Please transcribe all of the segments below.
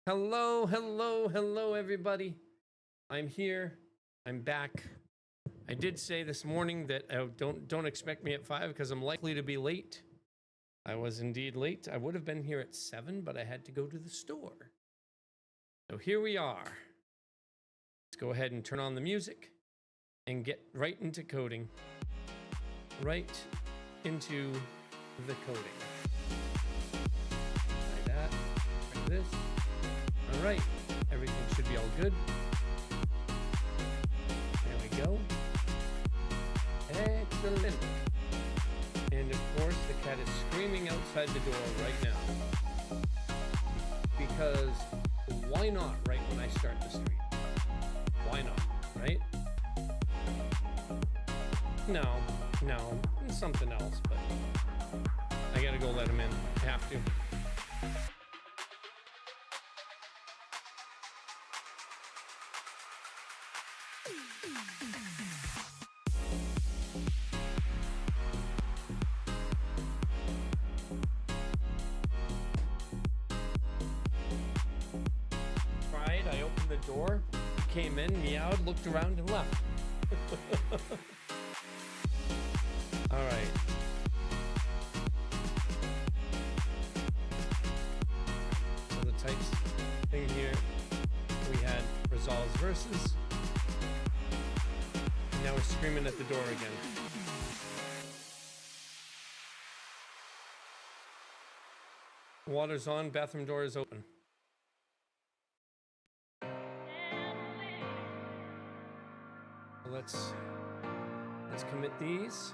Hello, hello, hello, everybody. I'm here. I'm back. I did say this morning that don't expect me at 5 because I'm likely to be late. I was indeed late. I would have been here at 7, but I had to go to the store. So here we are. Let's go ahead and turn on the music and get right into coding. Right into the coding. Like that. Like this. All right, everything should be all good. There we go. Excellent. And of course, the cat is screaming outside the door right now. Because why not right when I start the stream? Why not, right? No, it's something else, but I gotta go let him in. I have to. I opened the door, came in, meowed, looked around, and left. All right. So the types thing here, we had resolves versus. And now we're screaming at the door again. Water's on, bathroom door is open. Let's commit these.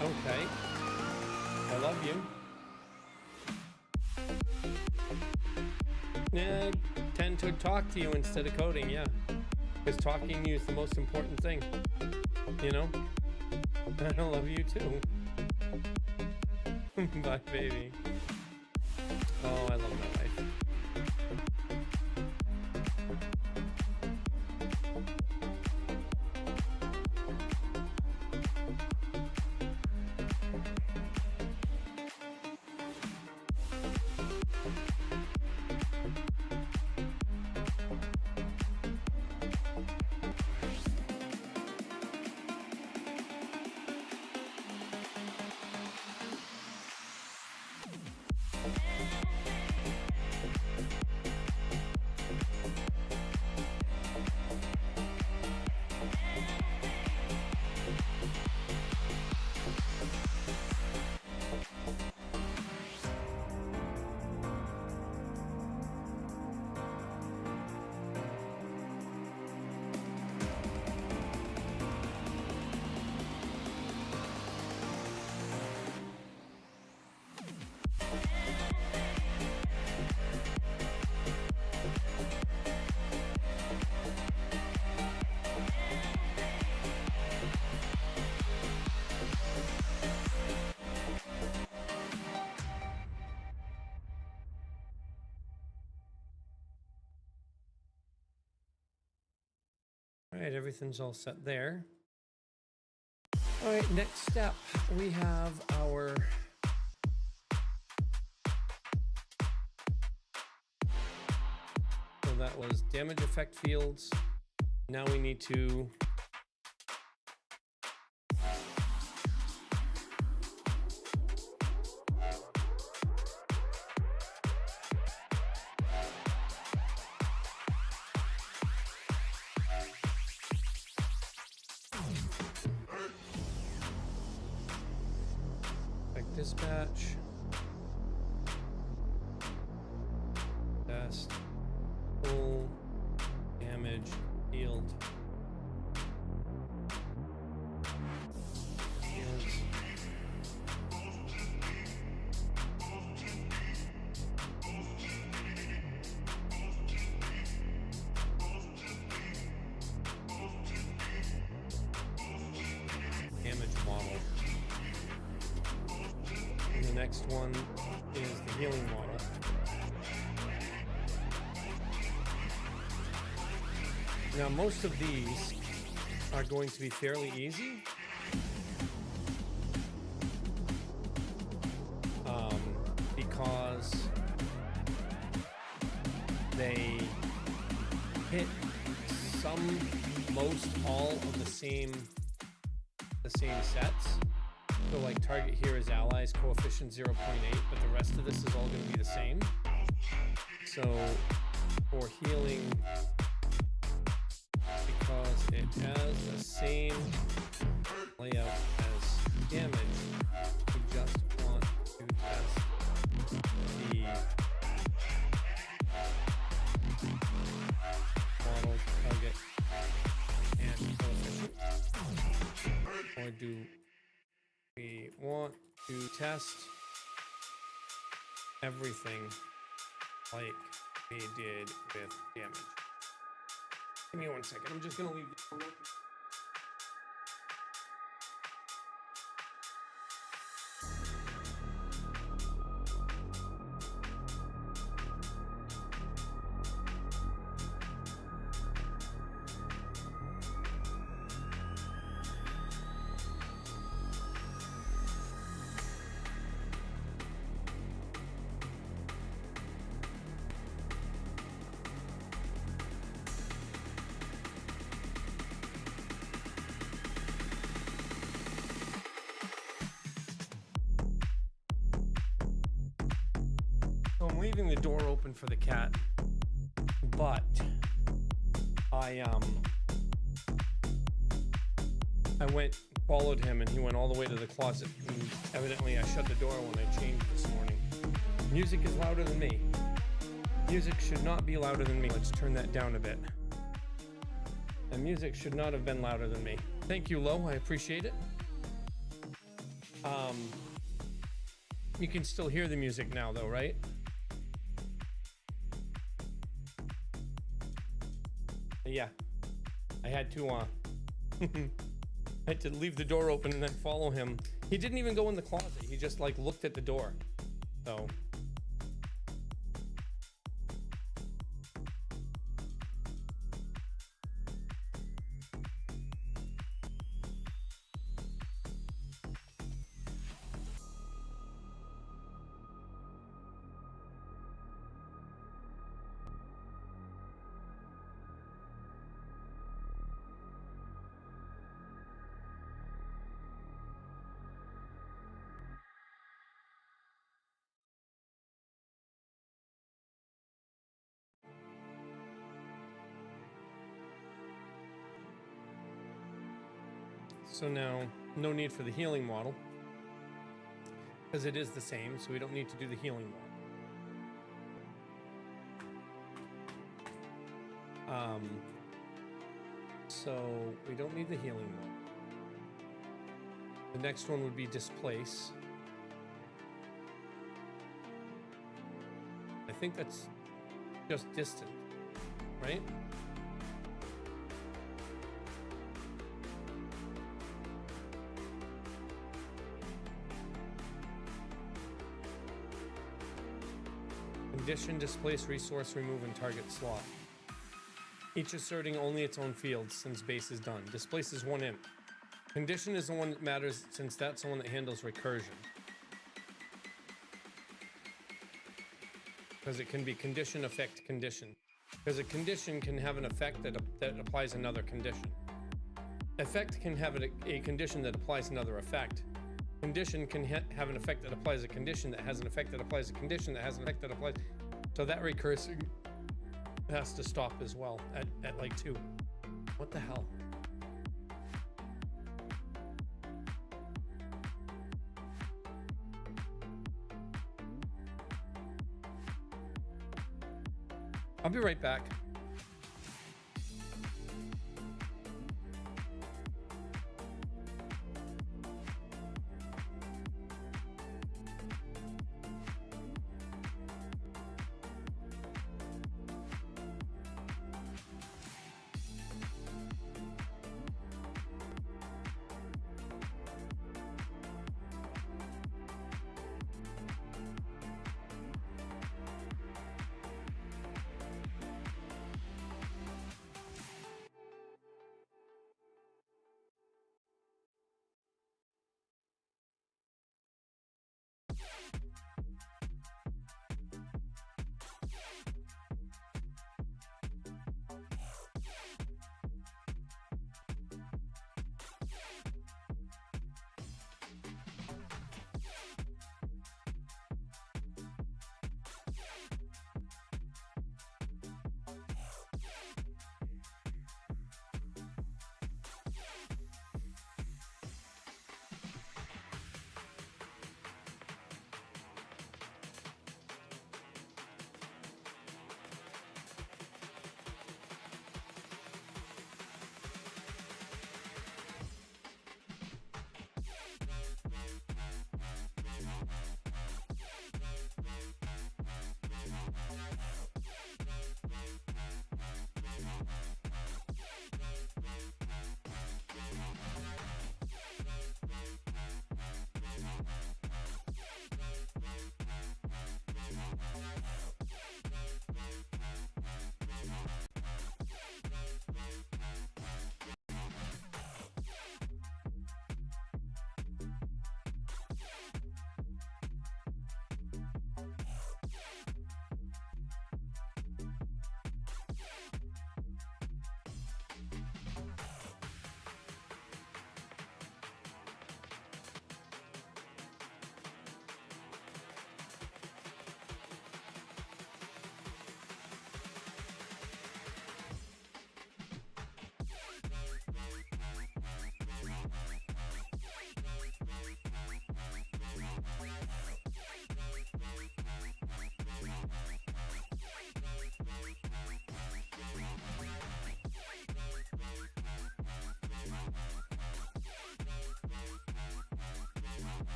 Okay. I love you. Yeah, I tend to talk to you instead of coding, yeah. Because talking to you is the most important thing. You know? I love you too. Bye, baby. Oh, I love my wife. All right, everything's all set there. All right, next step, we have our so that was damage effect fields. Now we need to dispatch, test, full, damage, field, damage model. And the next one is the healing model. Now, most of these are going to be fairly easy. Because they hit most all of the same sets. So like target here is allies, coefficient 0.8, but the rest of this is all going to be the same. So for healing, because it has the same layout as damage, we just want to test the model target and coefficient. Or do we want to test everything like we did with damage? Give me 1 second. I'm just going to leave this open. So I'm leaving the door open for the cat, but I followed him, and he went all the way to the closet, and evidently I shut the door when I changed this morning. Music is louder than me. Music should not be louder than me. Let's turn that down a bit. The music should not have been louder than me. Thank you, Lo. I appreciate it. You can still hear the music now, though, right? Yeah, I had to I had to leave the door open and then follow him. He didn't even go in the closet. He just like looked at the door. So now, no need for the healing model, because it is the same, so we don't need to do the healing model. So we don't need the healing model. The next one would be displace. I think that's just distant, right? Condition, displace, resource, remove, and target slot. Each asserting only its own fields since base is done. Displace is one imp. Condition is the one that matters since that's the one that handles recursion. Because it can be condition, effect, condition. Because a condition can have an effect that applies another condition. Effect can have a condition that applies another effect. Condition can have an effect that applies a condition that has an effect that applies a condition that has an effect that applies. So that recursing has to stop as well at like 2. What the hell? I'll be right back.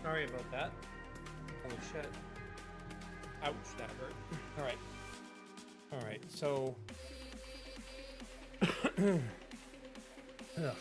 Sorry about that. Holy shit. Ouch, that hurt. Alright. Alright, so... Ugh.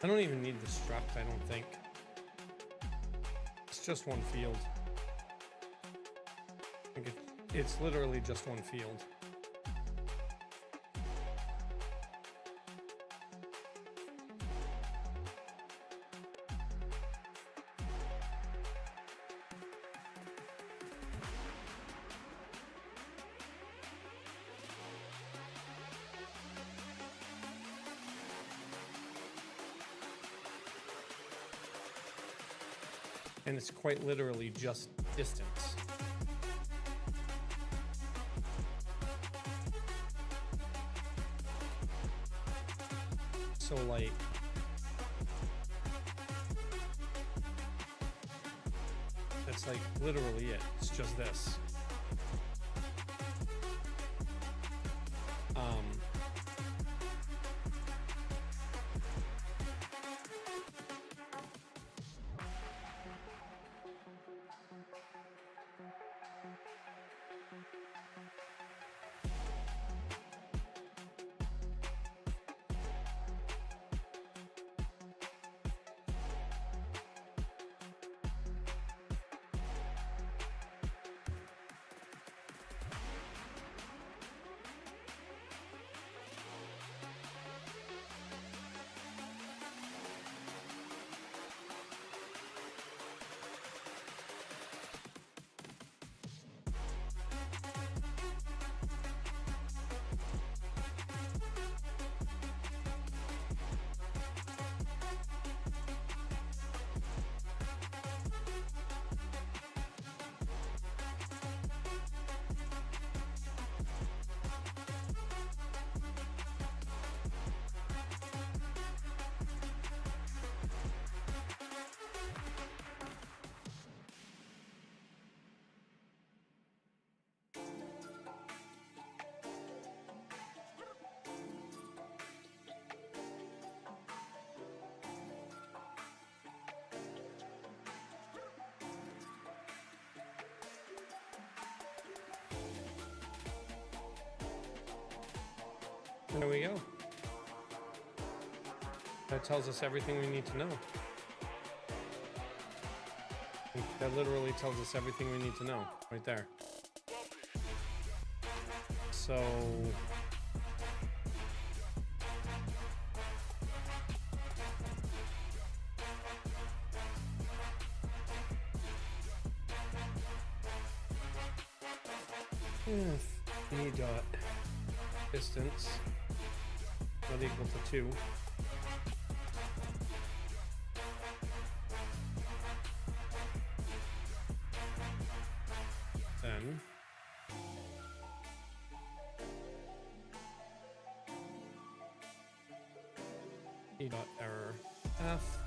I don't even need the struct, I don't think. It's just one field. I think it's literally just one field. And it's quite literally just distance. So like, that's like literally it. It's just this. There we go. That tells us everything we need to know. That literally tells us everything we need to know, right there. So... if E dot distance not equal to 2, then E dot error F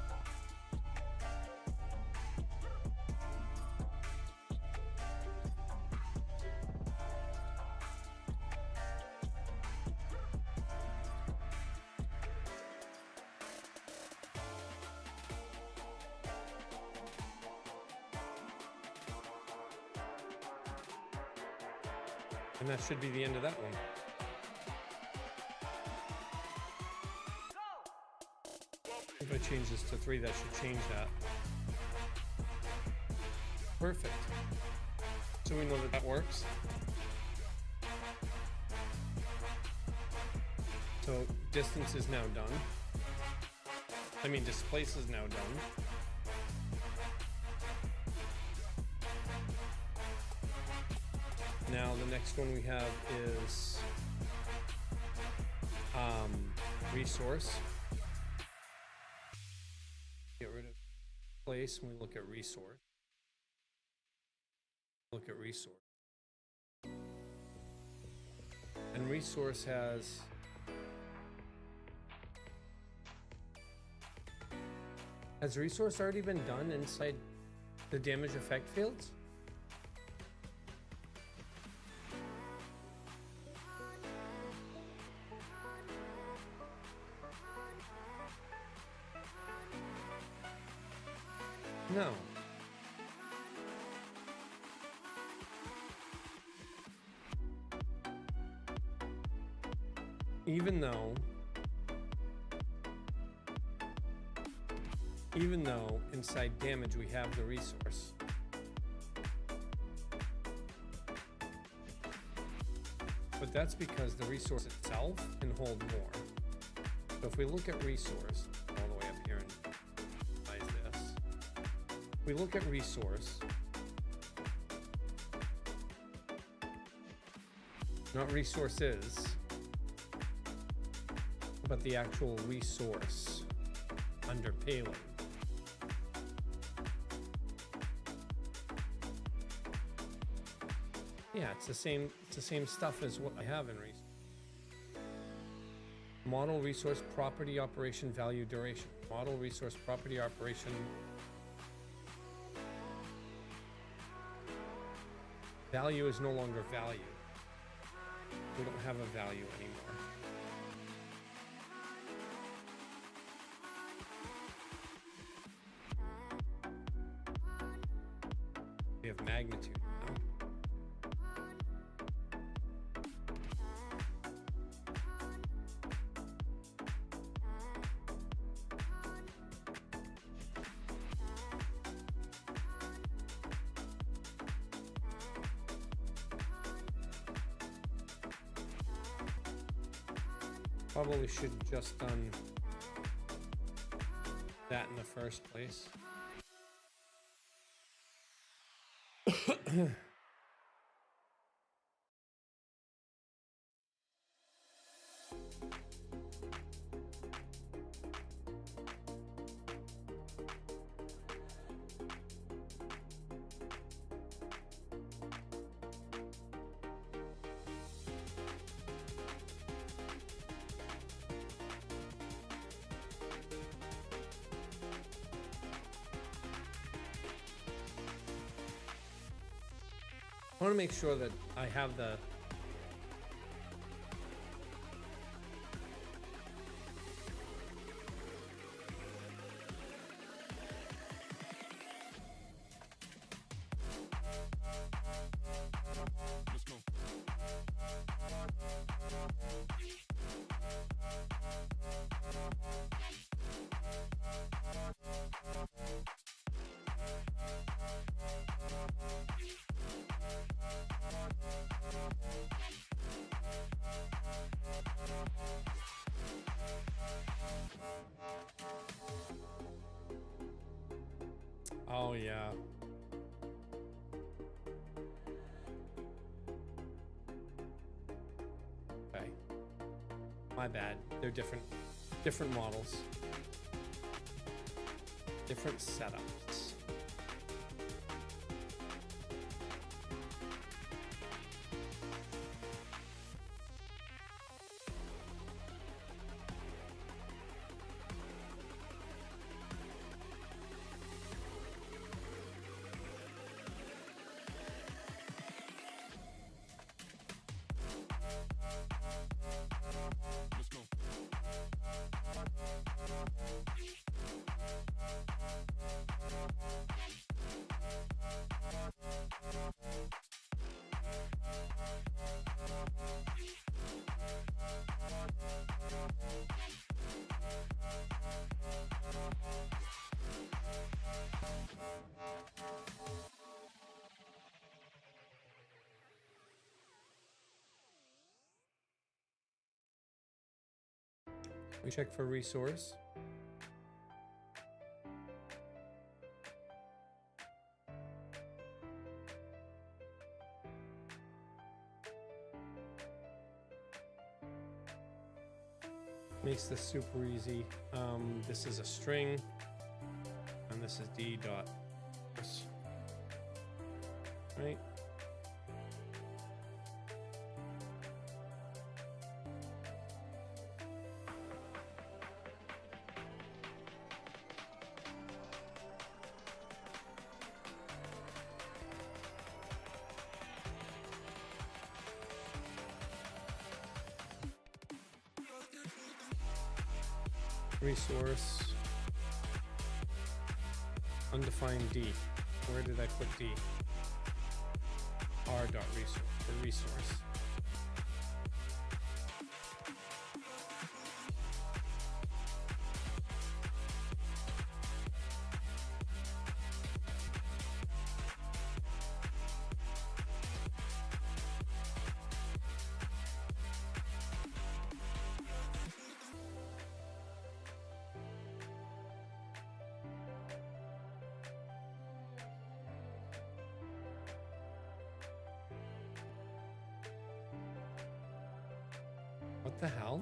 and that should be the end of that one. If I change this to 3, that should change that. Perfect. So we know that that works. So distance is now done. I mean, displace is now done. Now the next one we have is resource. Get rid of place and we look at resource. Look at resource. And resource has resource already been done inside the damage effect fields? No. Even though inside damage we have the resource. But that's because the resource itself can hold more. So if we look at resource, all the way up here and analyze this. We look at resource, not resources, but the actual resource under payload. Yeah, it's the same stuff as what I have in resource. Model resource property operation value duration. Model resource property operation value is no longer value. We don't have a value anymore. We have magnitude now. Probably should have just done that in the first place. I want to make sure that I have the oh yeah. Okay. My bad. They're different models. Different setups. We check for resource. Makes this super easy. This is a string, and this is d dot, right? Resource undefined D. Where did I put D? R dot resource for resource. What the hell?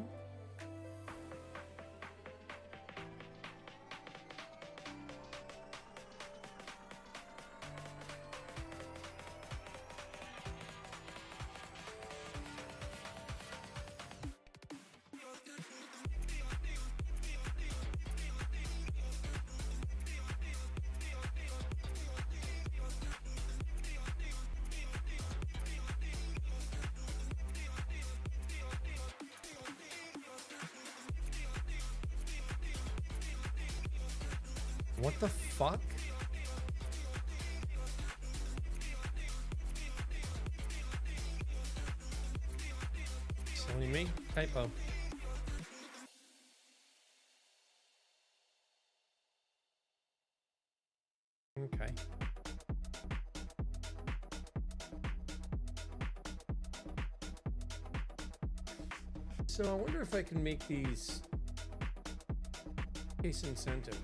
What the fuck? It's only me? Typo. Okay. So I wonder if I can make these case insensitive.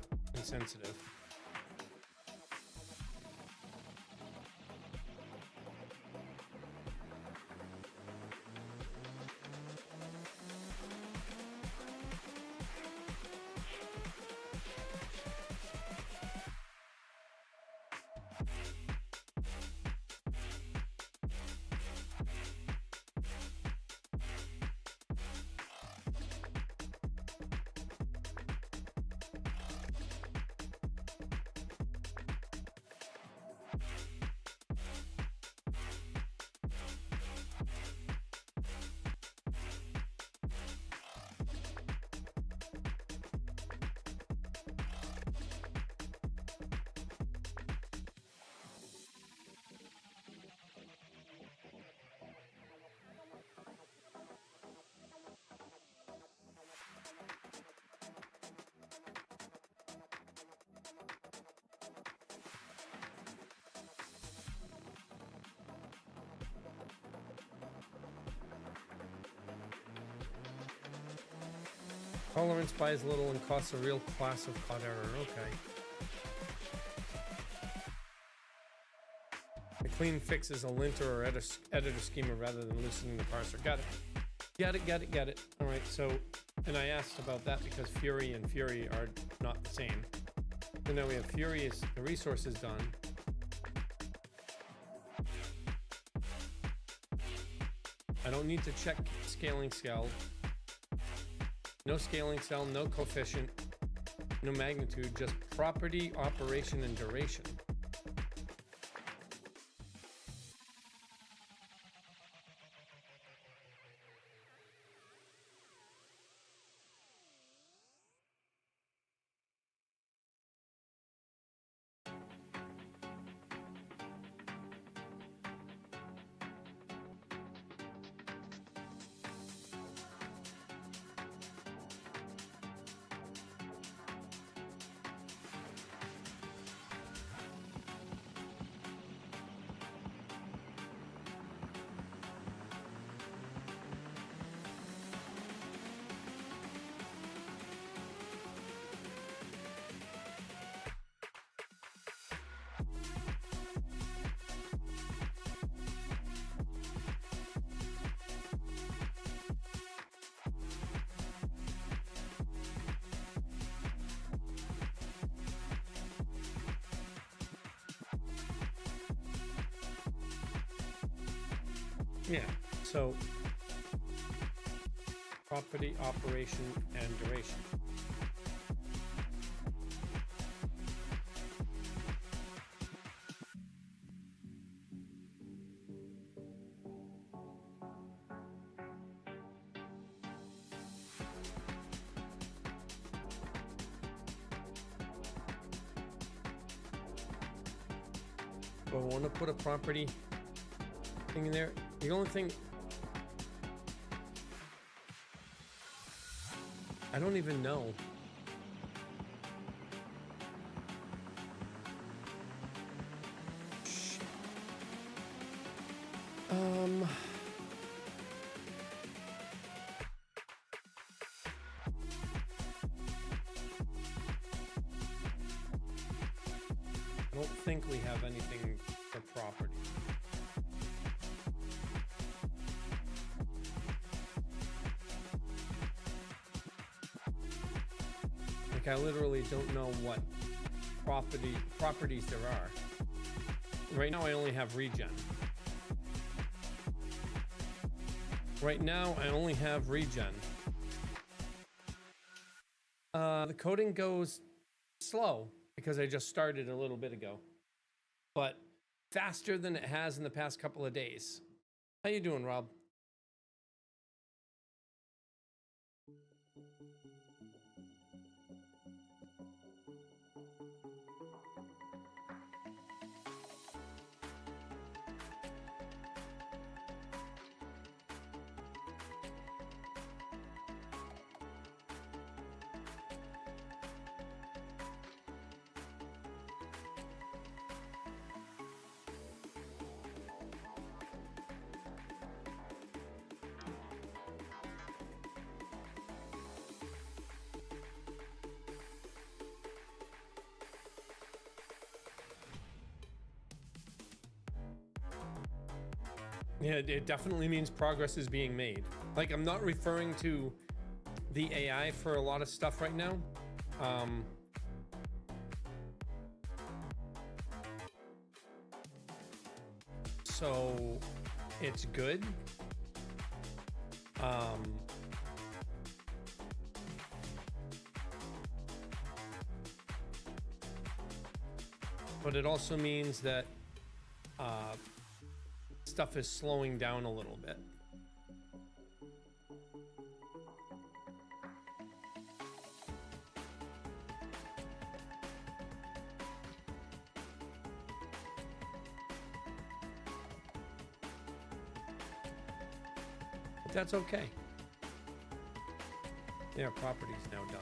Tolerance buys little and costs a real class of caught error. Okay. The clean fix is a linter or editor schema rather than loosening the parser. Got it. Got it. All right. So, and I asked about that because Fury and Fury are not the same. So now we have Fury is the resource is done. I don't need to check scaling cell. No scaling cell, no coefficient, no magnitude, just property, operation, and duration. Yeah, so property, operation, and duration. I want to put a property thing in there. The only thing I don't even know. Shit. I don't think we have anything for property. Like, I literally don't know what properties there are. Right now I only have regen. Right now I only have regen. The coding goes slow because I just started a little bit ago, but faster than it has in the past couple of days. How you doing, Rob? Yeah, it definitely means progress is being made. Like, I'm not referring to the AI for a lot of stuff right now. So it's good. But it also means that stuff is slowing down a little bit. But that's okay. Yeah, property's now done.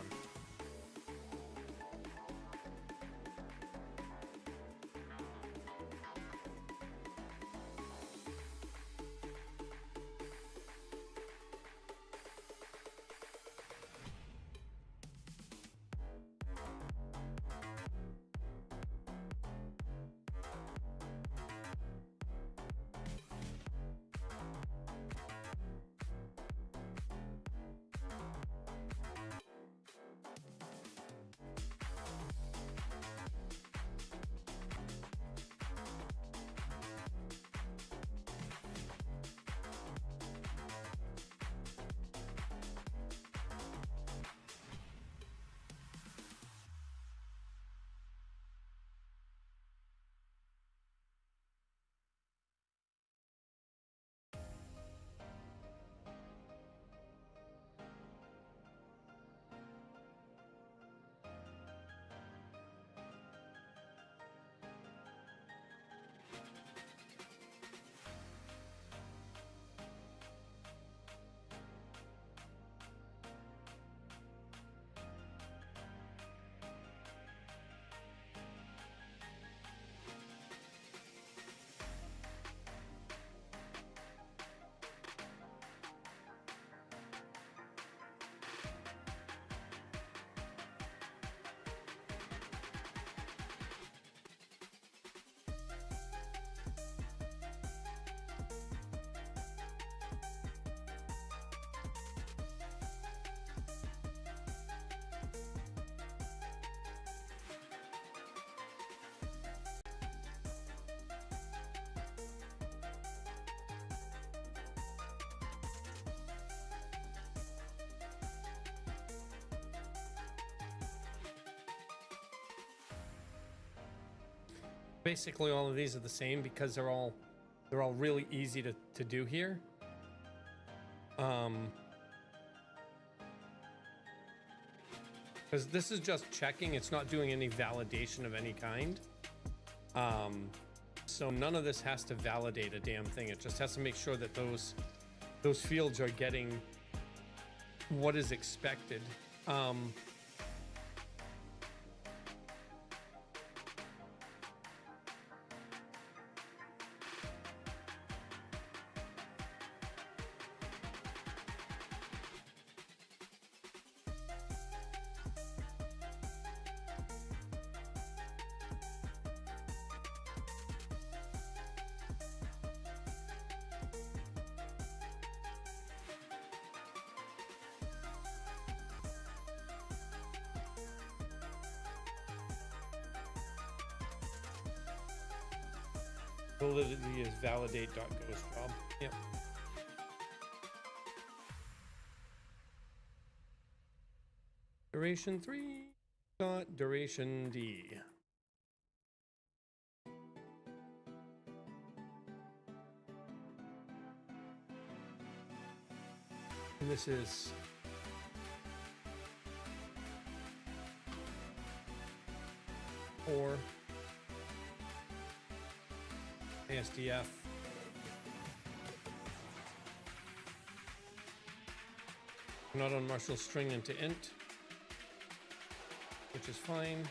Basically, all of these are the same because they're all really easy to do here. Because this is just checking, it's not doing any validation of any kind. So none of this has to validate a damn thing. It just has to make sure that those fields are getting what is expected. Validity is validate.ghostjob. Yep. Duration 3 dot duration D. And this is or ASDF. Not on Marshall string into int, which is fine.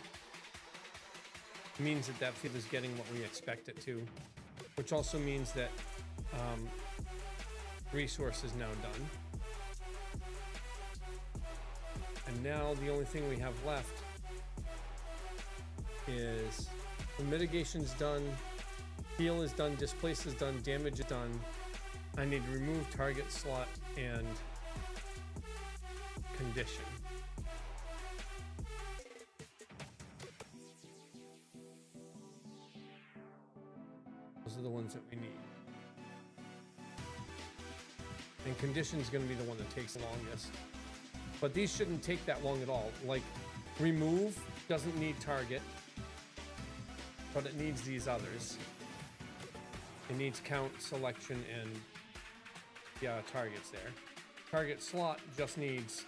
Means that field is getting what we expect it to, which also means that resource is now done. And now the only thing we have left is the mitigation's done, heal is done, displace is done, damage is done. I need to remove target slot and condition. Those are the ones that we need. And condition is going to be the one that takes the longest. But these shouldn't take that long at all. Like, remove doesn't need target, but it needs these others. It needs count, selection, and targets there. Target slot just needs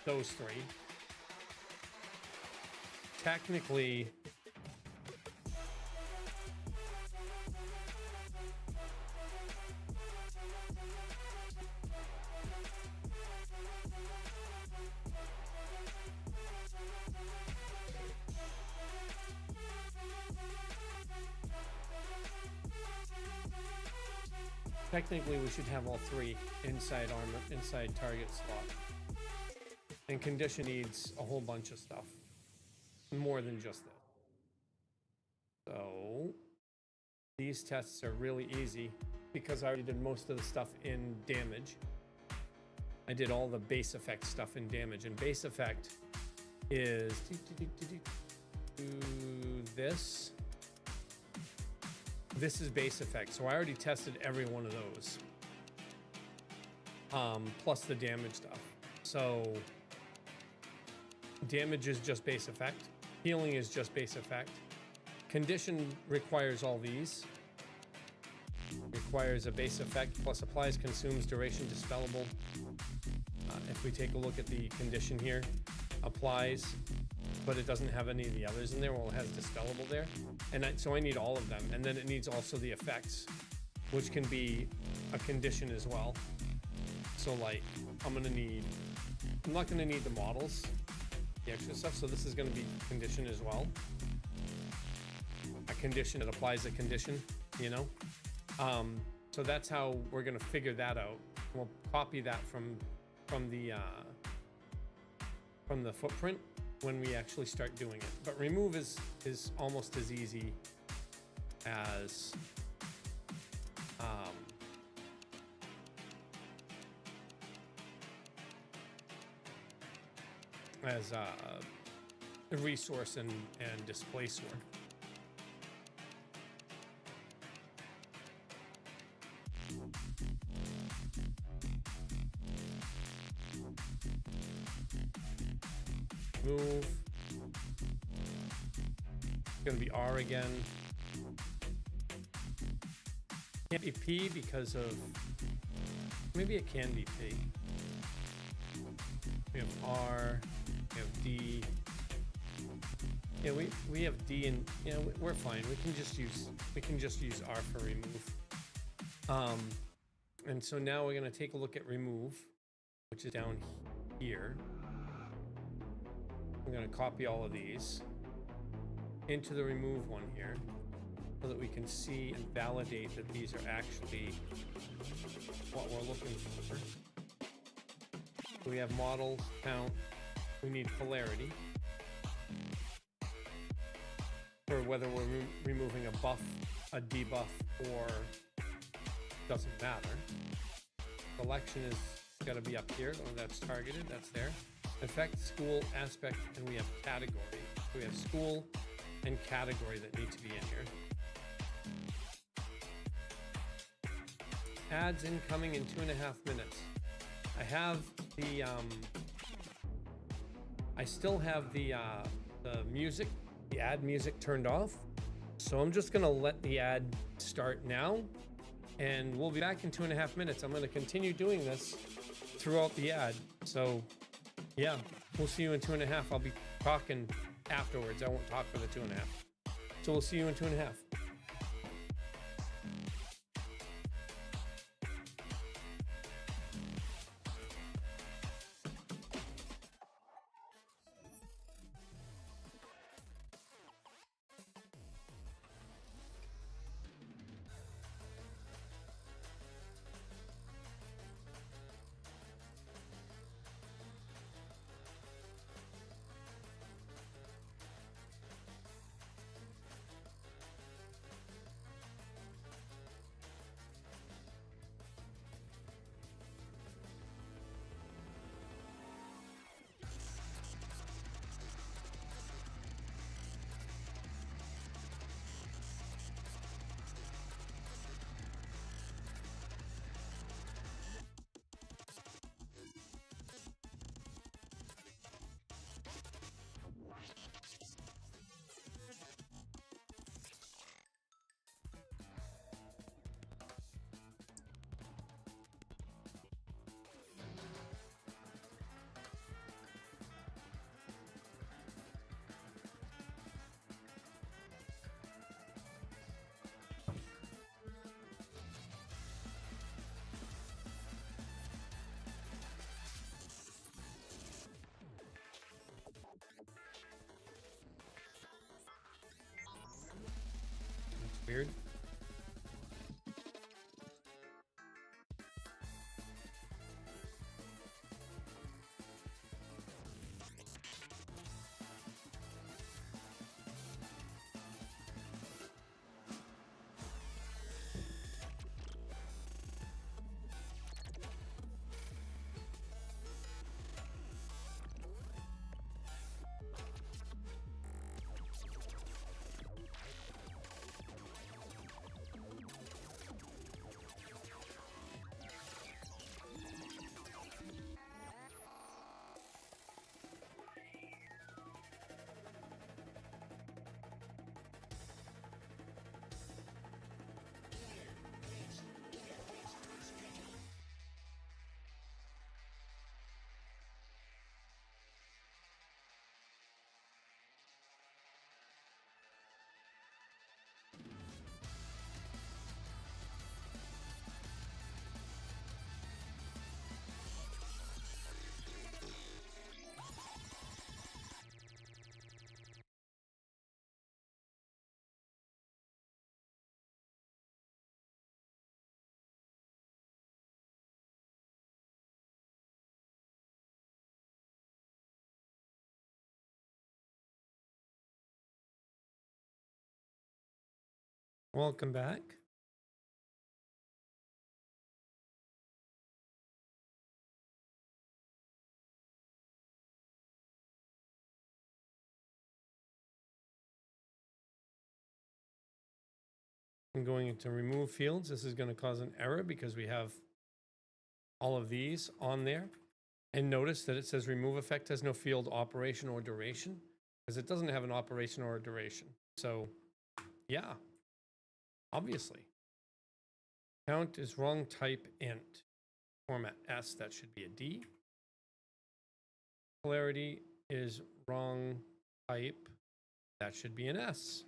those three. Technically, we should have all three inside armor, inside target slot. And condition needs a whole bunch of stuff. More than just this. So these tests are really easy because I already did most of the stuff in damage. I did all the base effect stuff in damage, and base effect is this. This is base effect, so I already tested every one of those. Plus the damage stuff. So damage is just base effect. Healing is just base effect. Condition requires all these. Requires a base effect plus applies, consumes, duration, dispellable. If we take a look at the condition here, applies, but it doesn't have any of the others in there. Well, it has dispellable there. And so I need all of them. And then it needs also the effects, which can be a condition as well. So like, I'm not gonna need the models, the extra stuff. So this is gonna be condition as well. A condition that applies a condition, you know? So that's how we're gonna figure that out. We'll copy that from the footprint when we actually start doing it. But remove is almost as easy as a resource and displace were. Move. It's going to be R again. Can't be P because of... Maybe it can be P. We have R. We have D. Yeah, we have D and yeah, we're fine. We can just use R for remove. And so now we're gonna take a look at remove, which is down here. I'm gonna copy all of these into the remove one here, so that we can see and validate that these are actually what we're looking for. So we have model count. We need polarity. For whether we're removing a buff, a debuff, or doesn't matter. Selection is got to be up here. Oh, that's targeted. That's there. Effect, school, aspect, and we have category. We have school and category that need to be in here. Ads incoming in 2.5 minutes. I have the I still have the music, the ad music turned off. So I'm just gonna let the ad start now, and we'll be back in 2.5 minutes. I'm gonna continue doing this throughout the ad. So yeah, we'll see you in 2.5. I'll be talking afterwards. I won't talk for the 2.5. So we'll see you in 2.5. Weird. Welcome back. I'm going into remove fields. This is going to cause an error because we have all of these on there. And notice that it says remove effect has no field operation or duration, because it doesn't have an operation or a duration. So, yeah, obviously. Count is wrong type int. Format S, that should be a D. Polarity is wrong type. That should be an S.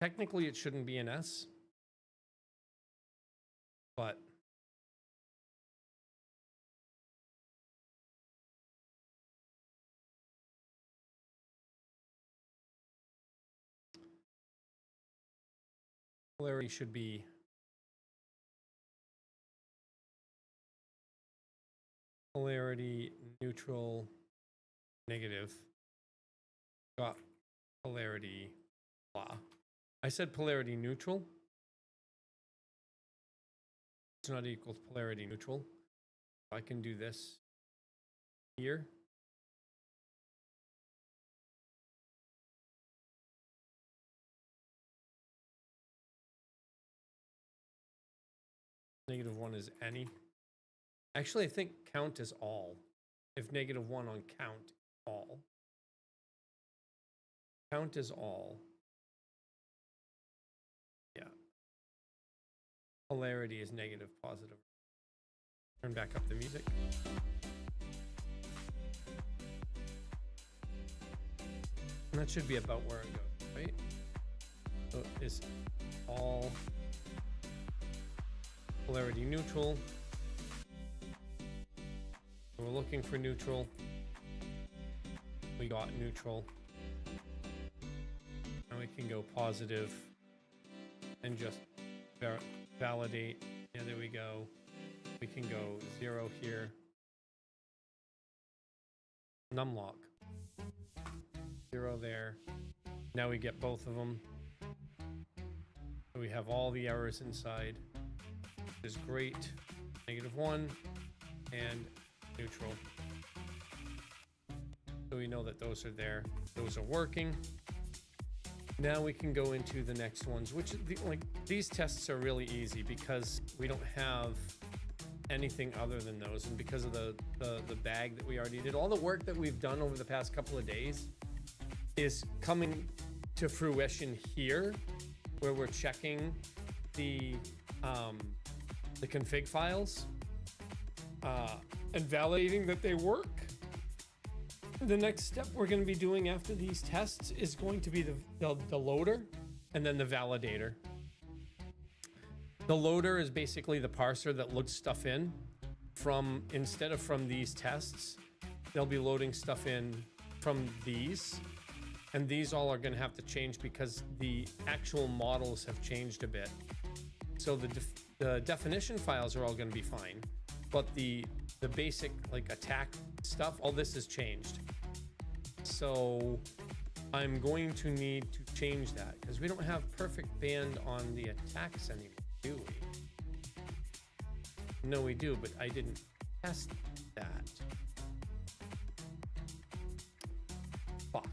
Technically, it shouldn't be an S, but polarity should be polarity neutral negative. Got polarity blah. I said polarity neutral. It's not equal to polarity neutral. I can do this here. -1 is any. Actually, I think count is all. If -1 on count, all. Count is all. Yeah. Polarity is negative, positive. Turn back up the music. And that should be about where it goes, right? So is all polarity neutral. So we're looking for neutral. We got neutral. And we can go positive and just validate. Yeah, there we go. We can go 0 here. Numlock. 0 there. Now we get both of them. So we have all the errors inside, which is great. -1 and neutral. So we know that those are there. Those are working. Now we can go into the next ones, which these tests are really easy because we don't have anything other than those, and because of the bag that we already did, all the work that we've done over the past couple of days is coming to fruition here, where we're checking the config files and validating that they work. The next step we're going to be doing after these tests is going to be the loader and then the validator. The loader is basically the parser that loads stuff in instead of from these tests, they'll be loading stuff in from these. And these all are going to have to change because the actual models have changed a bit. So the definition files are all going to be fine, but the basic attack stuff, all this has changed. So I'm going to need to change that because we don't have perfect band on the attacks anymore, do we? No, we do, but I didn't test that. Fuck.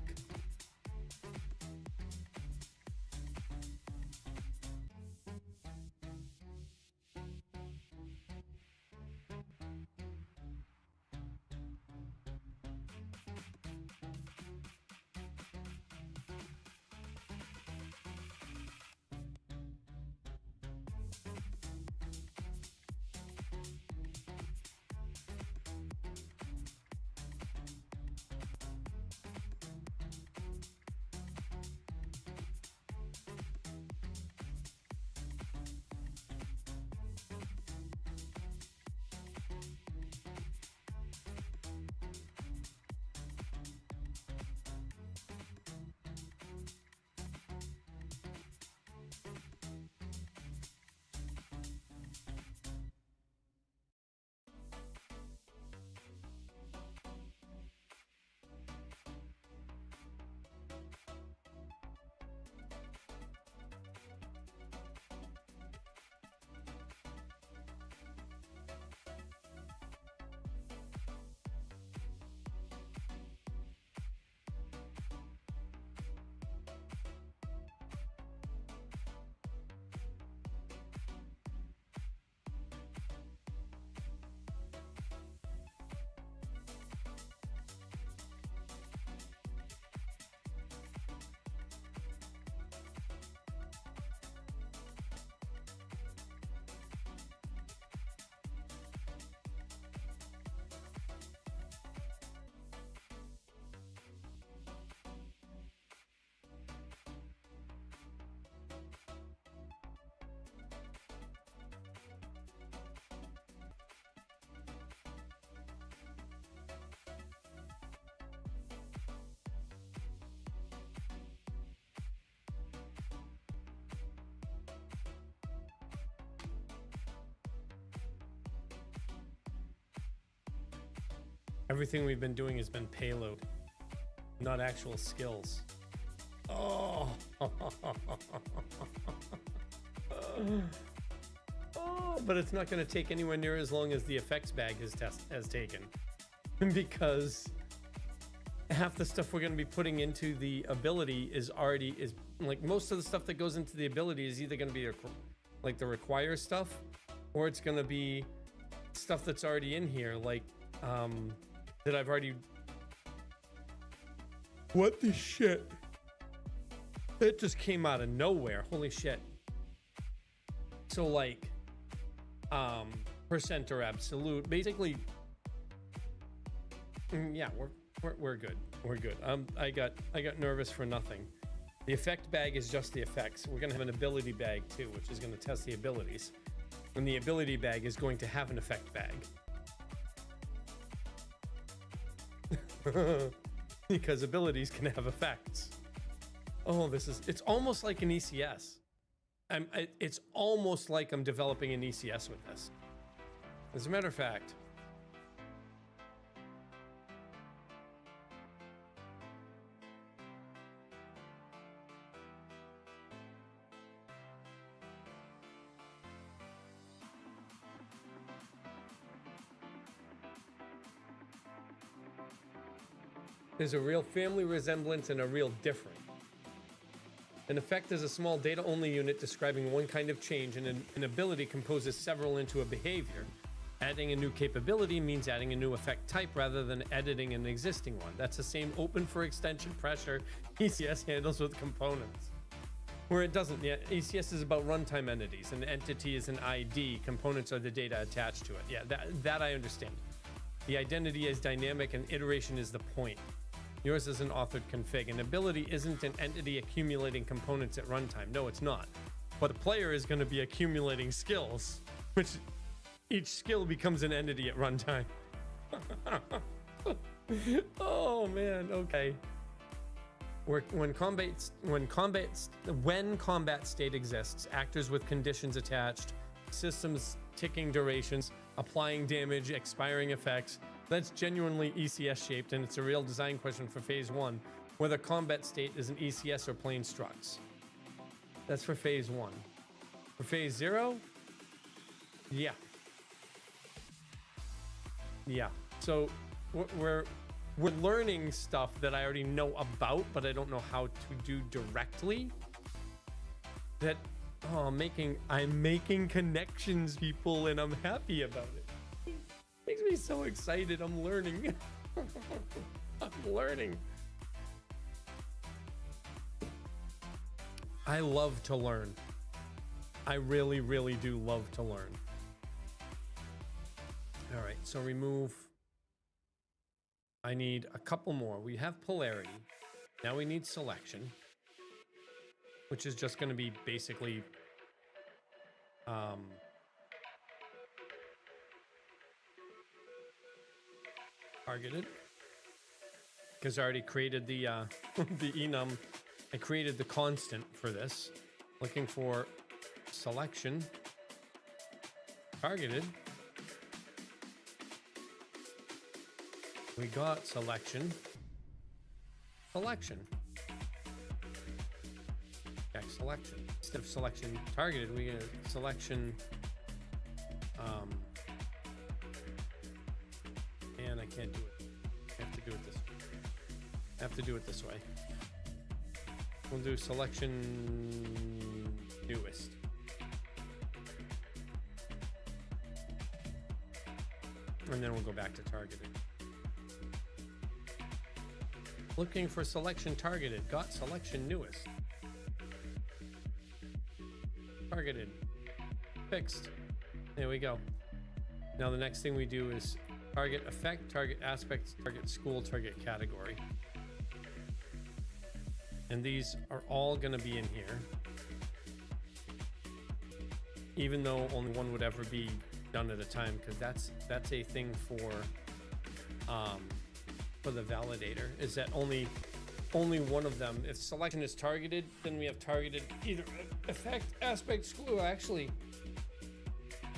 Everything we've been doing has been payload, not actual skills. Oh. Oh, but it's not going to take anywhere near as long as the effects bag has taken, because half the stuff we're going to be putting into the ability is like, most of the stuff that goes into the ability is either going to be like the require stuff, or it's going to be stuff that's already in here, like that I've already. What the shit? It just came out of nowhere. Holy shit. So like percent or absolute, basically. Yeah, we're good. We're good. I got nervous for nothing. The effect bag is just the effects. We're gonna have an ability bag too, which is gonna test the abilities. And the ability bag is going to have an effect bag. Because abilities can have effects. Oh, it's almost like an ECS. It's almost like I'm developing an ECS with this. As a matter of fact, there's a real family resemblance and a real difference. An effect is a small data-only unit describing one kind of change, and an ability composes several into a behavior. Adding a new capability means adding a new effect type rather than editing an existing one. That's the same open for extension pressure ECS handles with components. Where it doesn't yet, ECS is about runtime entities. An entity is an ID, components are the data attached to it. Yeah, that I understand. The identity is dynamic and iteration is the point. Yours is an authored config. An ability isn't an entity accumulating components at runtime. No, it's not. But the player is going to be accumulating skills, which each skill becomes an entity at runtime. Oh man, okay. When combat state exists, actors with conditions attached, systems ticking durations, applying damage, expiring effects. That's genuinely ECS shaped, and it's a real design question for phase 1, whether combat state is an ECS or plain structs. That's for phase 1. For phase 0, yeah. So we're learning stuff that I already know about, but I don't know how to do directly. That I'm making connections, people, and I'm happy about it. Makes me so excited. I'm learning. I'm learning. I love to learn. I really, really do love to learn. All right, so remove. I need a couple more. We have polarity. Now we need selection, which is just going to be basically targeted, because I already created the the enum. I created the constant for this. Looking for selection, targeted. We got selection. Check selection. Instead of selection targeted, we get selection. And I can't do it. I have to do it this way. I have to do it this way. We'll do selection newest. And then we'll go back to targeted. Looking for selection targeted. Got selection newest. Targeted. Fixed. There we go. Now the next thing we do is target effect, target aspect, target school, target category. And these are all going to be in here. Even though only one would ever be done at a time, because that's a thing for the validator, is that only one of them. If selection is targeted, then we have targeted either effect, aspect, school. Actually,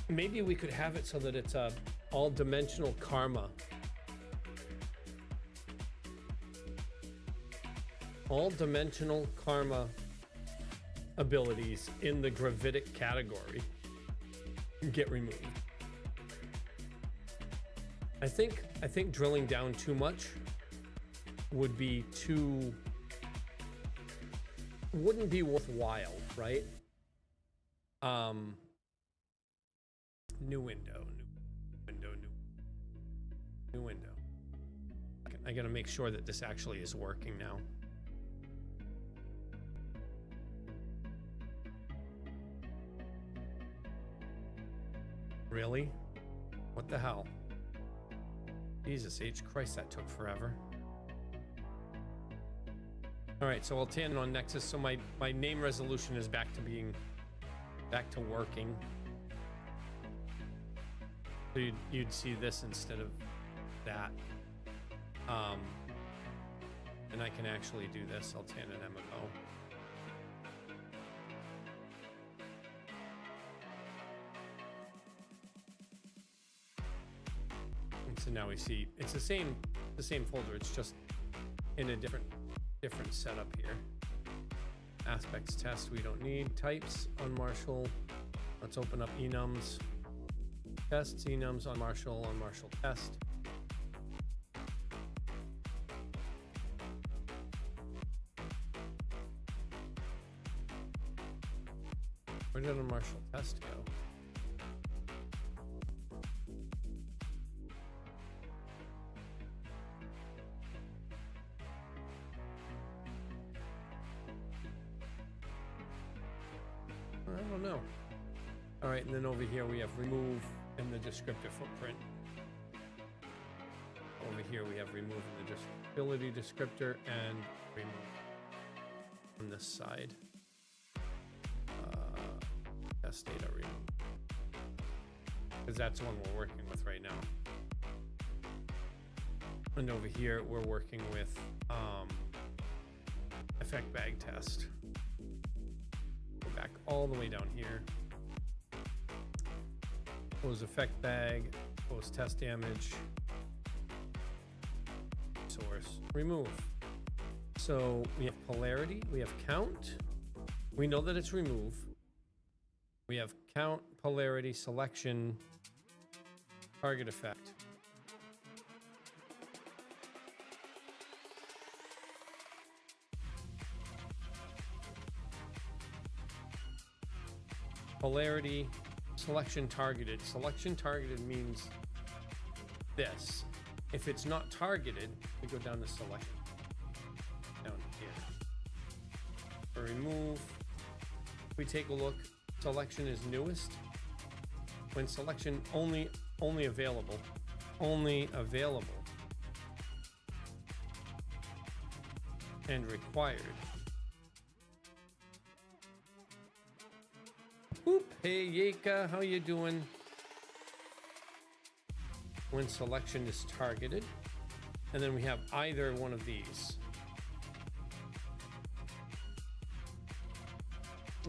maybe we could have it so that it's a all dimensional karma. all dimensional karma abilities in the gravitic category get removed. I think drilling down too much would be wouldn't be worthwhile, right? New window. I gotta make sure that this actually is working now. Really? What the hell? Jesus H. Christ, that took forever. All right, so I'll tan on Nexus. So my name resolution is back to working. So you'd see this instead of that. And I can actually do this. I'll tan an MMO. And so now we see it's the same folder. It's just in a different setup here. Aspects test we don't need. Types on Marshall. Let's open up enums. Tests, enums on Marshall test. Where did a Marshall test go? I don't know. All right, and then over here we have remove and the descriptor footprint. Over here we have remove and the disability descriptor and remove on this side. Test data remove. Because that's the one we're working with right now. And over here we're working with effect bag test. Go back all the way down here. Close effect bag, close test damage, source, remove. So we have polarity, we have count. We know that it's remove. We have count, polarity, selection, target effect. Polarity, selection targeted. Selection targeted means this. If it's not targeted, we go down to selection. Down here. For remove, we take a look. Selection is newest. When selection only available, and required. Oop, hey Yeka, how you doing? When selection is targeted, and then we have either one of these.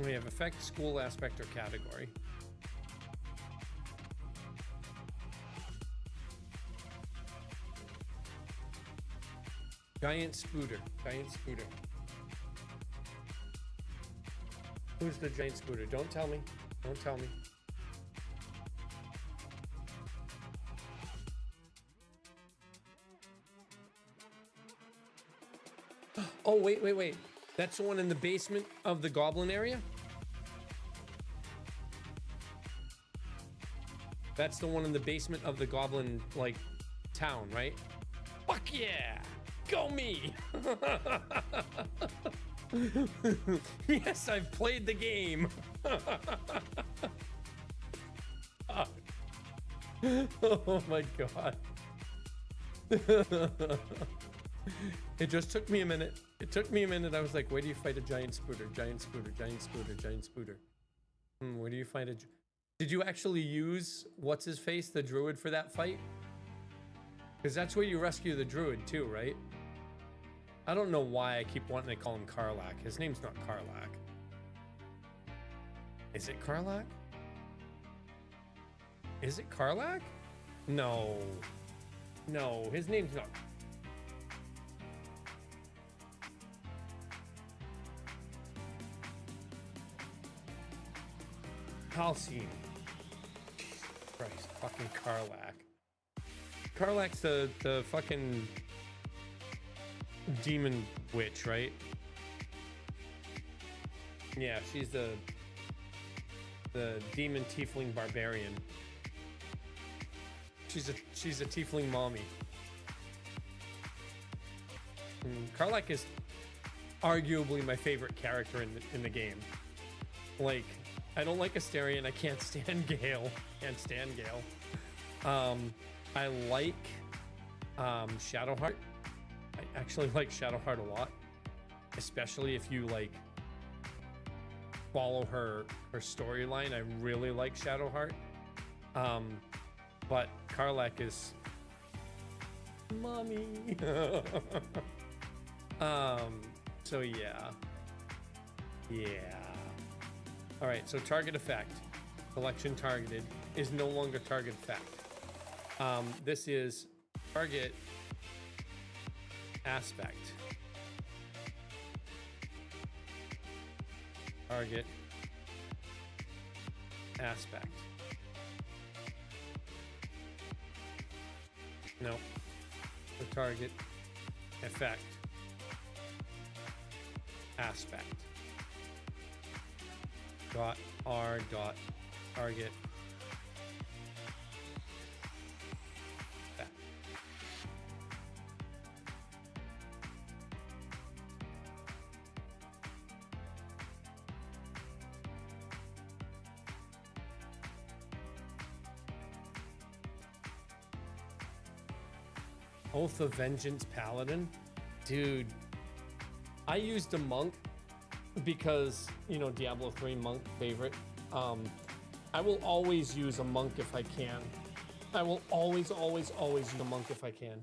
We have effect, school, aspect, or category. Giant scooter. Who's the giant scooter? Don't tell me. Oh, wait. That's the one in the basement of the goblin area? That's the one in the basement of the goblin, like, town, right? Fuck yeah! Go me! Yes, I've played the game. Oh my god. It just took me a minute. I was like, where do you fight a giant spooter? Where do you find a... Did you actually use what's-his-face, the druid, for that fight? Because that's where you rescue the druid too, right? I don't know why I keep wanting to call him Karlak. His name's not Karlak. Is it Karlak? Is it Karlak? No. No, his name's not. Halcyon. Jesus Christ, fucking Karlach. Karlach's the fucking demon witch, right? Yeah, she's the demon tiefling barbarian. She's a tiefling mommy. Karlach is arguably my favorite character in the game. Like, I don't like Asterion. I can't stand Gale. Can't stand Gale. I like Shadowheart. I actually like Shadowheart a lot, especially if you like follow her storyline. I really like Shadowheart. But Karlach is mommy. So yeah. All right, so target effect, selection targeted is no longer target effect. This is target aspect. Target aspect. No. The target effect aspect. Dot R dot target effect. Oath of Vengeance Paladin. Dude, I used a monk because, you know, Diablo 3 monk favorite. I will always use a monk if I can. I will always use a monk if I can.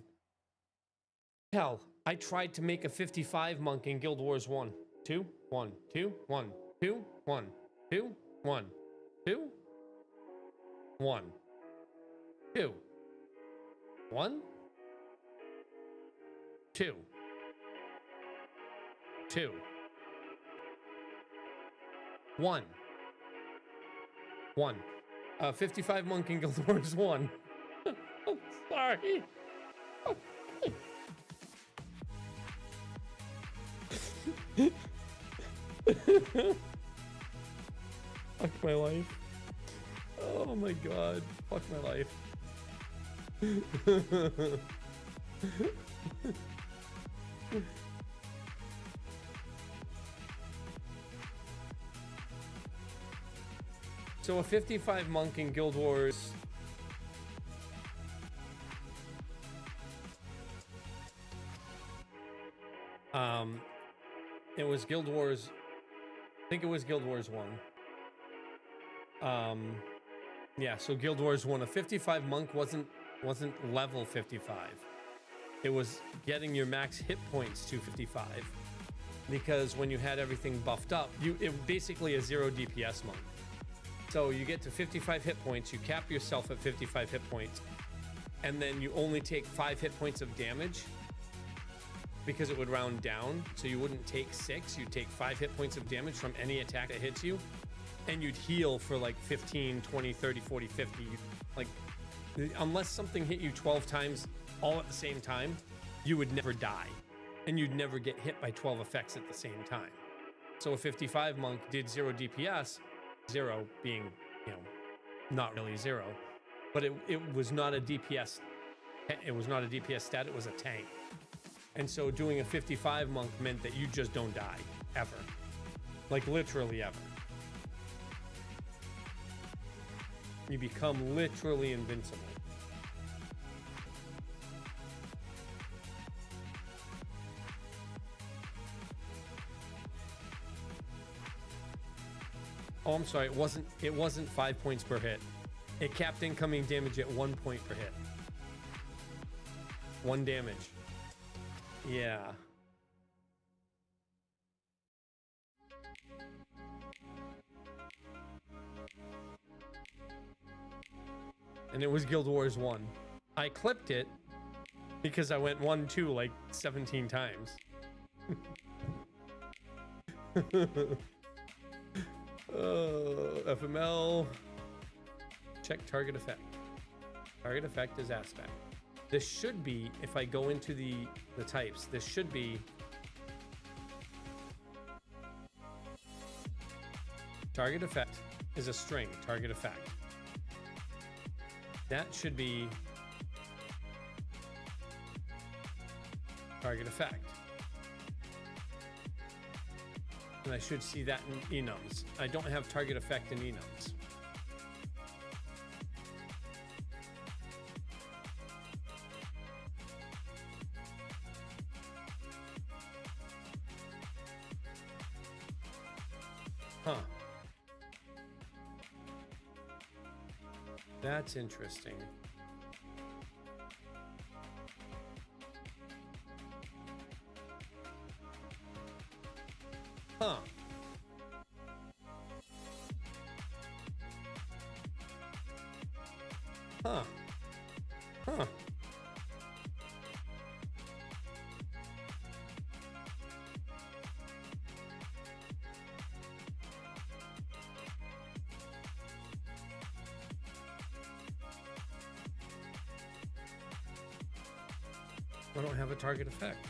Hell, I tried to make a 55 monk in Guild Wars 1. 2, 1, 2, 1, 2, 1, 2, 1, 2, 1, 2, 1, 2, 2, 1, 1. 55 monk in Guild Wars 1. I'm sorry. Fuck my life. Oh my god. Fuck my life. So a 55 monk in Guild Wars. It was Guild Wars. I think it was Guild Wars 1. Yeah, so Guild Wars 1. A 55 monk wasn't level 55. It was getting your max hit points to 55. Because when you had everything buffed up, it basically a 0 DPS monk. So you get to 55 hit points, you cap yourself at 55 hit points, and then you only take 5 hit points of damage because it would round down. So you wouldn't take 6, you'd take 5 hit points of damage from any attack that hits you, and you'd heal for like 15, 20, 30, 40, 50. Like, unless something hit you 12 times all at the same time, you would never die, and you'd never get hit by 12 effects at the same time. So a 55 monk did 0 DPS, 0 being, you know, not really 0, but it was not a DPS. It was not a DPS stat. It was a tank. And so doing a 55 monk meant that you just don't die ever, like literally ever. You become literally invincible. Oh, I'm sorry. It wasn't 5 points per hit. It capped incoming damage at 1 point per hit. 1 damage. Yeah. And it was Guild Wars 1. I clipped it because I went 1-2 like 17 times. FML. Check target effect. Target effect is aspect. This should be, if I go into the types, this should be target effect is a string, target effect. That should be target effect. And I should see that in enums. I don't have target effect in enums. Huh. That's interesting. Huh. Huh. Huh. I don't have a target effect.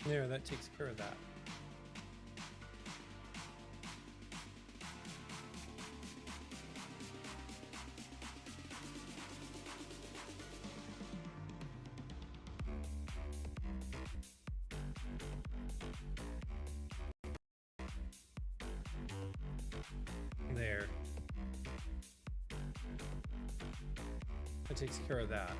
There, that takes care of that. There. That takes care of that.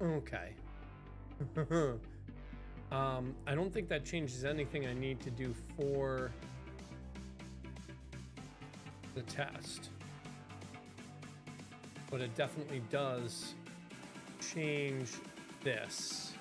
Okay. I don't think that changes anything I need to do for the test, but it definitely does change this.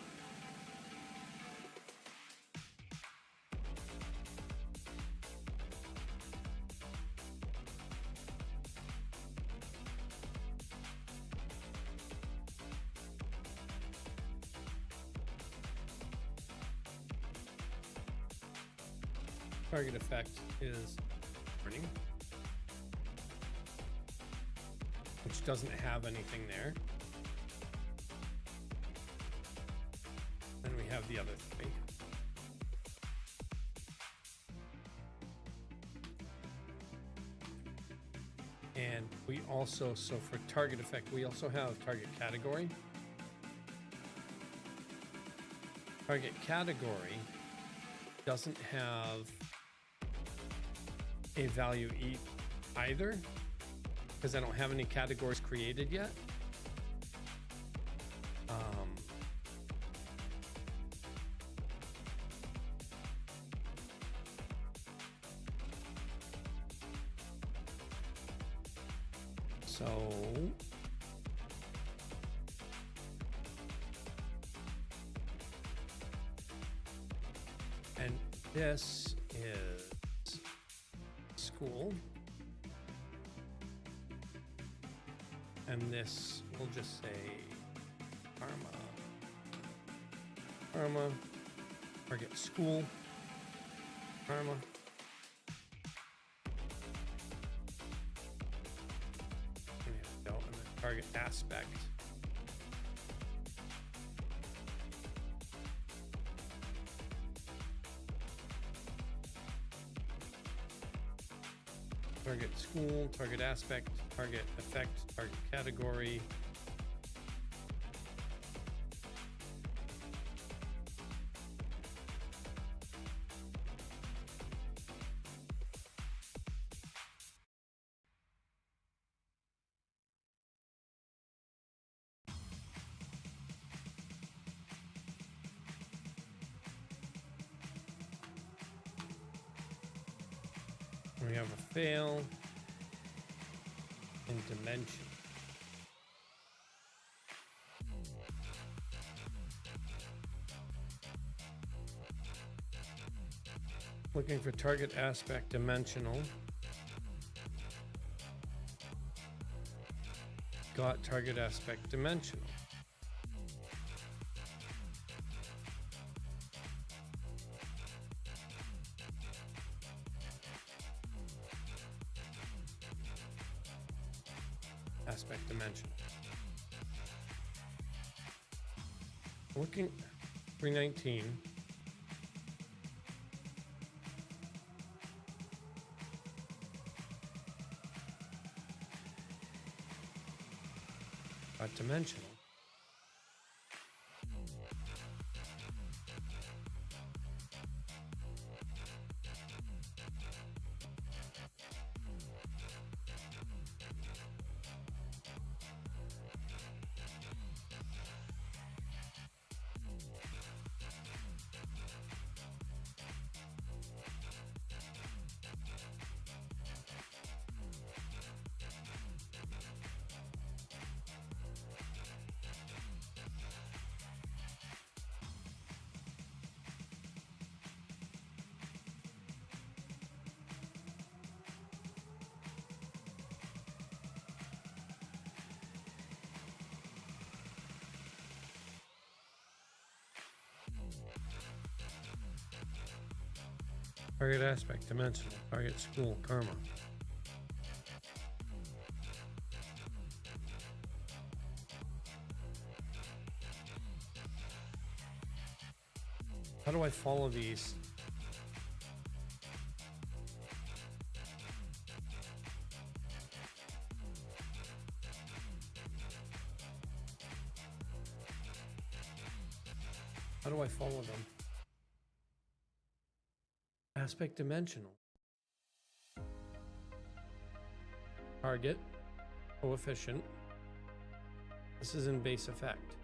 Target effect is warning, which doesn't have anything there. Then we have the other three. And we also, so for target effect, we also have target category. Target category doesn't have a value either, because I don't have any categories created yet. So and this is school, and this we'll just say karma, target school, karma. And then target aspect. Target school, target aspect, target effect, target category. We have a fail in dimension. Looking for target aspect dimensional. Got target aspect dimensional. Aspect dimension. Looking 319. Dimensional. Target aspect dimensional. Target school karma. How do I follow these? How do I follow them? Aspect dimensional. Target coefficient. This is in base effect.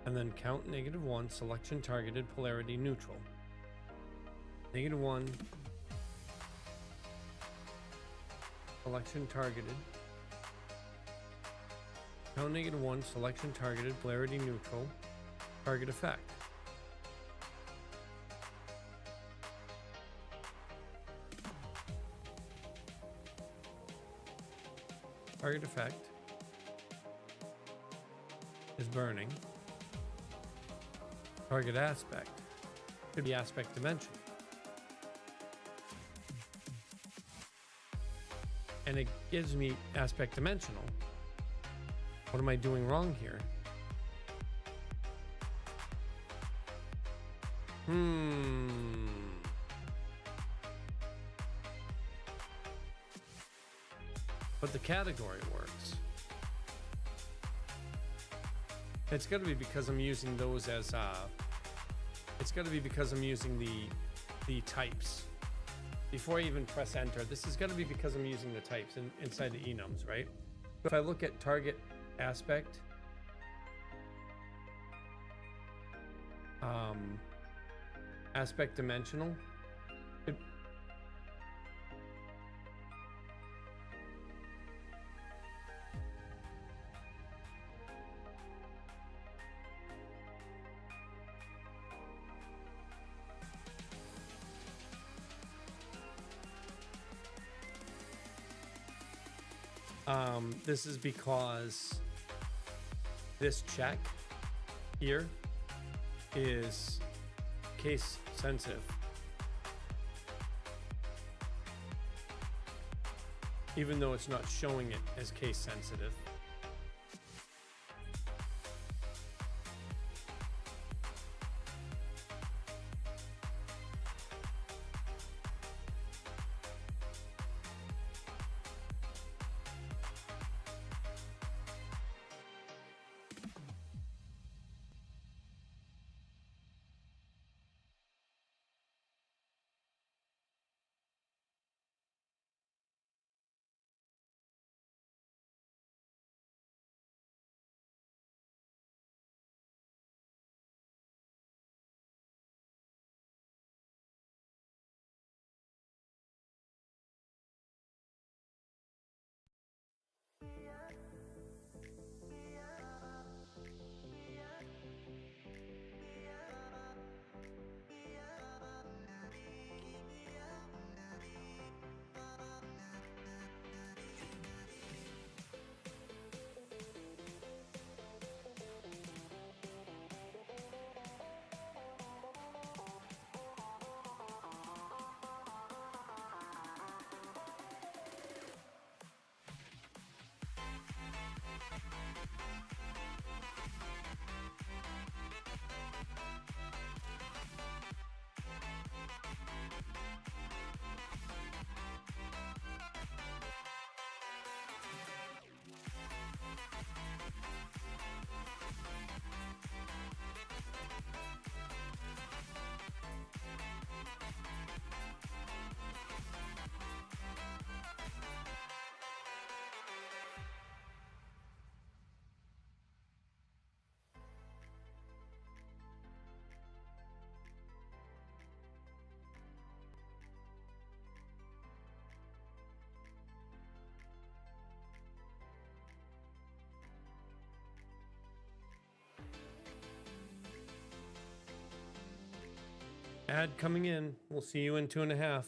and then count -1, selection targeted, polarity neutral. -1, selection targeted, count -1, selection targeted, polarity neutral, target effect. Target effect is burning. Target aspect could be aspect dimension. And it gives me aspect dimensional. What am I doing wrong here? But the category works. It's got to be because I'm using those as it's got to be because I'm using the types. Before I even press enter, this has got to be because I'm using the types inside the enums, right? If I look at target aspect, aspect dimensional, this is because this check here is case sensitive. Even though it's not showing it as case sensitive. Ad coming in. We'll see you in 2.5.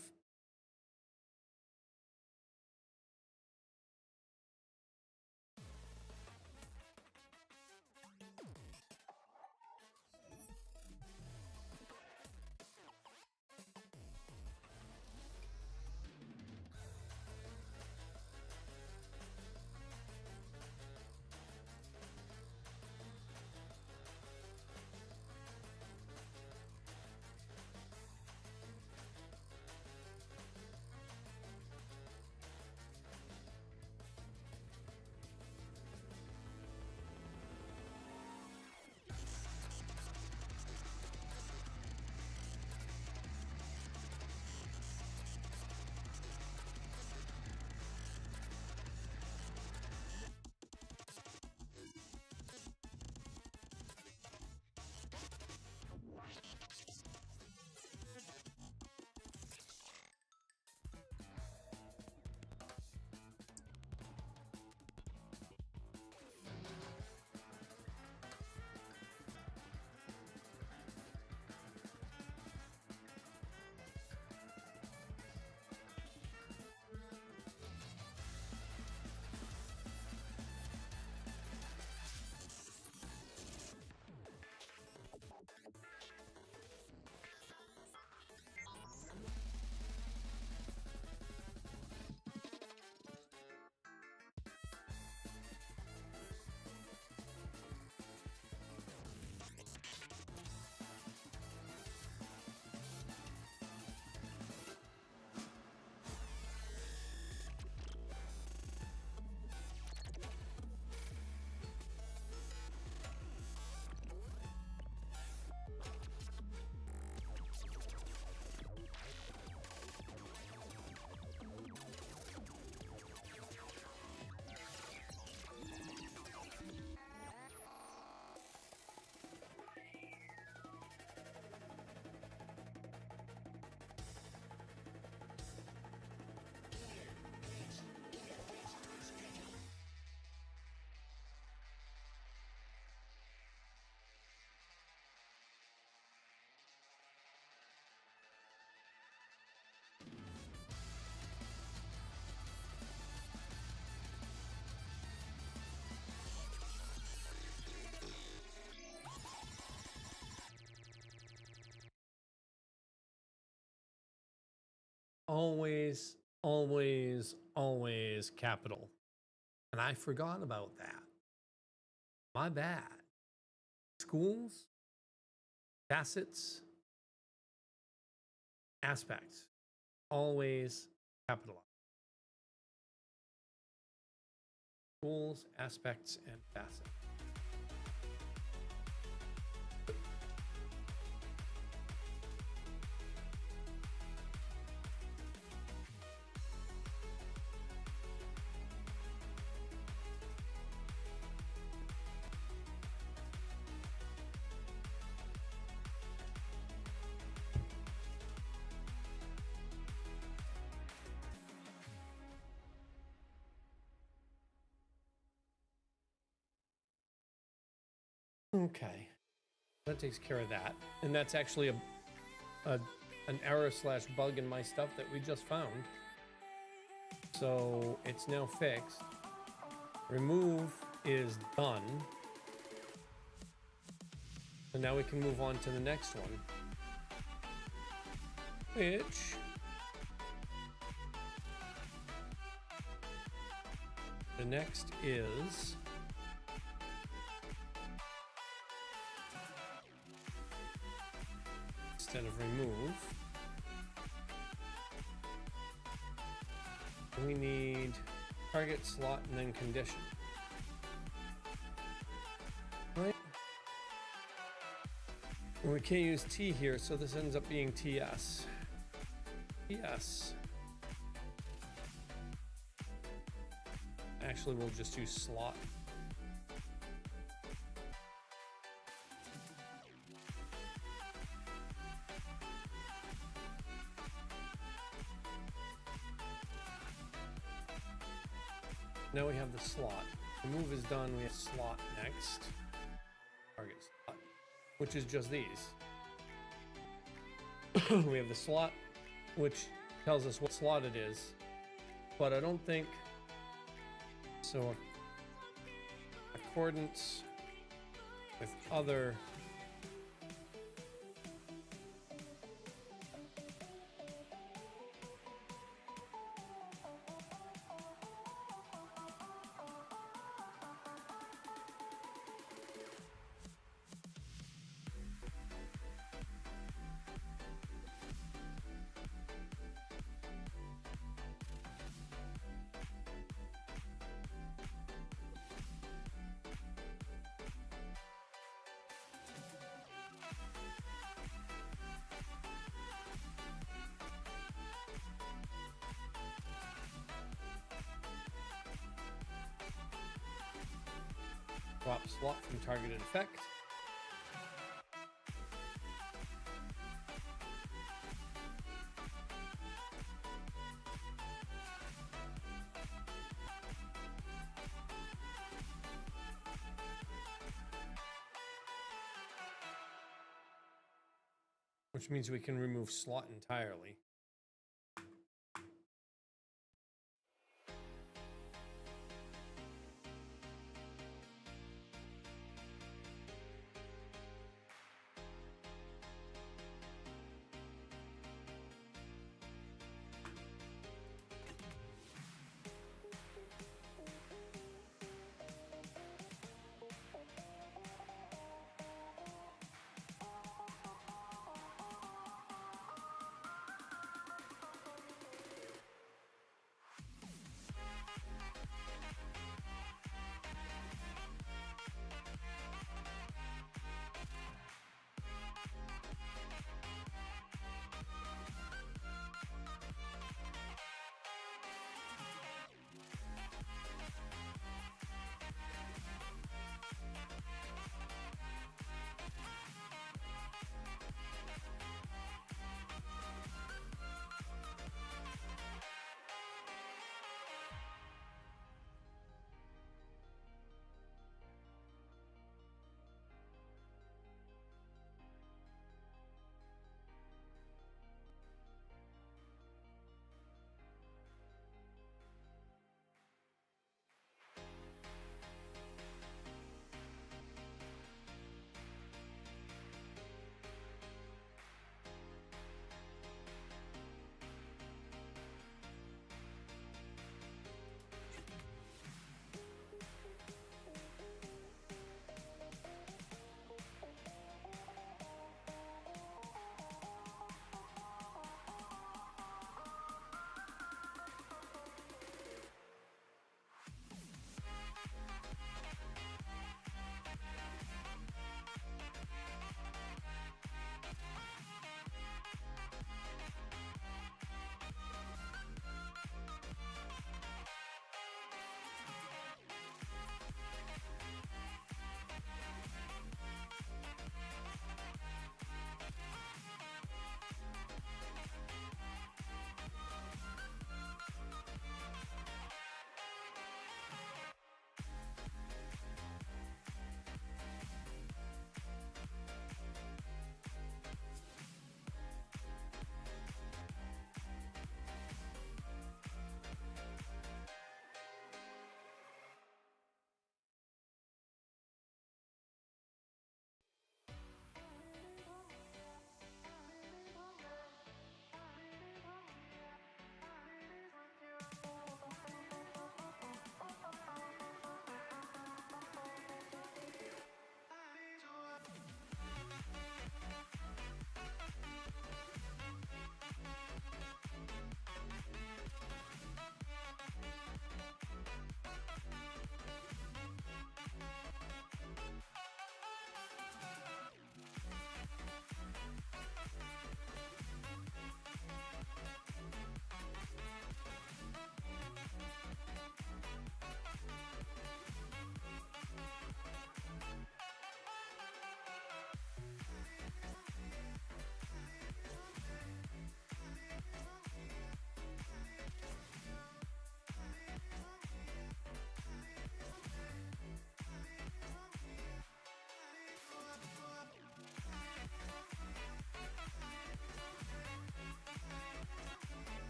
always, always, always capital. And I forgot about that. My bad. Schools, facets, aspects, always capitalized. Schools, aspects, and facets. Okay, that takes care of that. And that's actually an error slash bug in my stuff that we just found. So it's now fixed. Remove is done. So now we can move on to the next one, which the next is instead of remove, we need target, slot, and then condition. Right? And we can't use T here, so this ends up being TS. TS. Actually, we'll just use slot. Now we have the slot. The move is done. We have slot next. Target slot, which is just these. We have the slot, which tells us what slot it is, but I don't think so. Accordance with other swap slot from targeted effect. Which means we can remove slot entirely.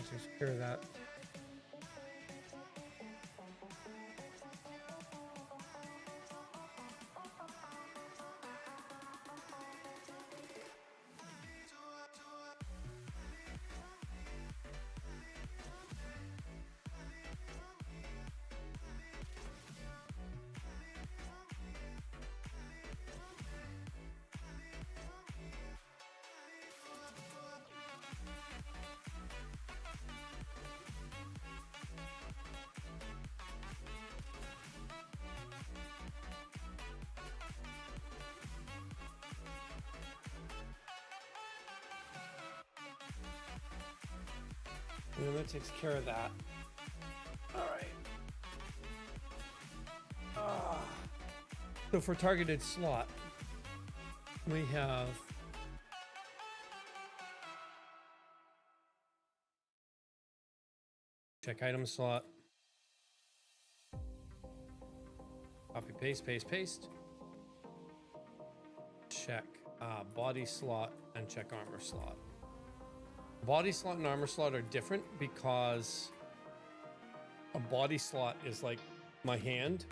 That takes care of that. And that takes care of that. All right. So for targeted slot, we have check item slot, copy paste, paste, paste, check body slot, and check armor slot. Body slot and armor slot are different because a body slot is like my hand,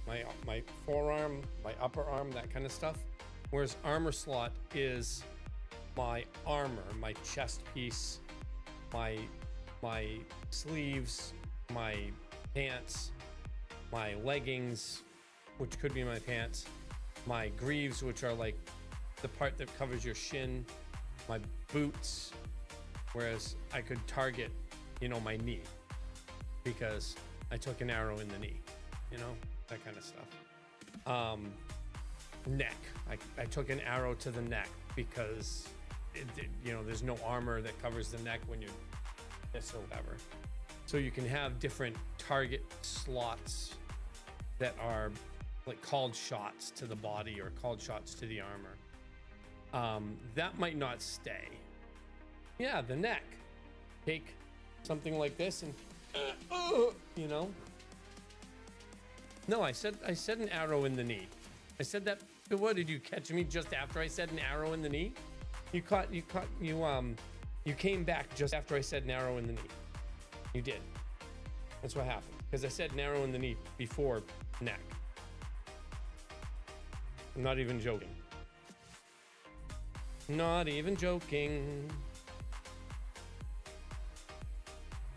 my forearm, my upper arm, that kind of stuff. Whereas armor slot is my armor, my chest piece, my sleeves, my pants, my leggings, which could be my pants, my greaves, which are like the part that covers your shin, my boots. Whereas I could target, you know, my knee because I took an arrow in the knee, you know, that kind of stuff. Neck, I took an arrow to the neck because, you know, there's no armor that covers the neck when you miss or whatever. So you can have different target slots that are like called shots to the body or called shots to the armor. That might not stay. Yeah, the neck. Take something like this and, you know. No, I said an arrow in the knee. I said that. What, did you catch me just after I said an arrow in the knee? You came back just after I said an arrow in the knee. You did. That's what happened. Because I said an arrow in the knee before neck. I'm not even joking. Not even joking.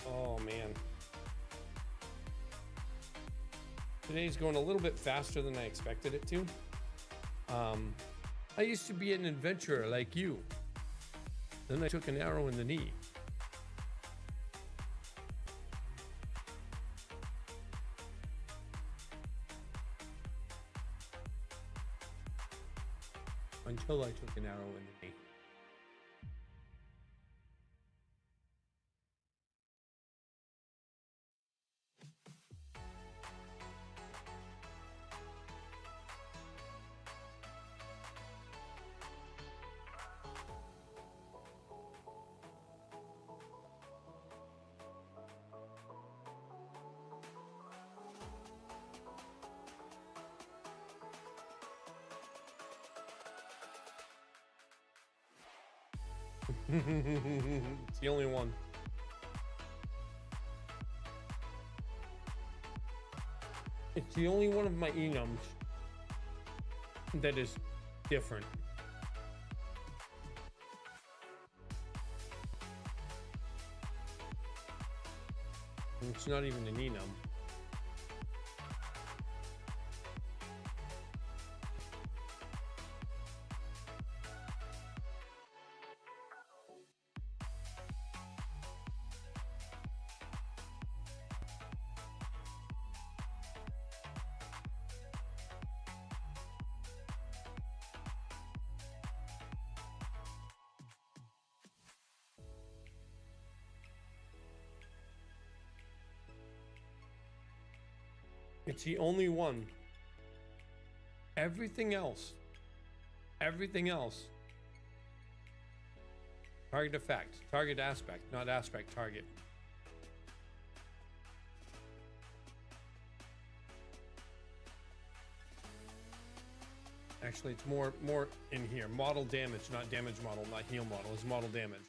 Oh man. Today's going a little bit faster than I expected it to. I used to be an adventurer like you. Then I took an arrow in the knee. Until I took an arrow in the knee. It's the only one. It's the only one of my enums that is different. It's not even an enum. It's the only one. Everything else, target effect, target aspect, not aspect, target. Actually, it's more in here. Model damage, not damage model, not heal model. It's model damage.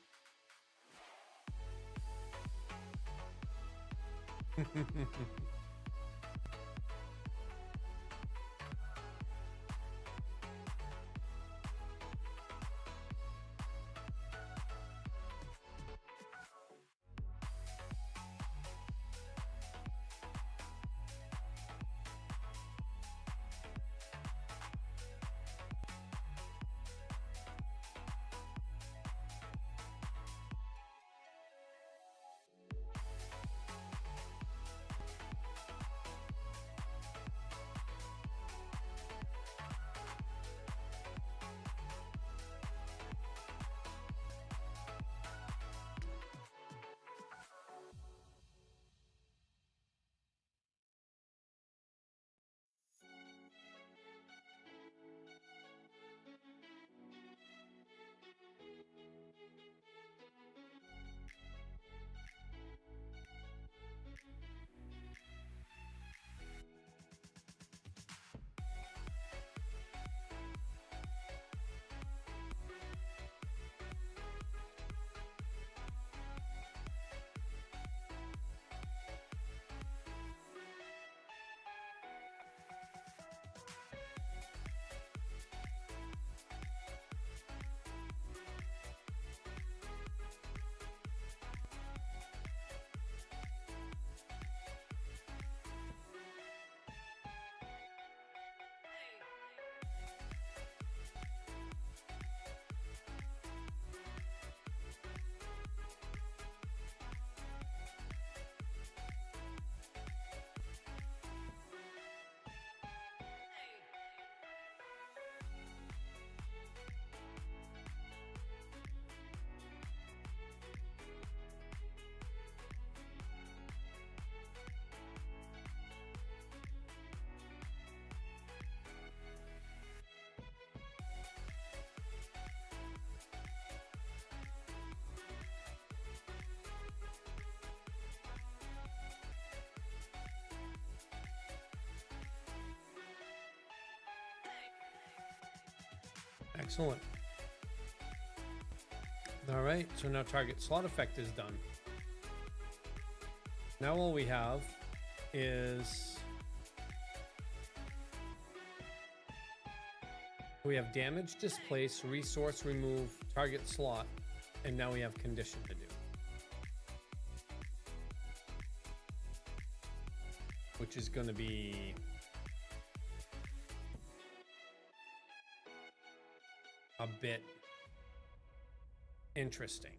Excellent. All right, so now target slot effect is done. Now all we have is we have damage, displace, resource remove, target slot, and now we have condition to do. Which is going to be a bit interesting.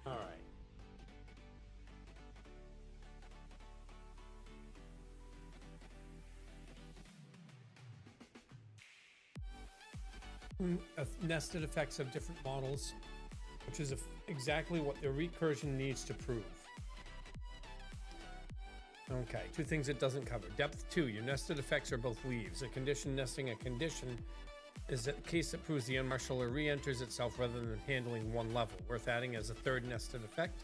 All right. Nested effects of different models, which is exactly what the recursion needs to prove. Okay, two things it doesn't cover. Depth 2, your nested effects are both leaves. A condition nesting a condition is a case that proves the end marshal re-enters itself rather than handling one level, worth adding as a third nested effect,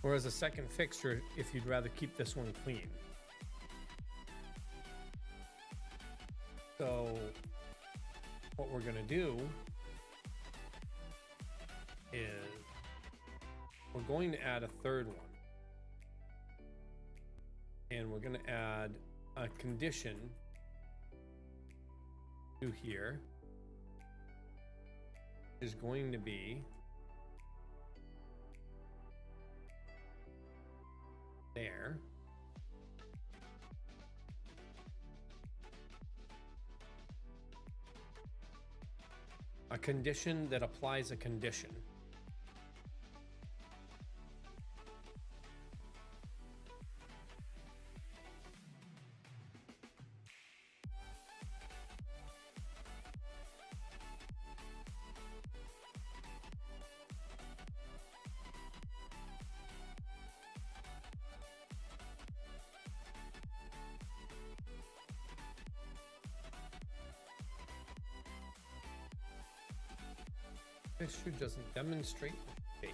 or as a second fixture if you'd rather keep this one clean. So what we're gonna do is we're going to add a third one. And we're gonna add a condition to here is going to be there. A condition that applies a condition. Issue doesn't demonstrate. Okay.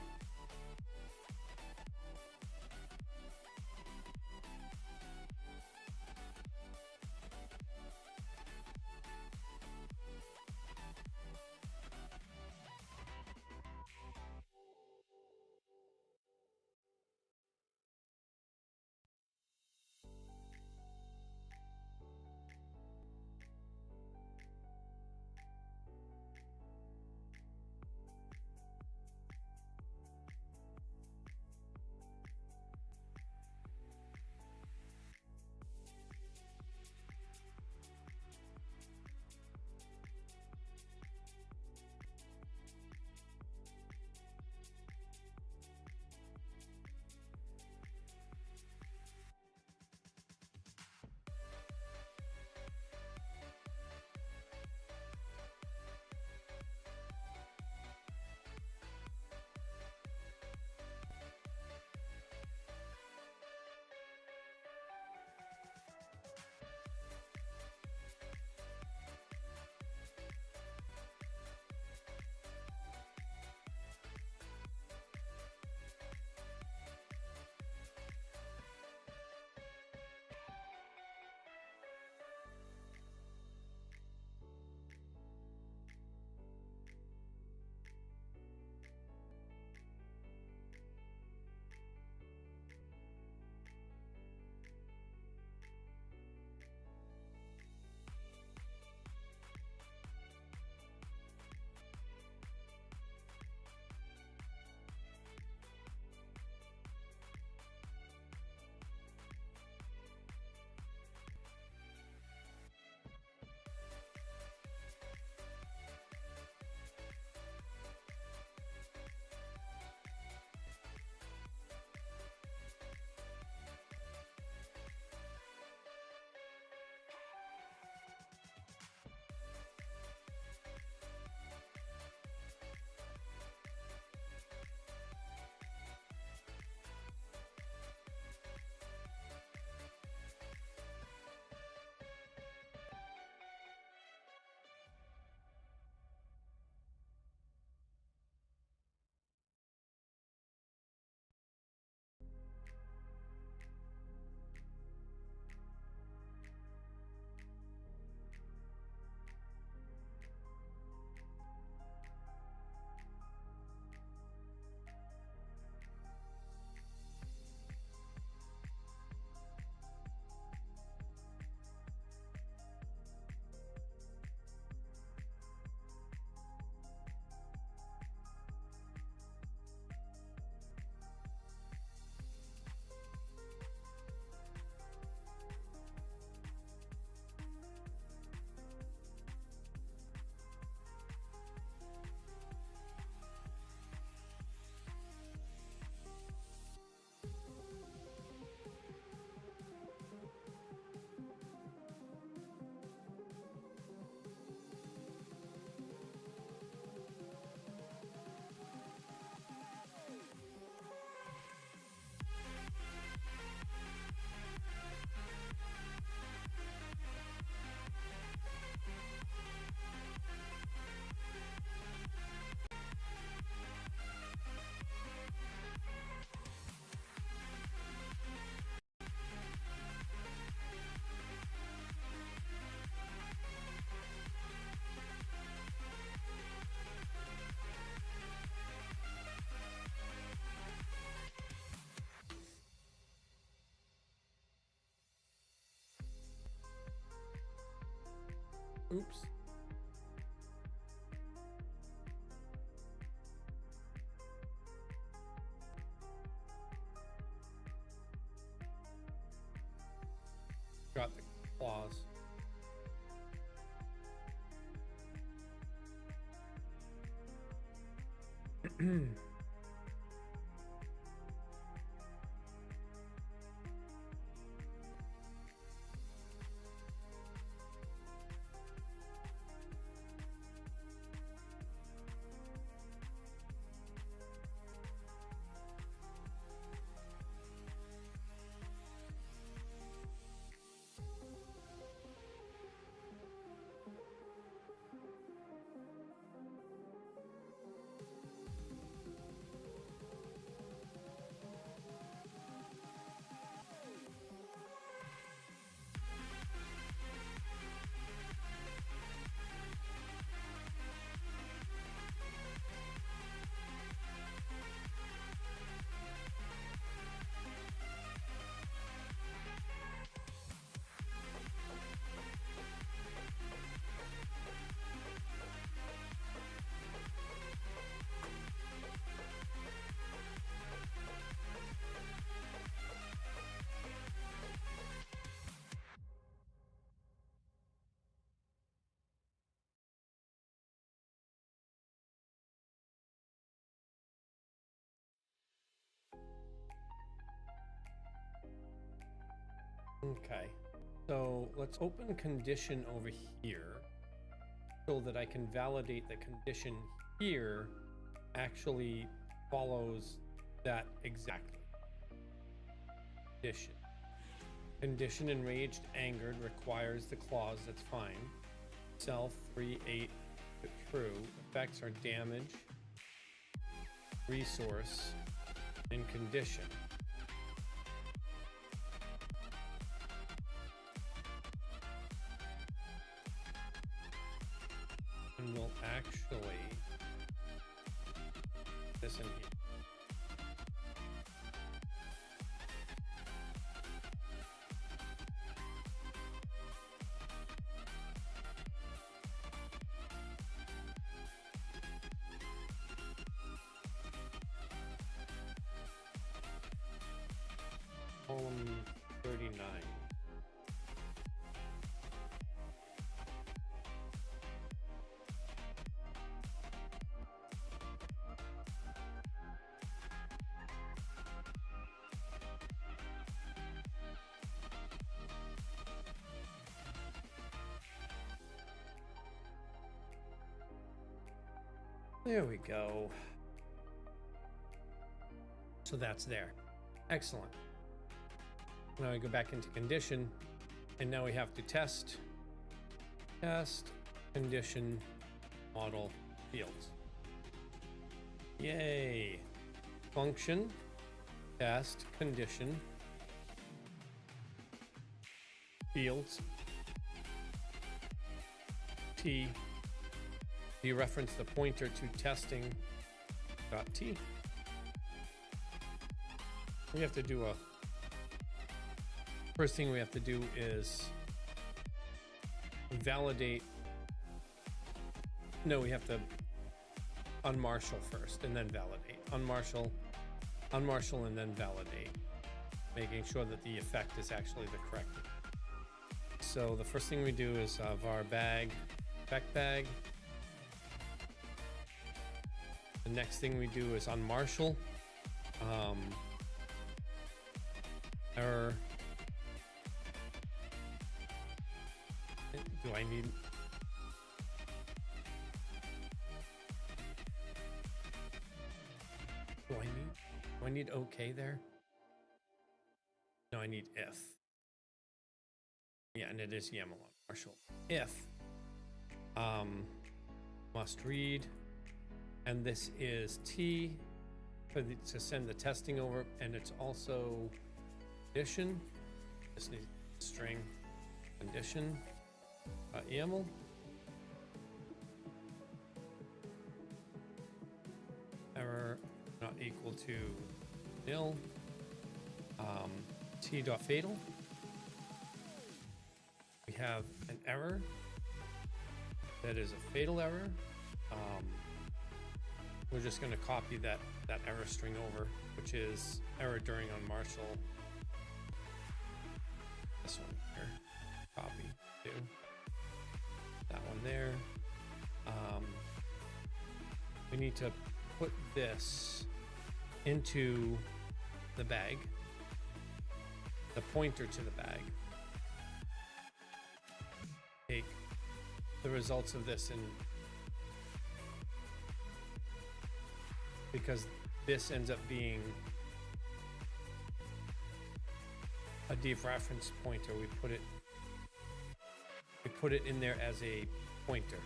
Oops. Got the claws. Okay. So let's open condition over here so that I can validate the condition here actually follows that exactly. Condition. Condition enraged, angered requires the clause. That's fine. Self 3-8 true. Effects are damage, resource, and condition. And we'll actually this in here. Column 39. There we go. So that's there. Excellent. Now we go back into condition, and now we have to test, condition, model, fields. Yay. Function, test, condition, fields, T, dereference the pointer to testing.t. We have to do a first thing we have to do is validate. No, we have to unmarshal first and then validate. Unmarshal, and then validate, making sure that the effect is actually the correct. So the first thing we do is var bag, effect bag. The next thing we do is unmarshal, error. Do I need okay there? No, I need if. Yeah, and it is YAML on Marshall. If must read, and this is T to send the testing over, and it's also condition. This needs string condition. YAML. Error not equal to nil. T.fatal. We have an error that is a fatal error. We're just going to copy that error string over, which is error during unmarshal. This one here. Copy. Do. That one there. We need to put this into the bag, the pointer to the bag. Take the results of this, and because this ends up being a dereference pointer, we put it in there as a pointer.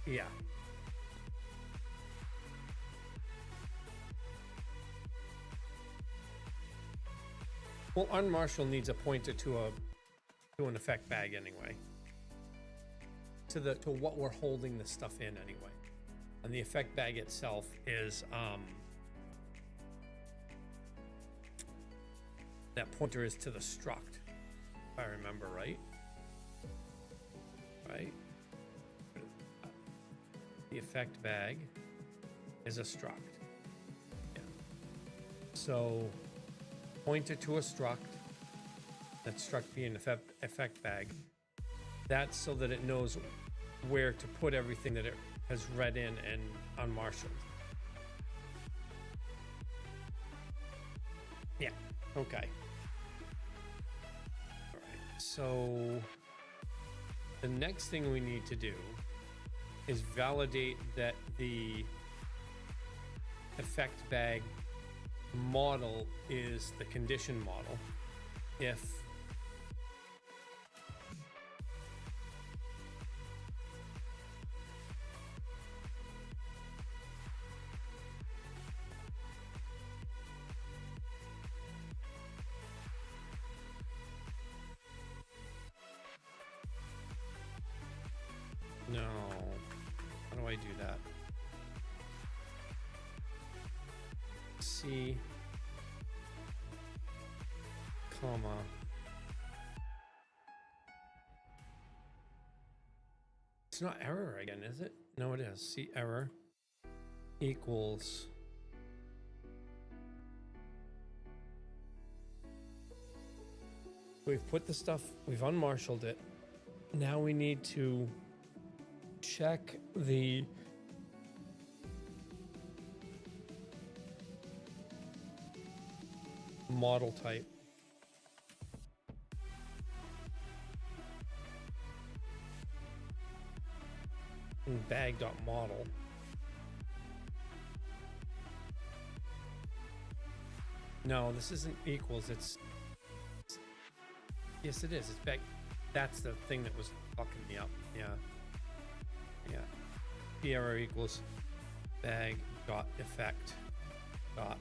Yeah. Well, unmarshal needs a pointer to an effect bag anyway. To what we're holding the stuff in anyway. And the effect bag itself is that pointer is to the struct, if I remember right. Right? The effect bag is a struct. Yeah. So pointer to a struct, that struct being effect bag. That's so that it knows where to put everything that it has read in and unmarshaled. Yeah, okay. So the next thing we need to do is validate that the effect bag model is the condition model. If no, how do I do that? C, comma, it's not error again, is it? No, it is. C error equals we've put the stuff, we've unmarshaled it. Now we need to check the model type. In bag.model. No, this isn't equals, it's yes it is, it's bag. That's the thing that was fucking me up. Yeah. The error equals bag.effect dot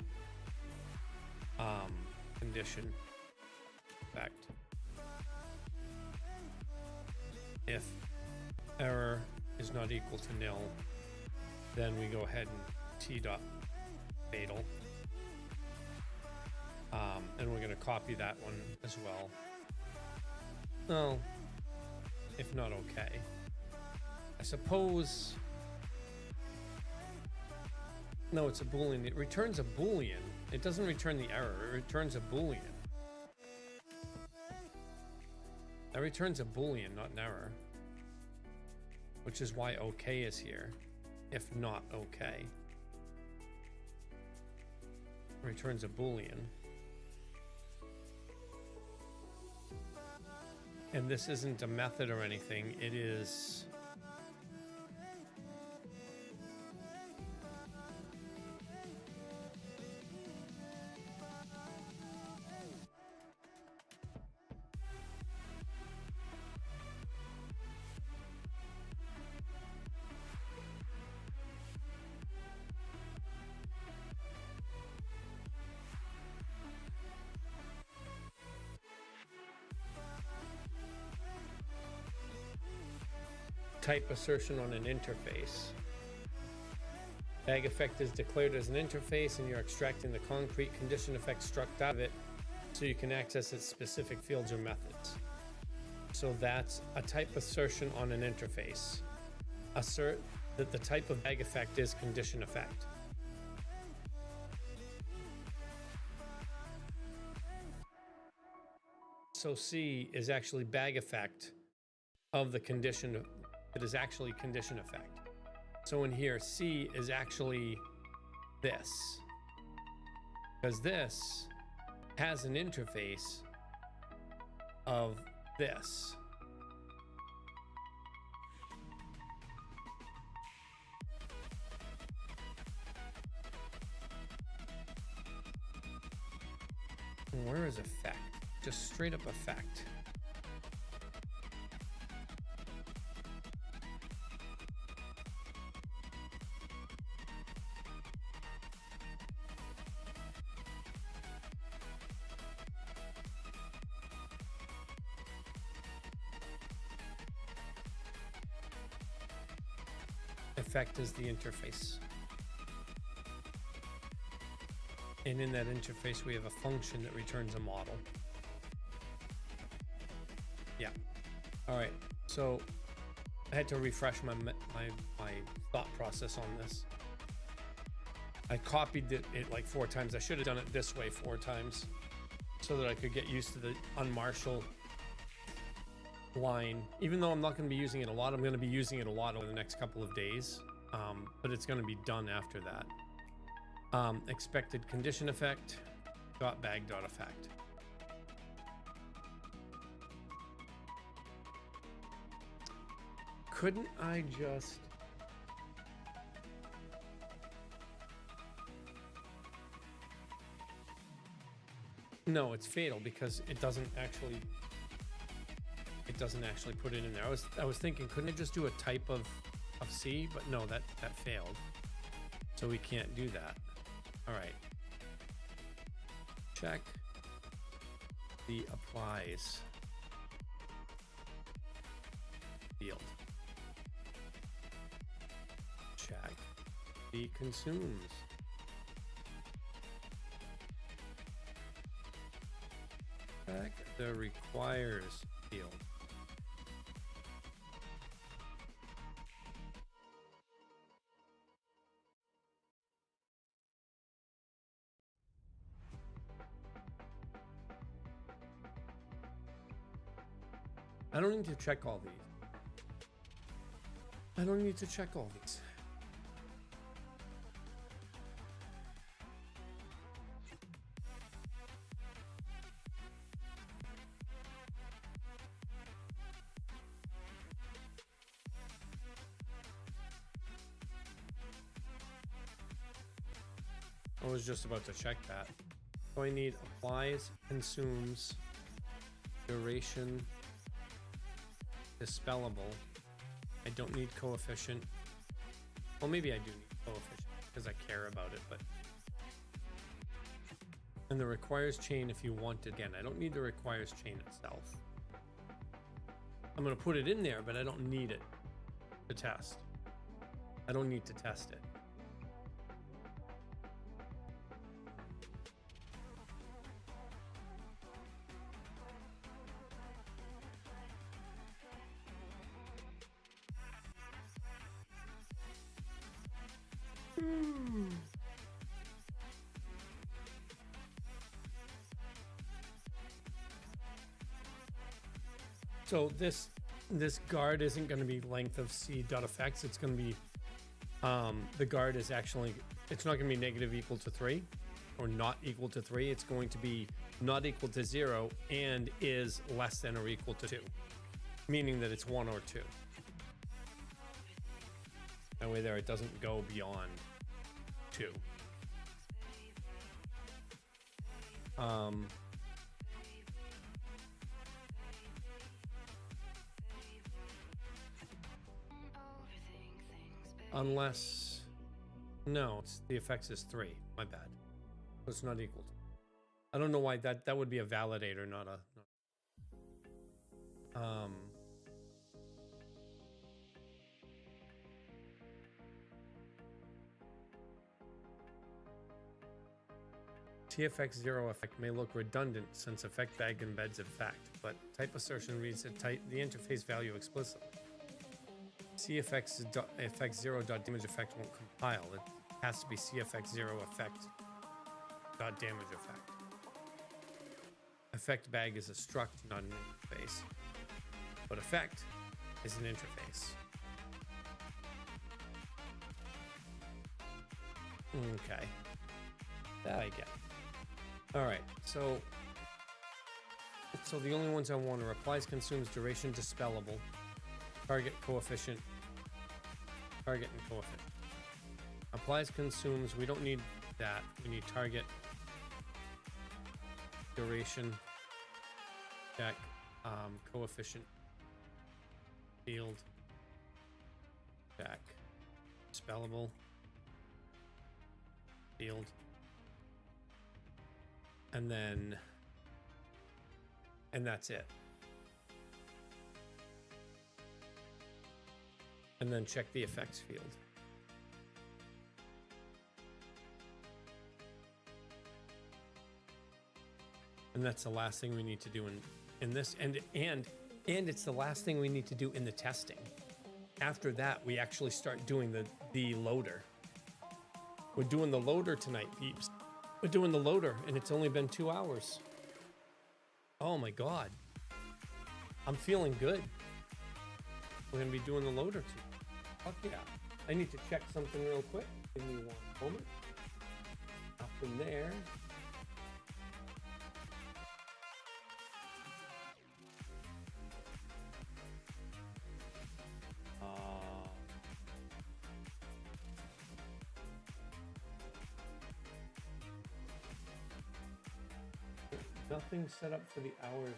condition effect. If error is not equal to nil, then we go ahead and t.fatal. And we're going to copy that one as well. Well, if not okay. I suppose... No, it's a Boolean. It returns a Boolean. It doesn't return the error. It returns a Boolean. That returns a Boolean, not an error. Which is why okay is here. If not okay. It returns a Boolean. And this isn't a method or anything. It is... type assertion on an interface. Bag effect is declared as an interface and you're extracting the concrete condition effect struct out of it so you can access its specific fields or methods. So that's a type assertion on an interface. Assert that the type of bag effect is condition effect. So C is actually bag effect of the condition. It is actually condition effect. So in here, C is actually this. Because this has an interface of this. Where is effect? Just straight up effect. Effect is the interface. And in that interface, we have a function that returns a model. Yeah. All right. So I had to refresh my thought process on this. I copied it like 4 times. I should have done it this way 4 times so that I could get used to the unmarshal line. Even though I'm not going to be using it a lot, I'm going to be using it a lot over the next couple of days. But it's going to be done after that. Expected condition effect dot bag dot effect. couldn't I just... No, it's fatal because it doesn't actually put it in there. I was thinking, couldn't I just do a type of C? But no, that failed. So we can't do that. All right. Check the applies field. Check the consumes. Check the requires field. I don't need to check all these. I don't need to check all these. I was just about to check that. So I need applies, consumes, duration, dispellable. I don't need coefficient. Well, maybe I do need coefficient because I care about it, but... And the requires chain if you want it. Again, I don't need the requires chain itself. I'm going to put it in there, but I don't need it to test. I don't need to test it. So this guard isn't going to be length of c.effects. It's going to be the guard is actually, it's not going to be negative equal to 3 or not equal to 3. It's going to be not equal to 0 and is less than or equal to 2, meaning that it's 1 or 2. That way there it doesn't go beyond 2. Unless, no, it's the effects is 3. My bad. So it's not equal to. I don't know why that would be a validator, not a. TFX 0 effect may look redundant since effect bag embeds effect, but type assertion reads the interface value explicitly. CFX effect 0 dot damage effect won't compile. It has to be CFX 0 effect dot damage effect. Effect bag is a struct, not an interface, but effect is an interface. Okay, that I get. All right, so the only ones I want are applies, consumes, duration, dispellable, target, coefficient, target, and coefficient. Applies, consumes, we don't need that. We need target, duration, check, coefficient, field, check, dispellable, field, and that's it. And then check the effects field. And that's the last thing we need to do in this, and it's the last thing we need to do in the testing. After that, we actually start doing the loader. We're doing the loader tonight, peeps. We're doing the loader, and it's only been 2 hours. Oh my God. I'm feeling good. We're gonna be doing the loader too. Fuck yeah. I need to check something real quick. Give me 1 moment. Up in there. Nothing set up for the hours.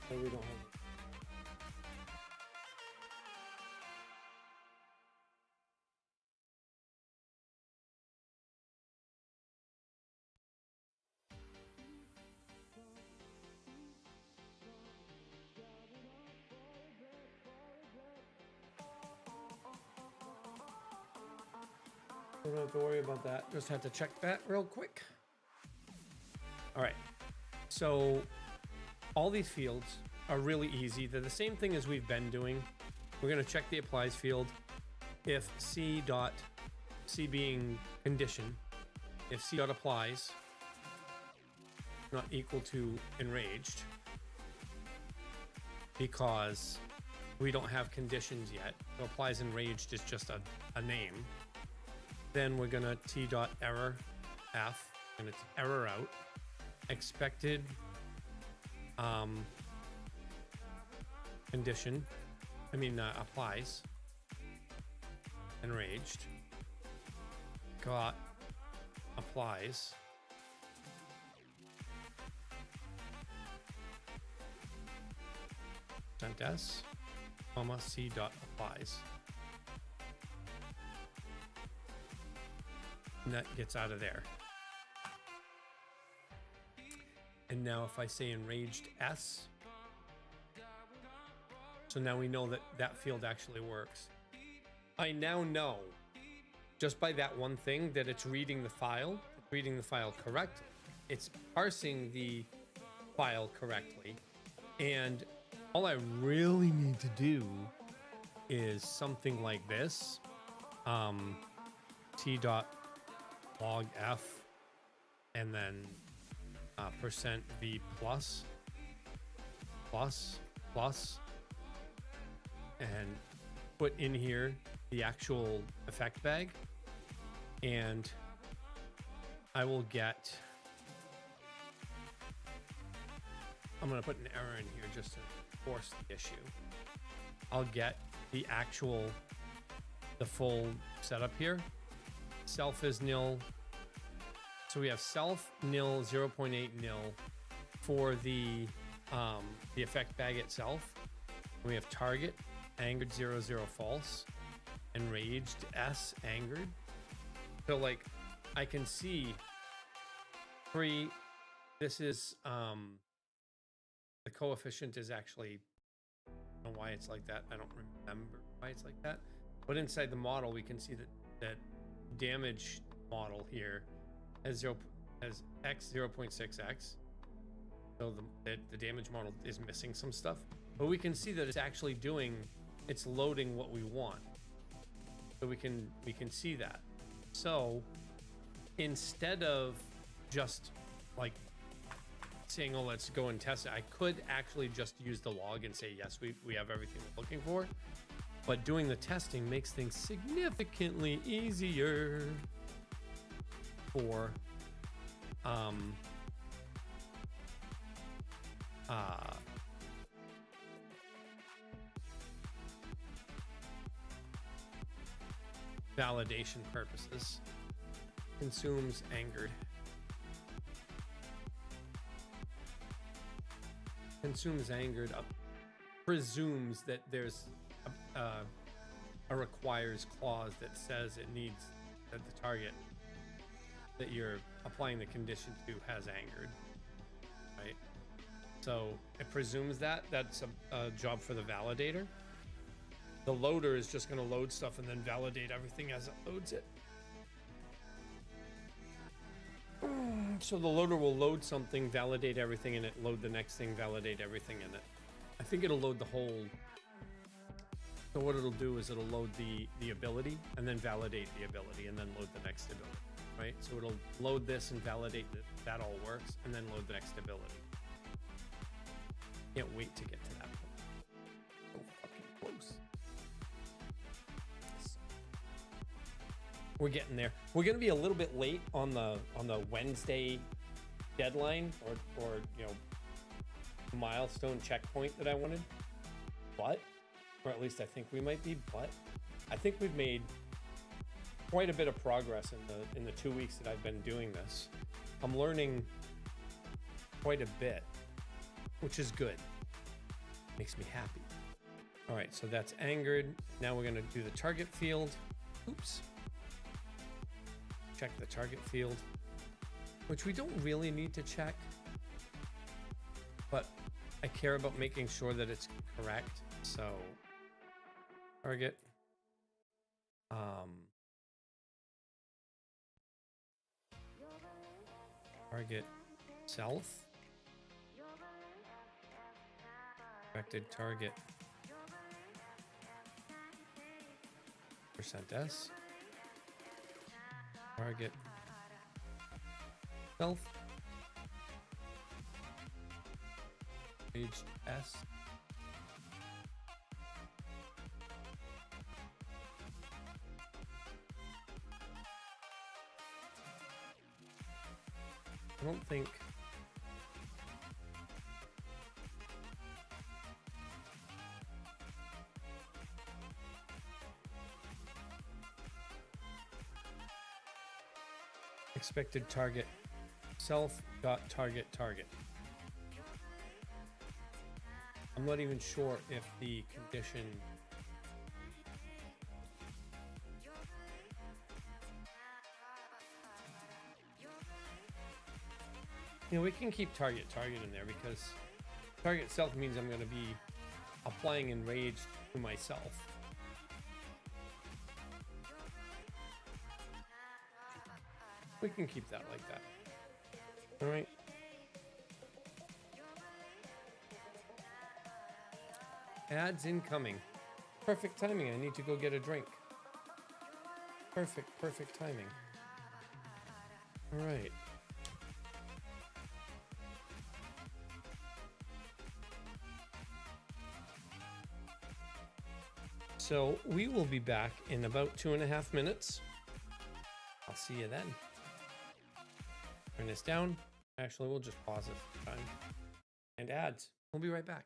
So we don't have. Don't have to worry about that. Just have to check that real quick. All right. So all these fields are really easy. They're the same thing as we've been doing. We're going to check the applies field. If C being condition, if C dot applies not equal to enraged, because we don't have conditions yet. So applies enraged is just a name. Then we're gonna T dot error F, and it's error out. Expected condition, applies enraged. Got applies. S, comma, C dot applies. And that gets out of there. And now if I say enraged S, so now we know that that field actually works. I now know, just by that one thing, that it's reading the file correctly. It's parsing the file correctly. And all I really need to do is something like this. T dot log F, and then percent V plus, and put in here the actual effect bag, and I will get, I'm going to put an error in here just to force the issue. I'll get the full setup here. Self is nil. So we have self nil 0.8 nil for the effect bag itself. We have target angered 0 0 false, enraged S angered. So like I can see this is the coefficient is actually, I don't know why it's like that. I don't remember why it's like that. But inside the model, we can see that damage model here has X 0.6X. So the damage model is missing some stuff. But we can see that it's actually it's loading what we want. So we can see that. So instead of just like saying, oh, let's go and test it, I could actually just use the log and say, yes, we have everything we're looking for. But doing the testing makes things significantly easier for validation purposes. Consumes angered. Consumes angered presumes that there's a requires clause that says it needs that the target that you're applying the condition to has angered, right? So it presumes that's a job for the validator. The loader is just going to load stuff and then validate everything as it loads it. So the loader will load something, validate everything in it, load the next thing, validate everything in it. I think it'll load the whole. So what it'll do is it'll load the ability and then validate the ability and then load the next ability, right? So it'll load this and validate that all works and then load the next ability. Can't wait to get to that point. So fucking close. We're getting there. We're gonna be a little bit late on the Wednesday deadline or milestone checkpoint that I wanted, but or at least I think we might be, but I think we've made quite a bit of progress in the 2 weeks that I've been doing this. I'm learning quite a bit, which is good. Makes me happy. All right, so that's angered. Now we're gonna do the target field. Oops. Check the target field, which we don't really need to check, but I care about making sure that it's correct. So target, target self, corrected target %s, target self, page s, I don't think expected target self dot target target. I'm not even sure if the condition we can keep target in there because target self means I'm going to be applying enrage to myself. We can keep that like that. All right. Ads incoming. Perfect timing. I need to go get a drink. Perfect timing. All right. So we will be back in about 2.5 minutes. I'll see you then. Turn this down. Actually, we'll just pause it for time. And ads. We'll be right back.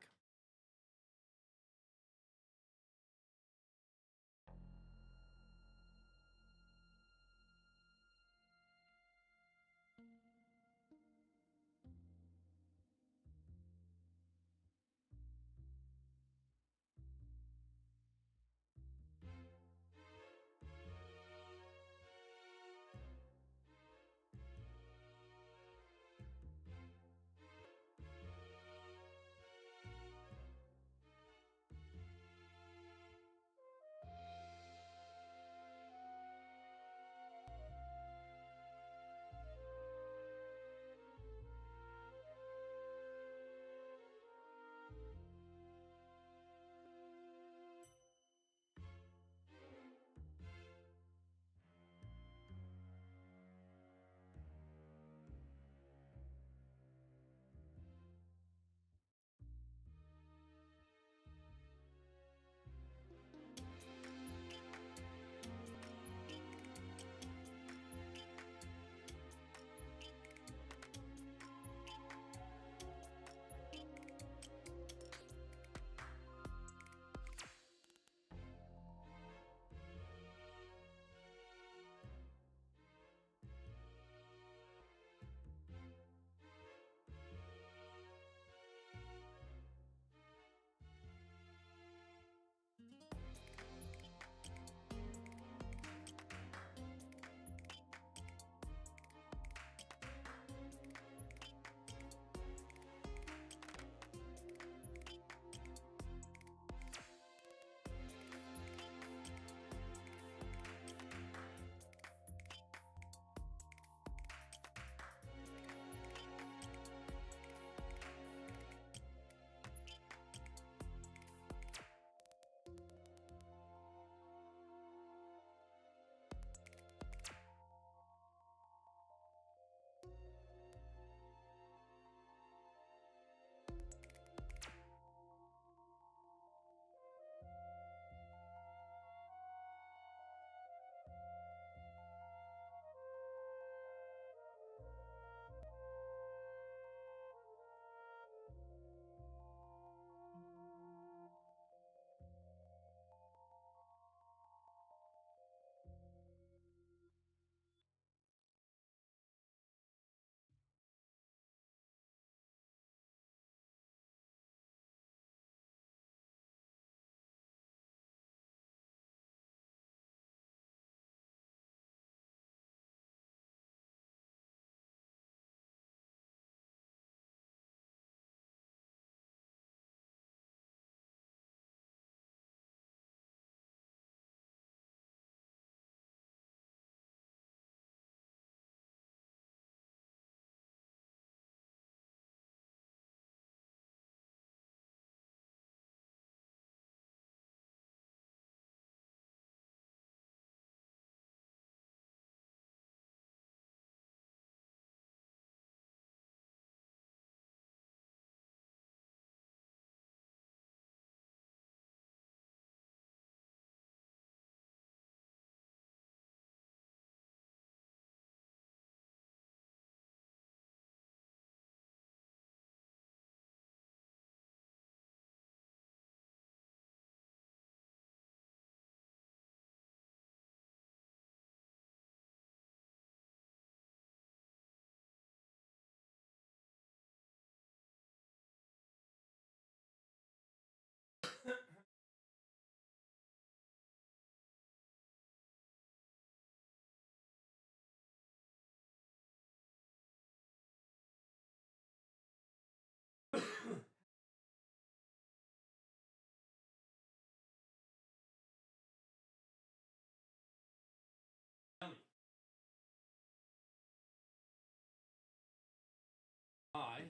I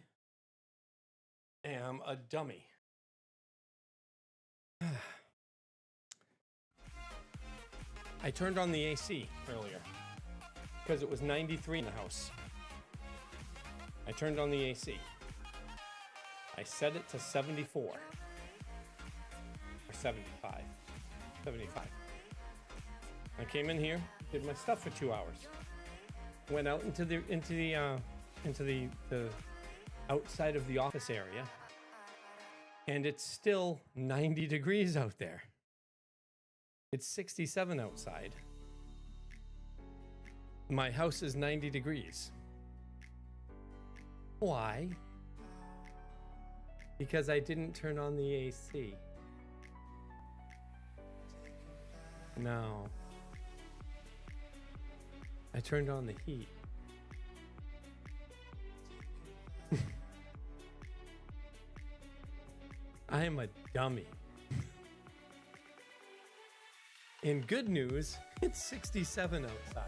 am a dummy. I turned on the AC earlier because it was 93 in the house. I turned on the AC. I set it to 74 or 75. 75. I came in here, did my stuff for 2 hours. Went out into the outside of the office area, and it's still 90 degrees out there. It's 67 outside. My house is 90 degrees. Why? Because I didn't turn on the AC. No. I turned on the heat. I am a dummy. In good news, it's 67 outside.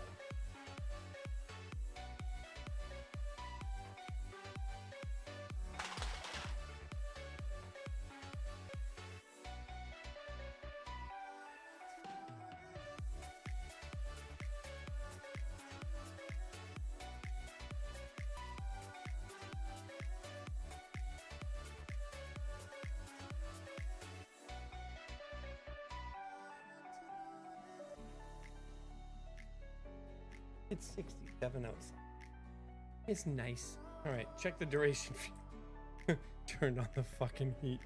It's 67 outside. It's nice. All right, check the duration. Turned on the fucking heat.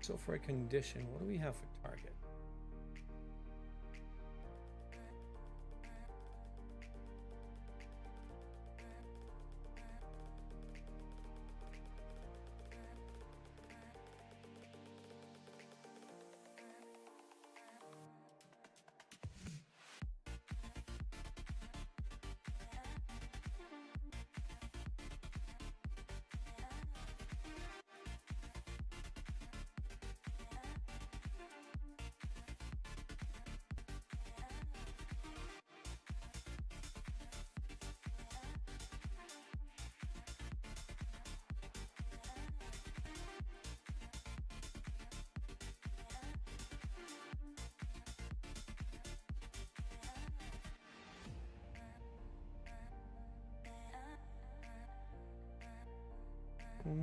So for a condition, what do we have for target?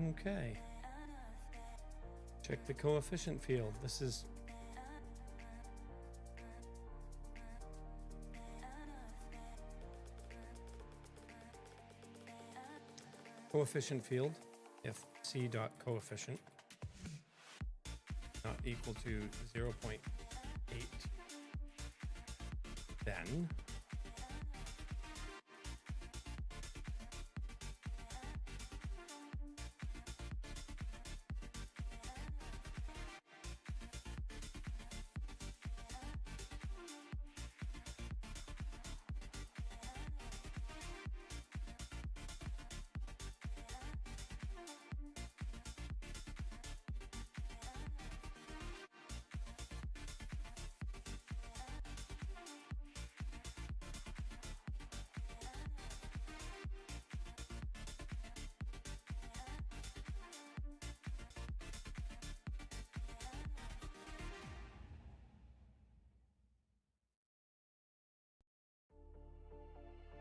Okay. Check the coefficient field. This is coefficient field. If c dot coefficient not equal to 0.8, then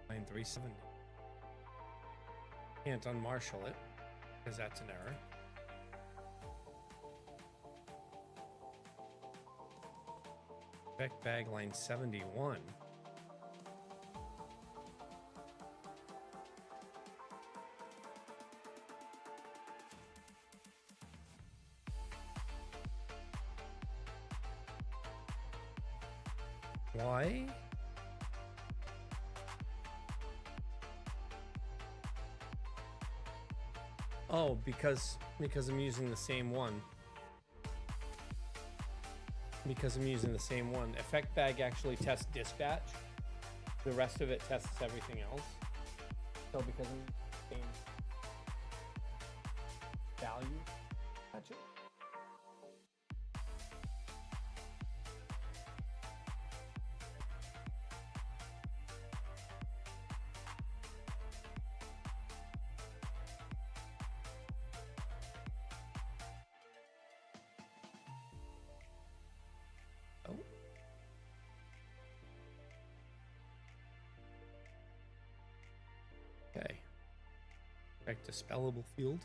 line 370. Can't unmarshal it because that's an error. Effect bag line 71. Why? Oh, because I'm using the same one. Because I'm using the same one. Effect bag actually tests dispatch. The rest of it tests everything else. So because I'm using the same value, gotcha. Oh. Okay. Back to spellable field.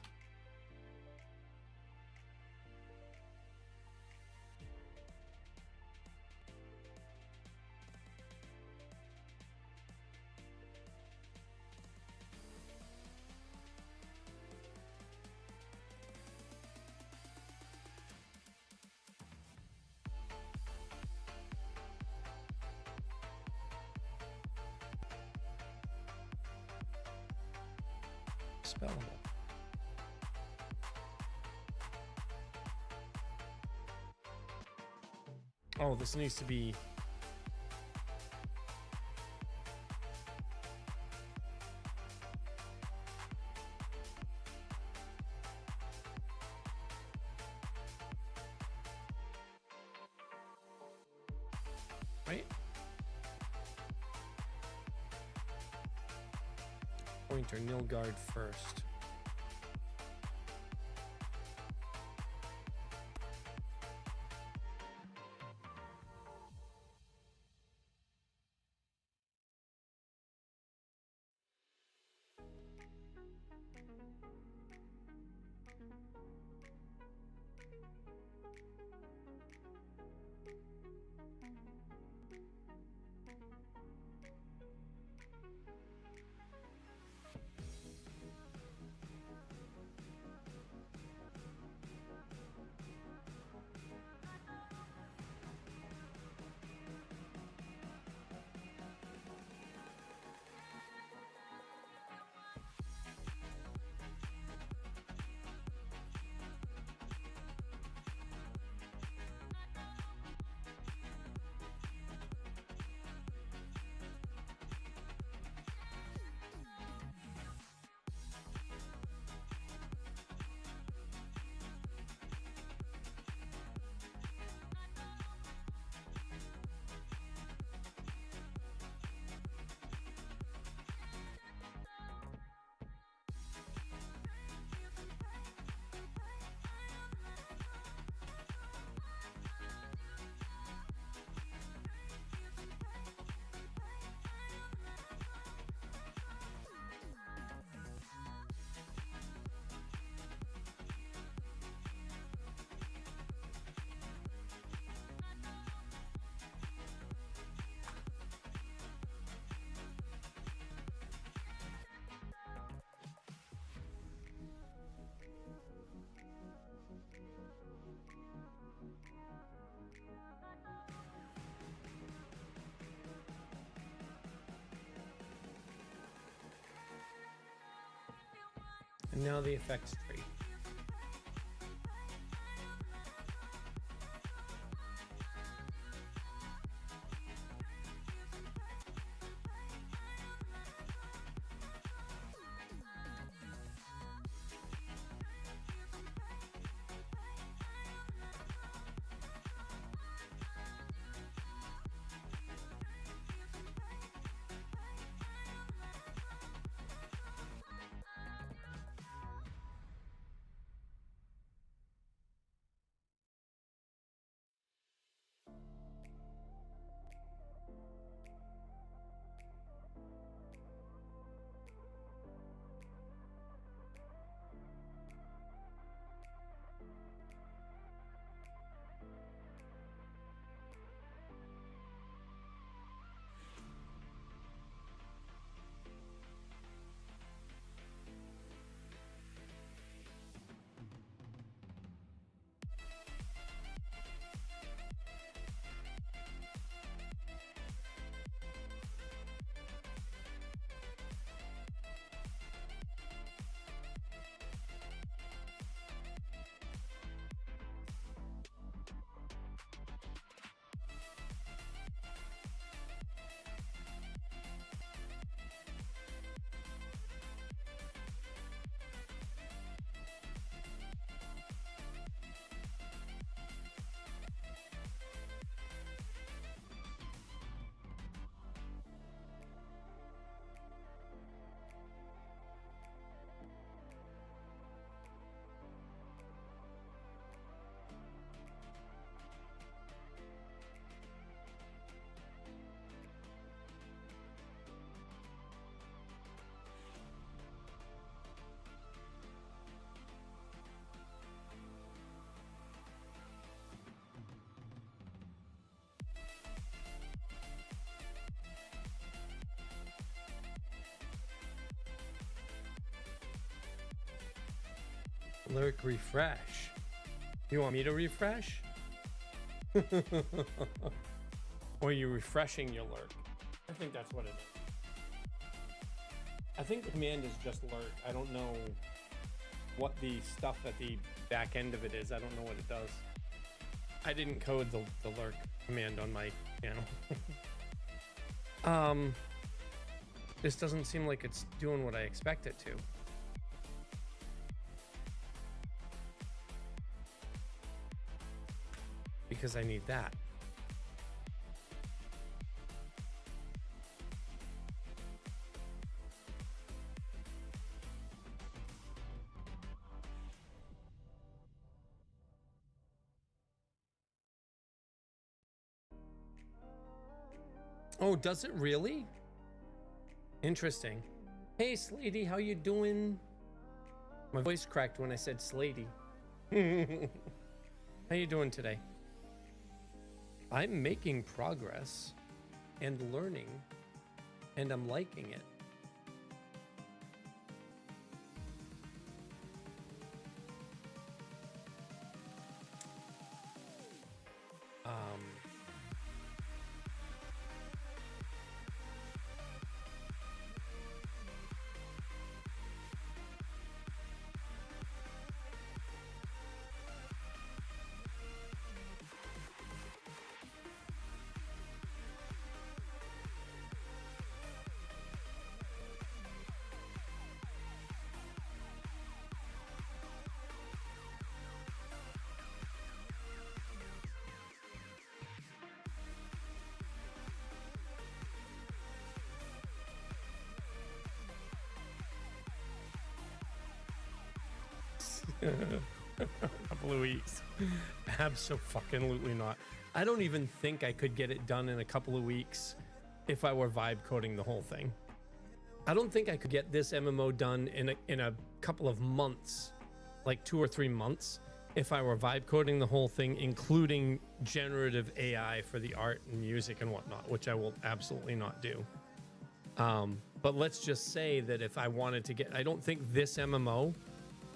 Spellable. Oh, this needs to be right. Pointer nil guard first. And now the effects tree. Lurk refresh. You want me to refresh? Or are you refreshing your lurk? I think that's what it is. I think the command is just lurk. I don't know what the stuff at the back end of it is. I don't know what it does. I didn't code the lurk command on my channel. This doesn't seem like it's doing what I expect it to. Because I need that. Oh, does it really? Interesting. Hey, Slady, how you doing? My voice cracked when I said Slady. How you doing today? I'm making progress and learning, and I'm liking it. A couple of weeks. Abso-fucking-lutely not. I don't even think I could get it done in a couple of weeks if I were vibe coding the whole thing. I don't think I could get this MMO done in a couple of months, like 2 or 3 months, if I were vibe coding the whole thing, including generative AI for the art and music and whatnot, which I will absolutely not do. But let's just say that if I wanted to get, I don't think this MMO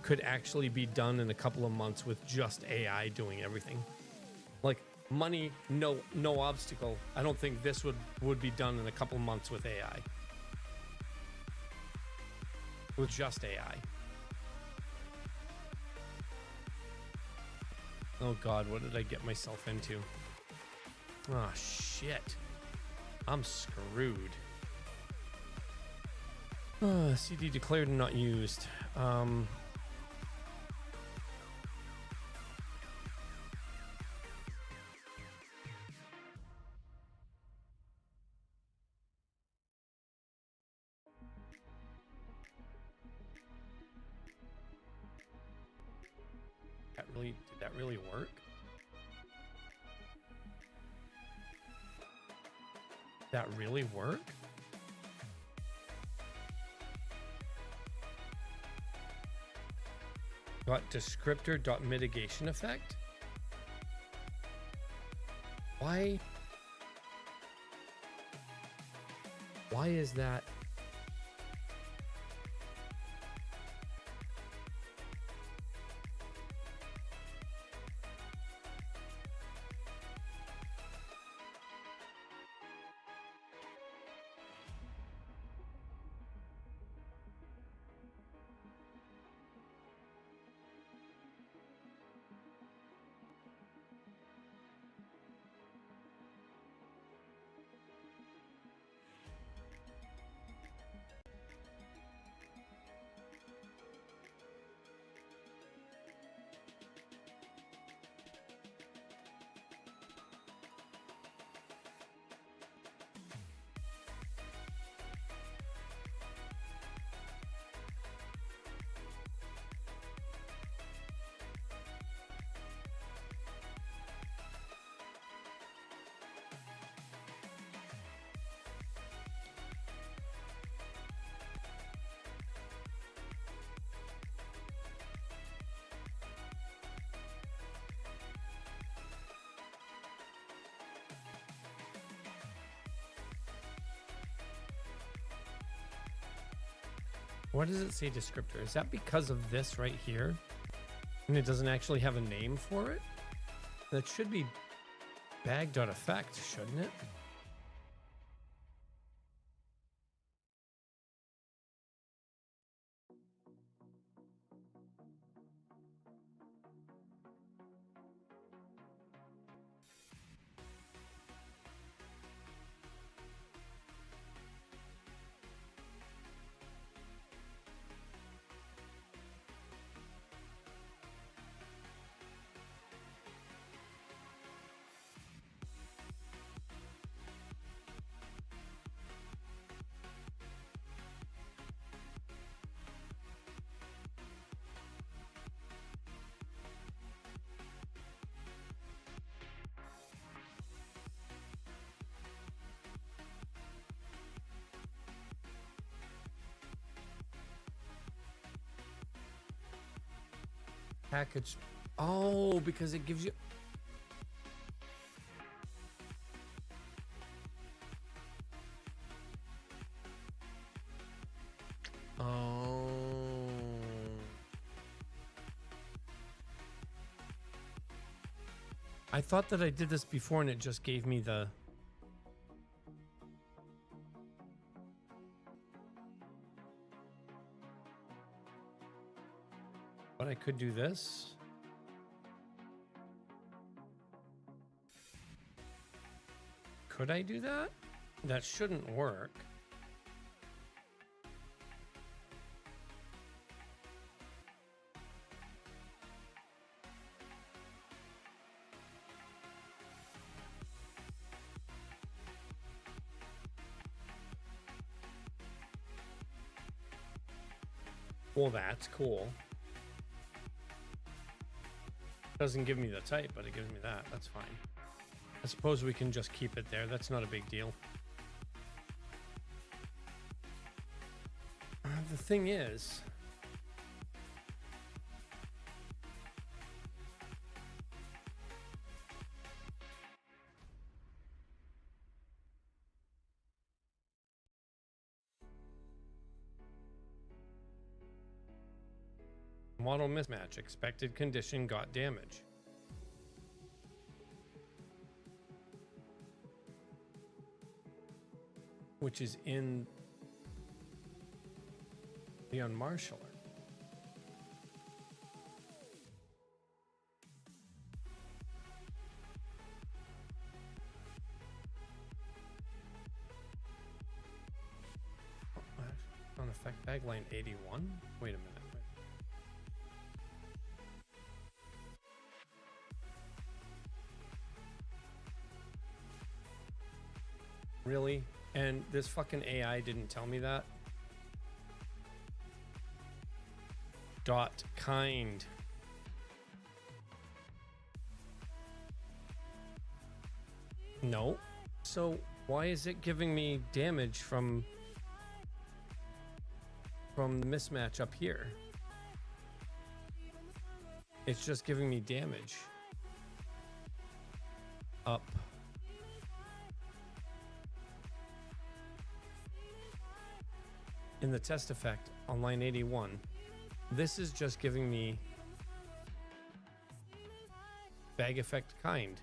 could actually be done in a couple of months with just AI doing everything. Like money, no obstacle. I don't think this would be done in a couple of months with AI. With just AI. Oh God, what did I get myself into? Oh shit. I'm screwed. CD declared and not used. Did that really work? That really work? .descriptor.mitigation effect? Why is that? Why does it say descriptor? Is that because of this right here? And it doesn't actually have a name for it? That should be bag.effect, shouldn't it? Package. Oh, because it gives you. Oh. I thought that I did this before and it just gave me the. But I could do this. Could I do that? That shouldn't work. Well, that's cool. Doesn't give me the type, but it gives me that. That's fine. I suppose we can just keep it there. That's not a big deal. The thing is, model mismatch. Expected condition got damage. Which is in the unmarshaller. On effect bag line 81. Wait a minute. Really? And this fucking AI didn't tell me that? Dot kind. No. So why is it giving me damage from the mismatch up here? It's just giving me damage. Up. In the test effect on line 81, this is just giving me bag effect kind.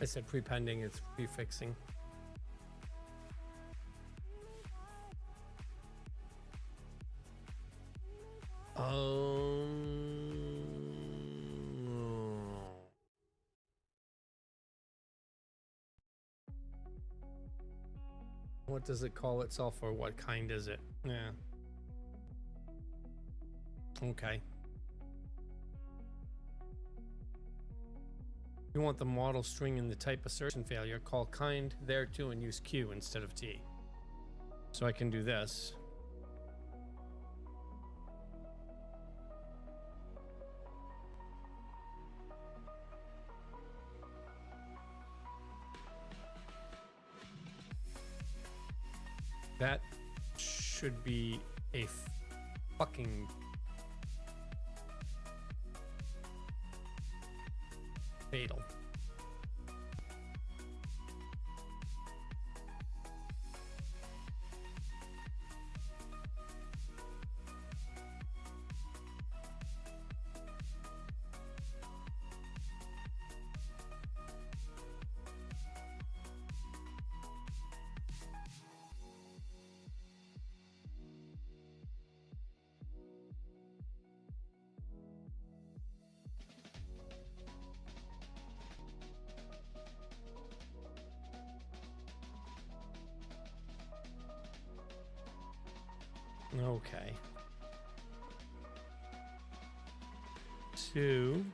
I said pre-pending, it's prefixing. what does it call itself, or what kind is it? Yeah. Okay. You want the model string in the type assertion failure, call kind there too and use Q instead of T. So I can do this. That should be a fucking fatal. Okay. 2.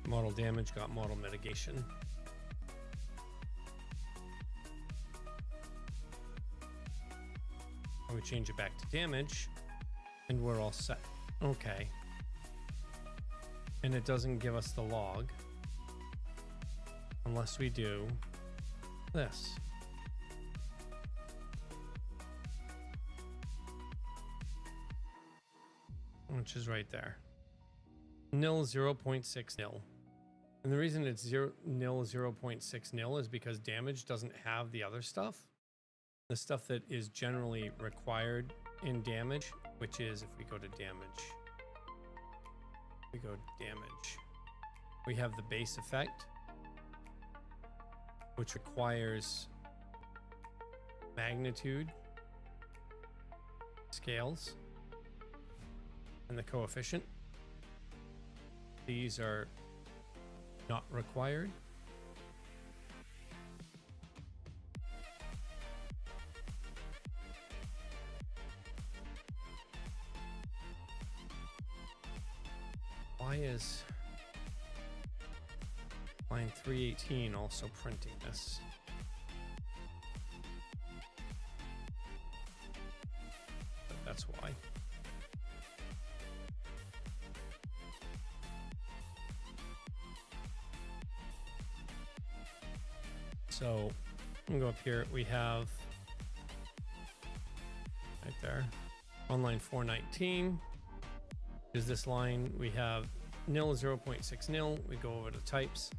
Model damage got model mitigation. And we change it back to damage, and we're all set. Okay. And it doesn't give us the log unless we do this. Which is right there. Nil 0.6 nil. And the reason it's nil 0.6 nil is because damage doesn't have the other stuff. The stuff that is generally required in damage, which is if we go to damage. We go damage. We have the base effect, which requires magnitude, scales, and the coefficient. These are not required. Why is line 318 also printing this? But that's why. So I'm gonna go up here. We have right there on line 419 is this line. We have nil 0.6 nil. We go over to types.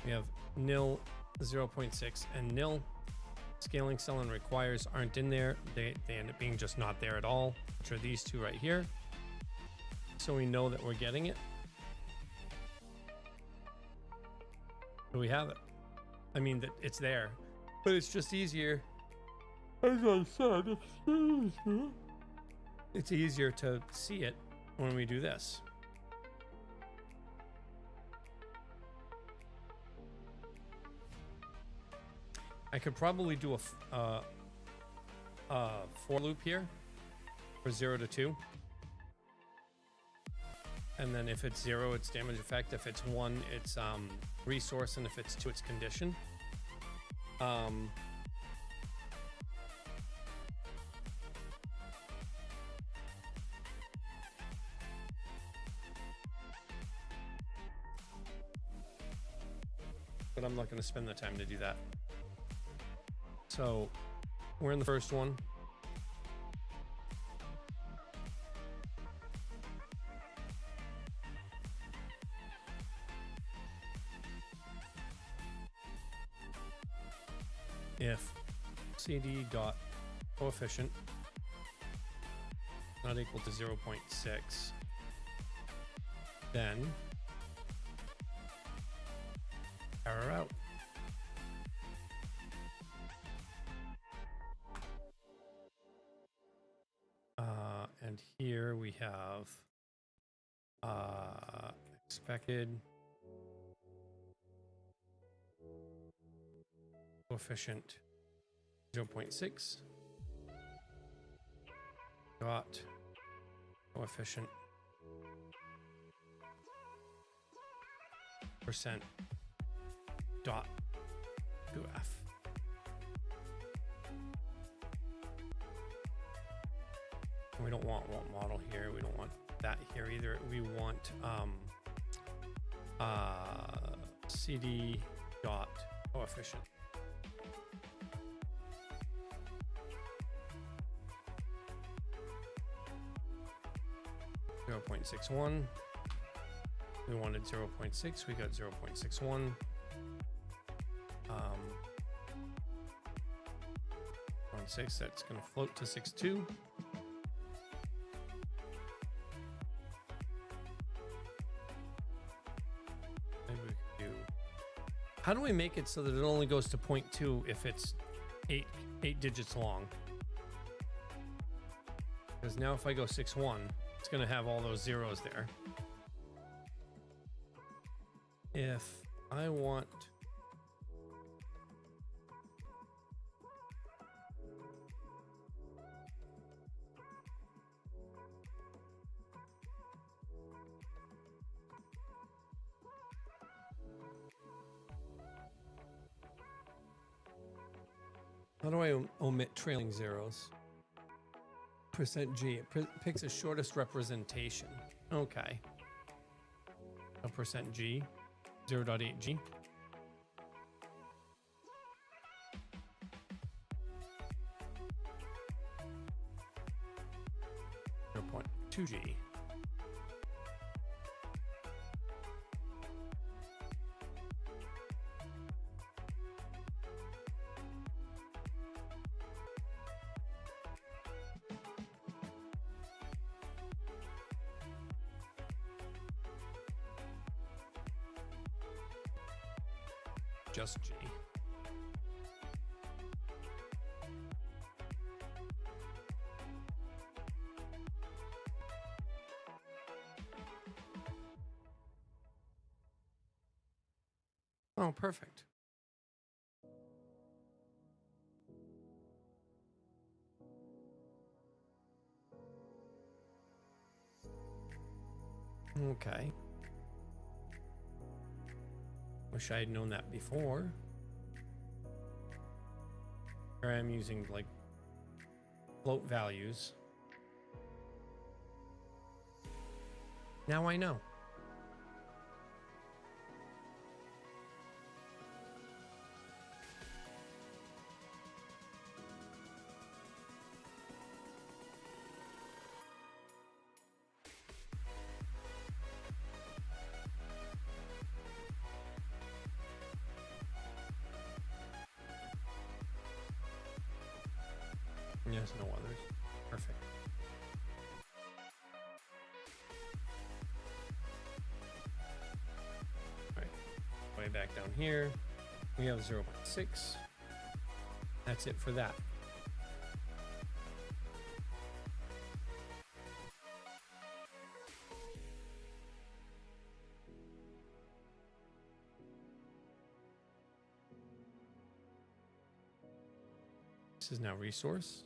We have nil 0.6 and nil. Scaling cell and requires aren't in there. They end up being just not there at all, which are these two right here. So we know that we're getting it. So we have it. I mean, that it's there, but it's just easier. As I said, it's easier to see it when we do this. I could probably do a for loop here for 0 to 2. And then if it's 0, it's damage effect. If it's 1, it's resource. And if it's 2, it's condition. But I'm not going to spend the time to do that. So we're in the first one. If cd dot coefficient not equal to 0.6, then error out. And here we have expected coefficient 0.6 dot coefficient percent dot 2f. We don't want model here. We don't want that here either. We want cd dot coefficient. .61. We wanted 0.6. We got 0.61. 1.6. That's going to float to 6.2. Maybe we could do. How do we make it so that it only goes to 0.2 if it's eight digits long? Because now if I go 6.1, it's going to have all those zeros there. If I want how do I omit trailing zeros? %G, it picks the shortest representation. Okay. A %G, 0.8G. 0.2G. Just G. Oh, perfect. Okay. Wish I had known that before. Here I am using like float values. Now I know. Yes, no others. Perfect. All right, way back down here, we have 0.6. That's it for that. This is now resource.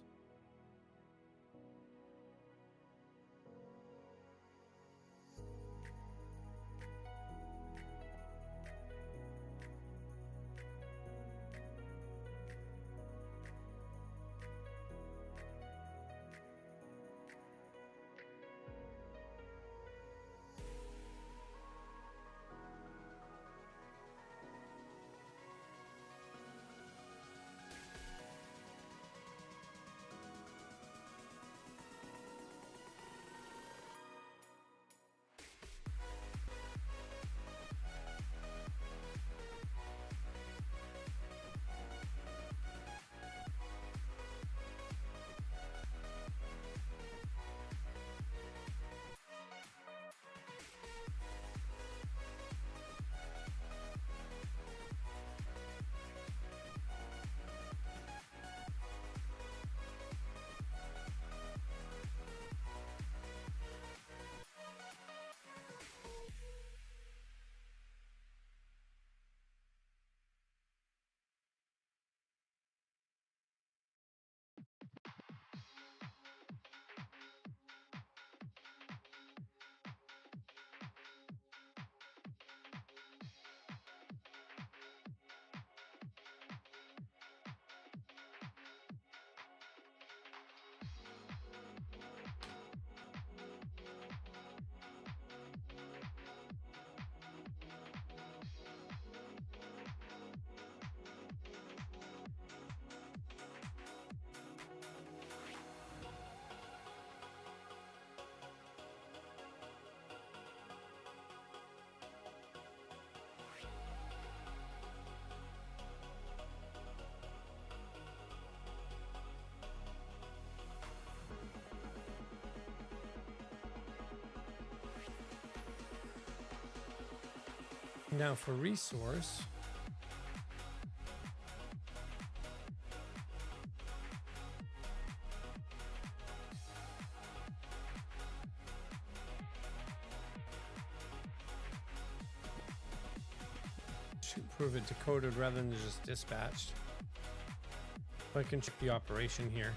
Now for resource. Should prove it decoded rather than just dispatched. I can check the operation here.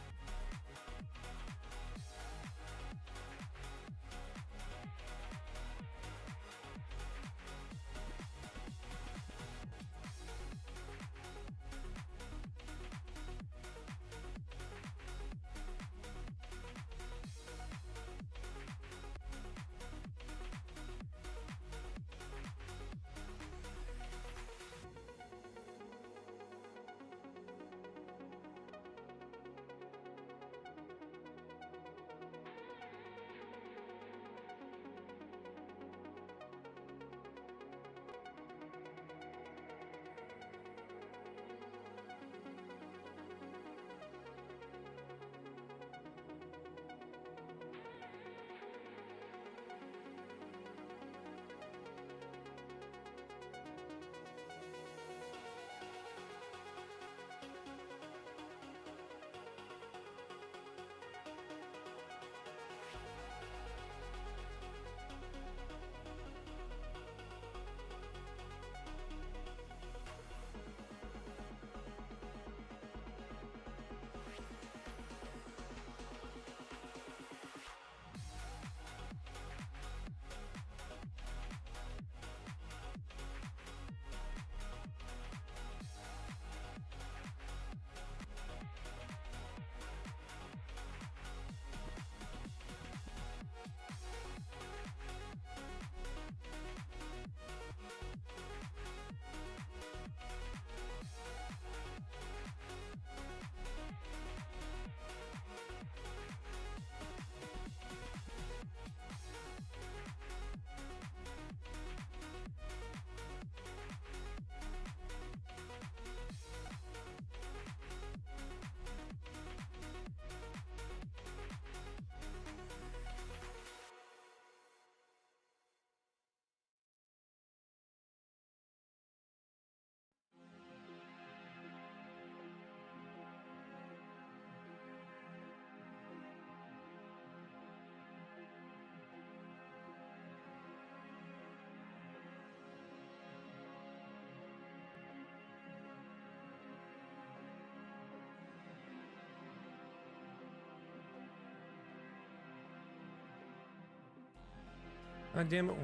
God damn it,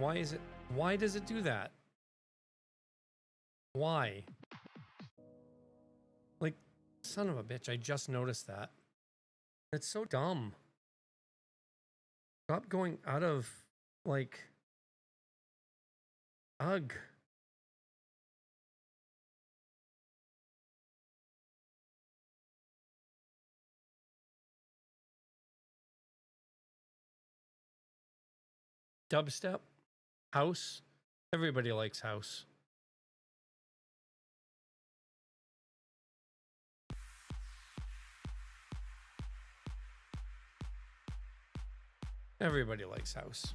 why does it do that? Why? Like, son of a bitch, I just noticed that. It's so dumb. Stop going out of, like, ugh. Dubstep? House? Everybody likes house. Everybody likes house.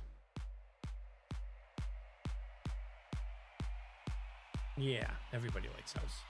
Yeah, everybody likes house.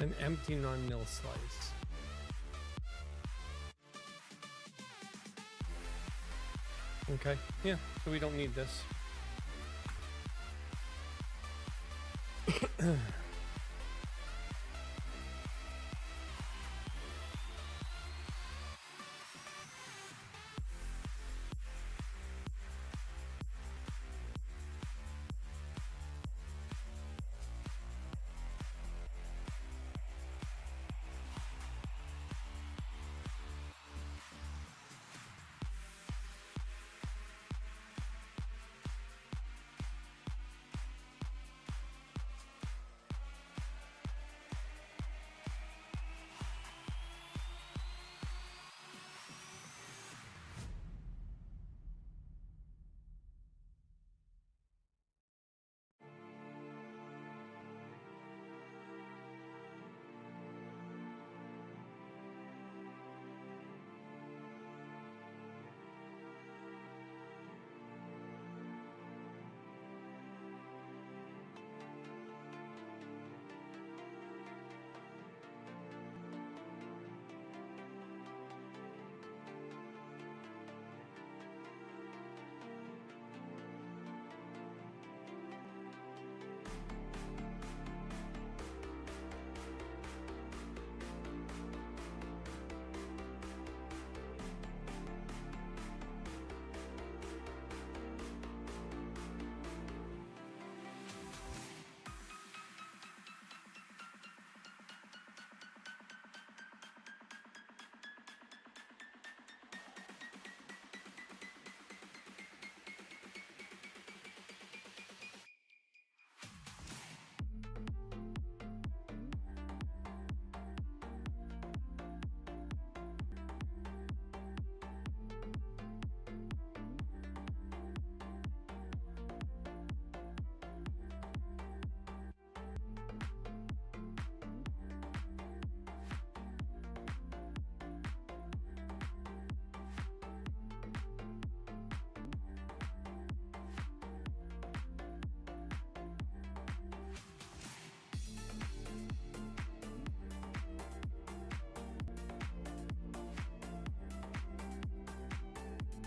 An empty non-mill slice. Okay, yeah, so we don't need this.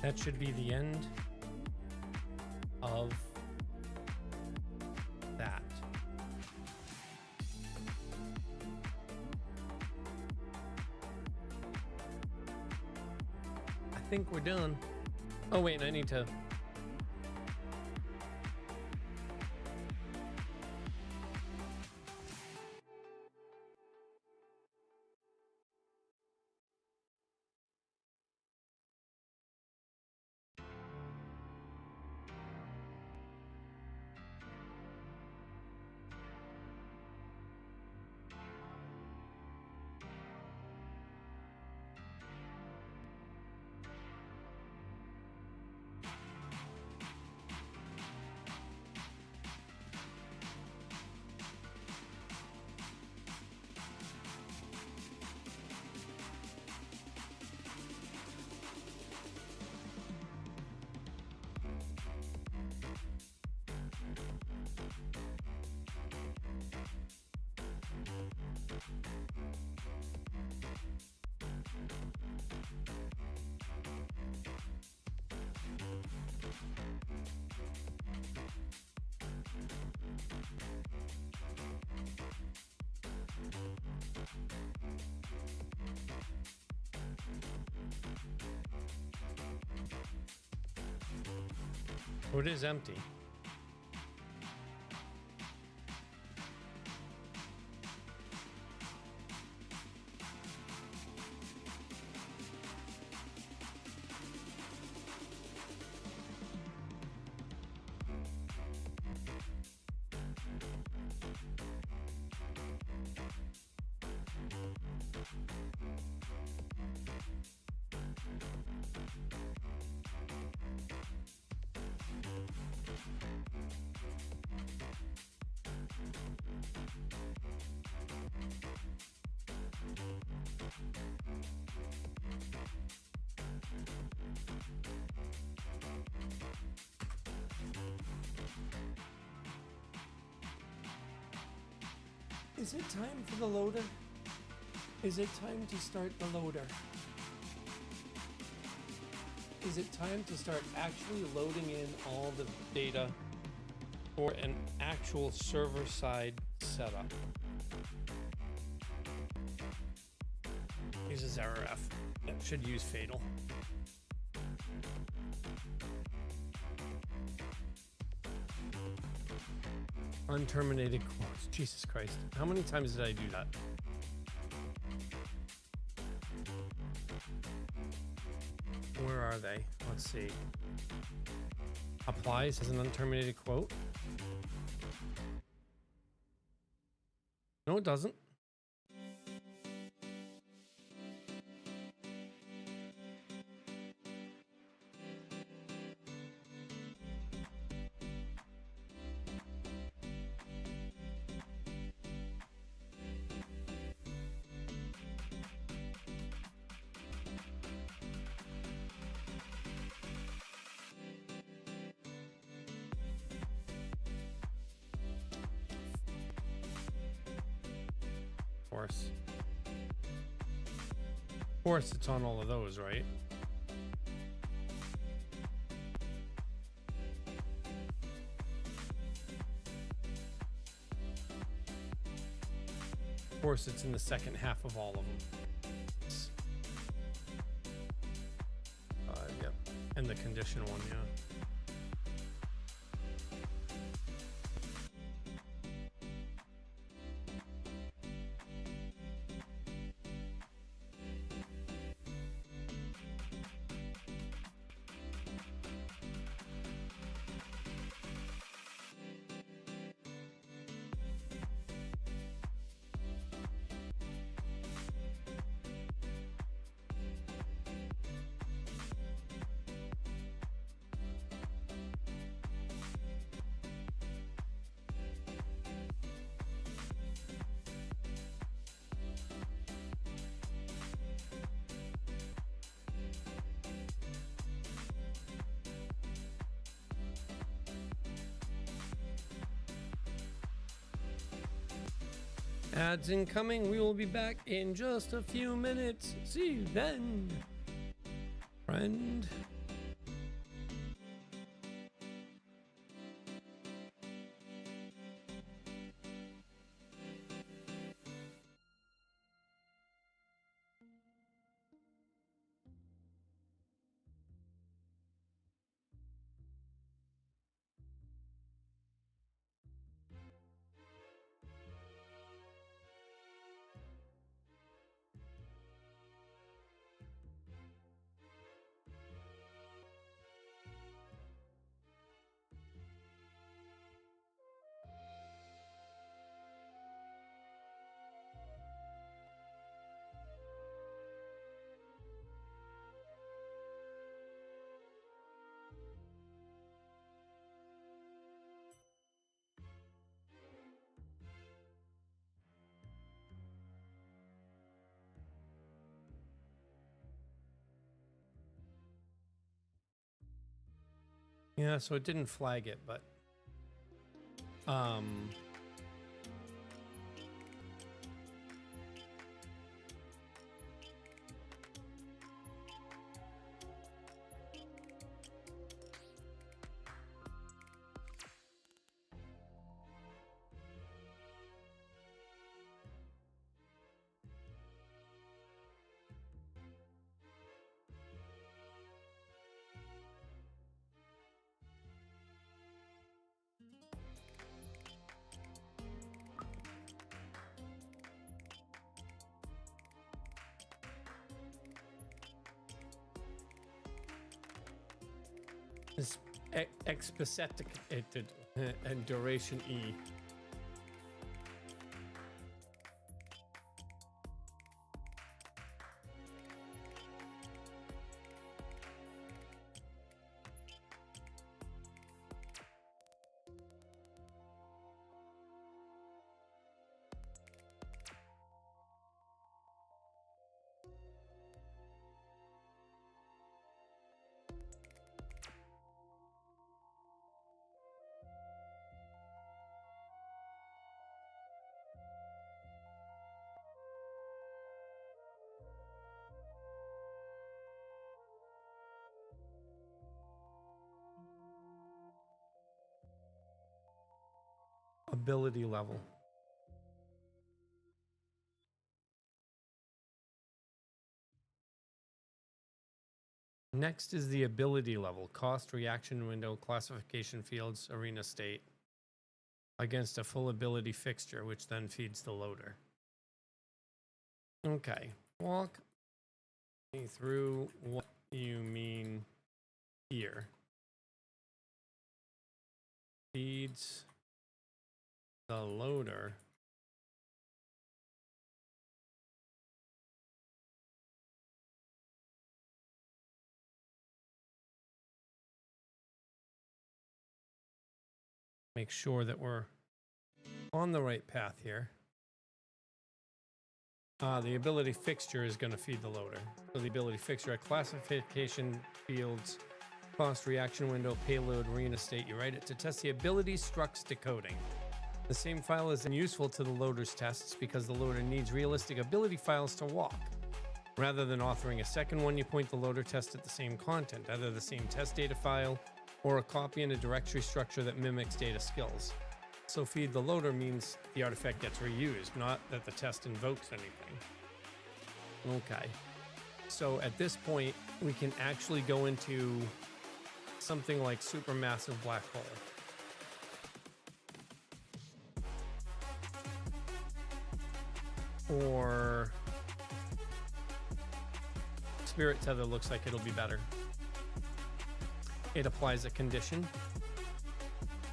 That should be the end of that. I think we're done. Oh wait, I need to... Oh, it is empty. Is it time for the loader? Is it time to start the loader? Is it time to start actually loading in all the data for an actual server-side setup? Uses RF. That should use Fatal. Unterminated cores. Jesus Christ. How many times did I do that? Where are they? Let's see. Applies as an unterminated quote. No, it doesn't. Of course, it's on all of those, right? Of course, it's in the second half of all of them. Yep. And the condition one, yeah. Ads incoming. We will be back in just a few minutes. See you then, friend. Yeah, so it didn't flag it, but it's expacetic and duration E. ability level. Next is the ability level, cost, reaction window, classification fields, arena state, against a full ability fixture, which then feeds the loader. Okay, walk me through what you mean here. Feeds the loader. Make sure that we're on the right path here. The ability fixture is going to feed the loader. So the ability fixture at classification fields, cost, reaction window, payload, arena state. You write it to test the ability structs decoding. The same file is useful to the loader's tests because the loader needs realistic ability files to walk. Rather than authoring a second one, you point the loader test at the same content, either the same test data file or a copy in a directory structure that mimics data skills. So feed the loader means the artifact gets reused, not that the test invokes anything. Okay. So at this point, we can actually go into something like supermassive black hole. Or spirit tether looks like it'll be better. It applies a condition.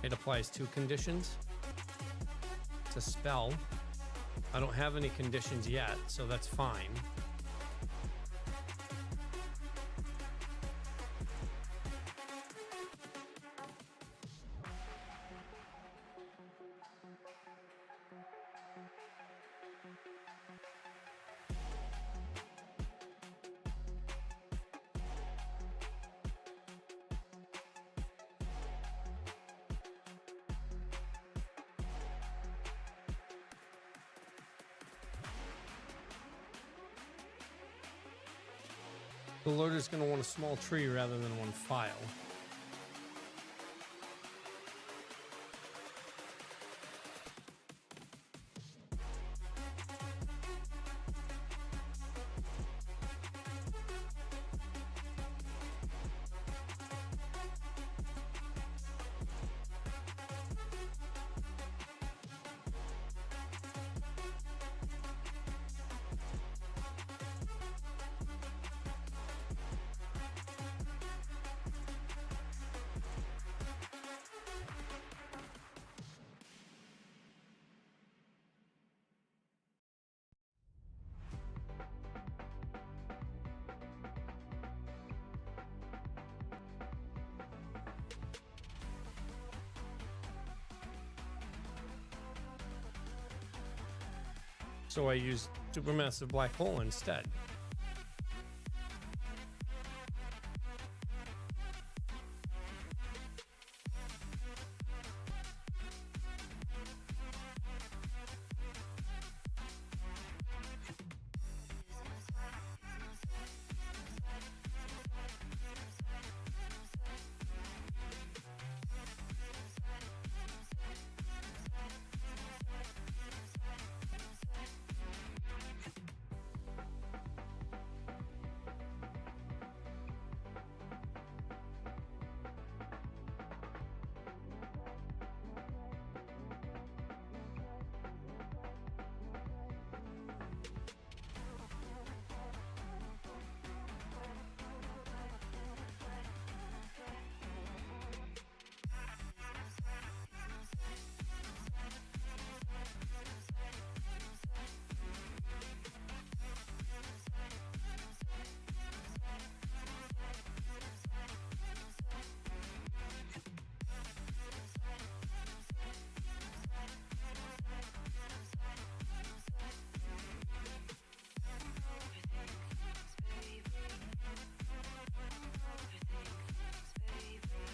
It applies 2 conditions. It's a spell. I don't have any conditions yet, so that's fine. The loader's going to want a small tree rather than one file. So I used supermassive black hole instead.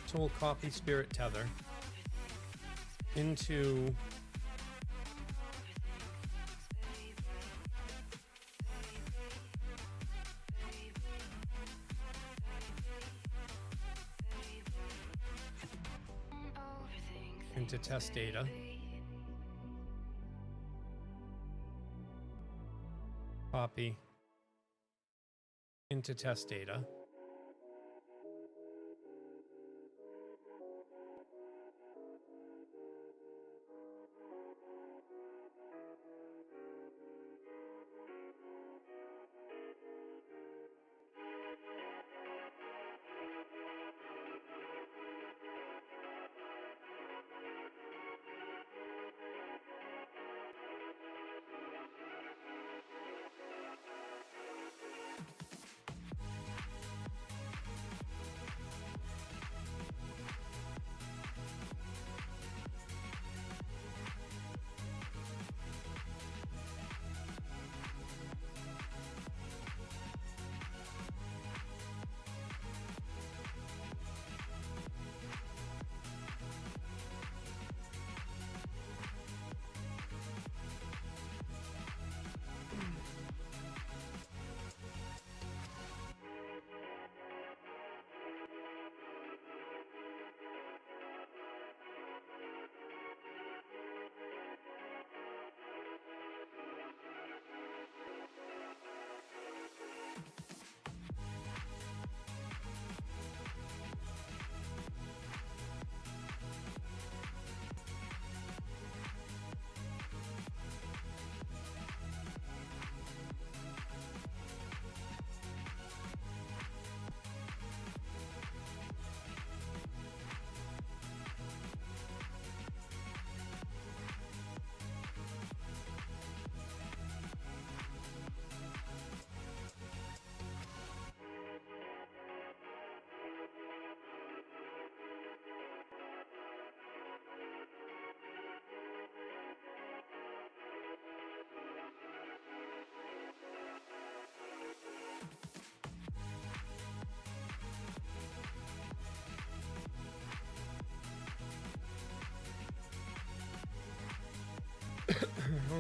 So we'll copy spirit tether into test data. Copy into test data.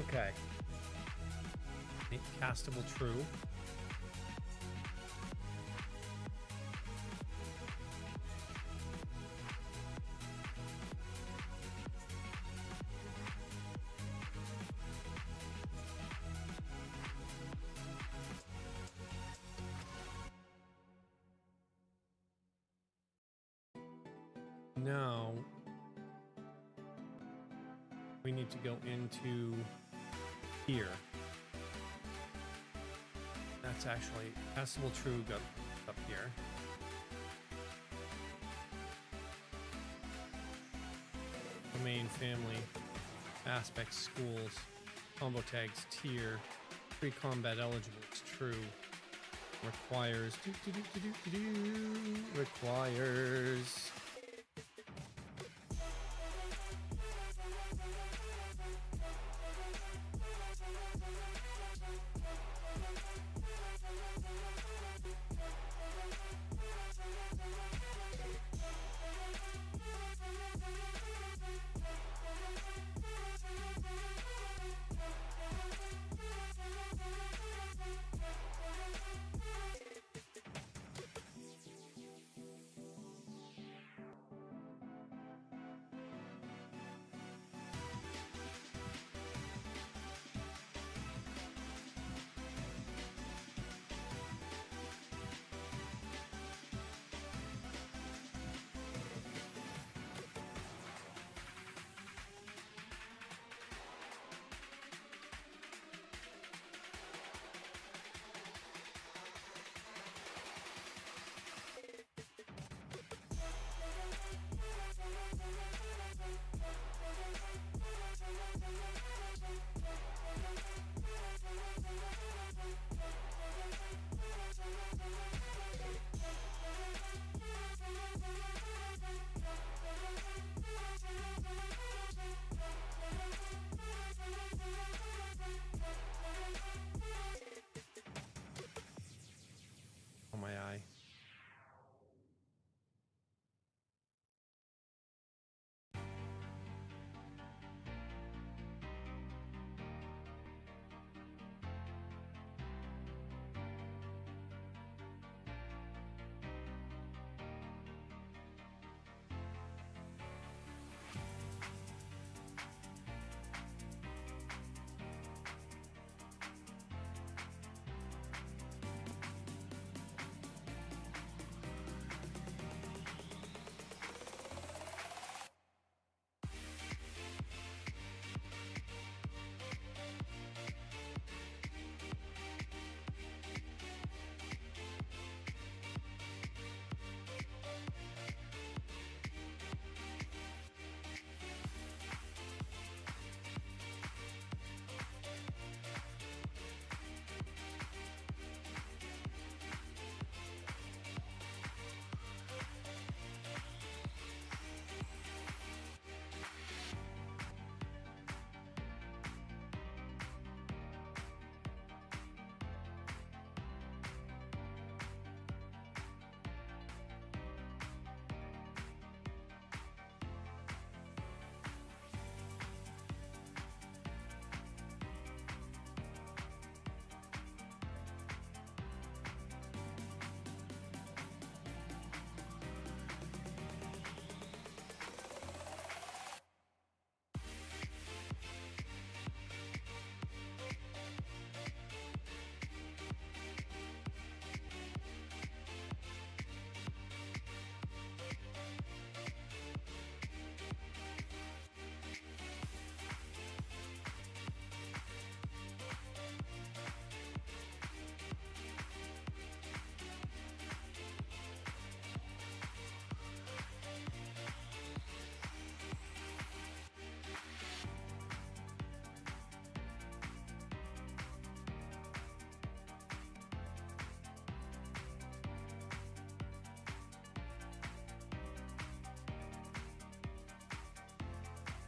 Okay. Make castable true. Now we need to go into here. That's actually castable true got up here. Domain, family, aspects, schools, combo tags, tier, pre-combat eligible, it's true. Requires, requires.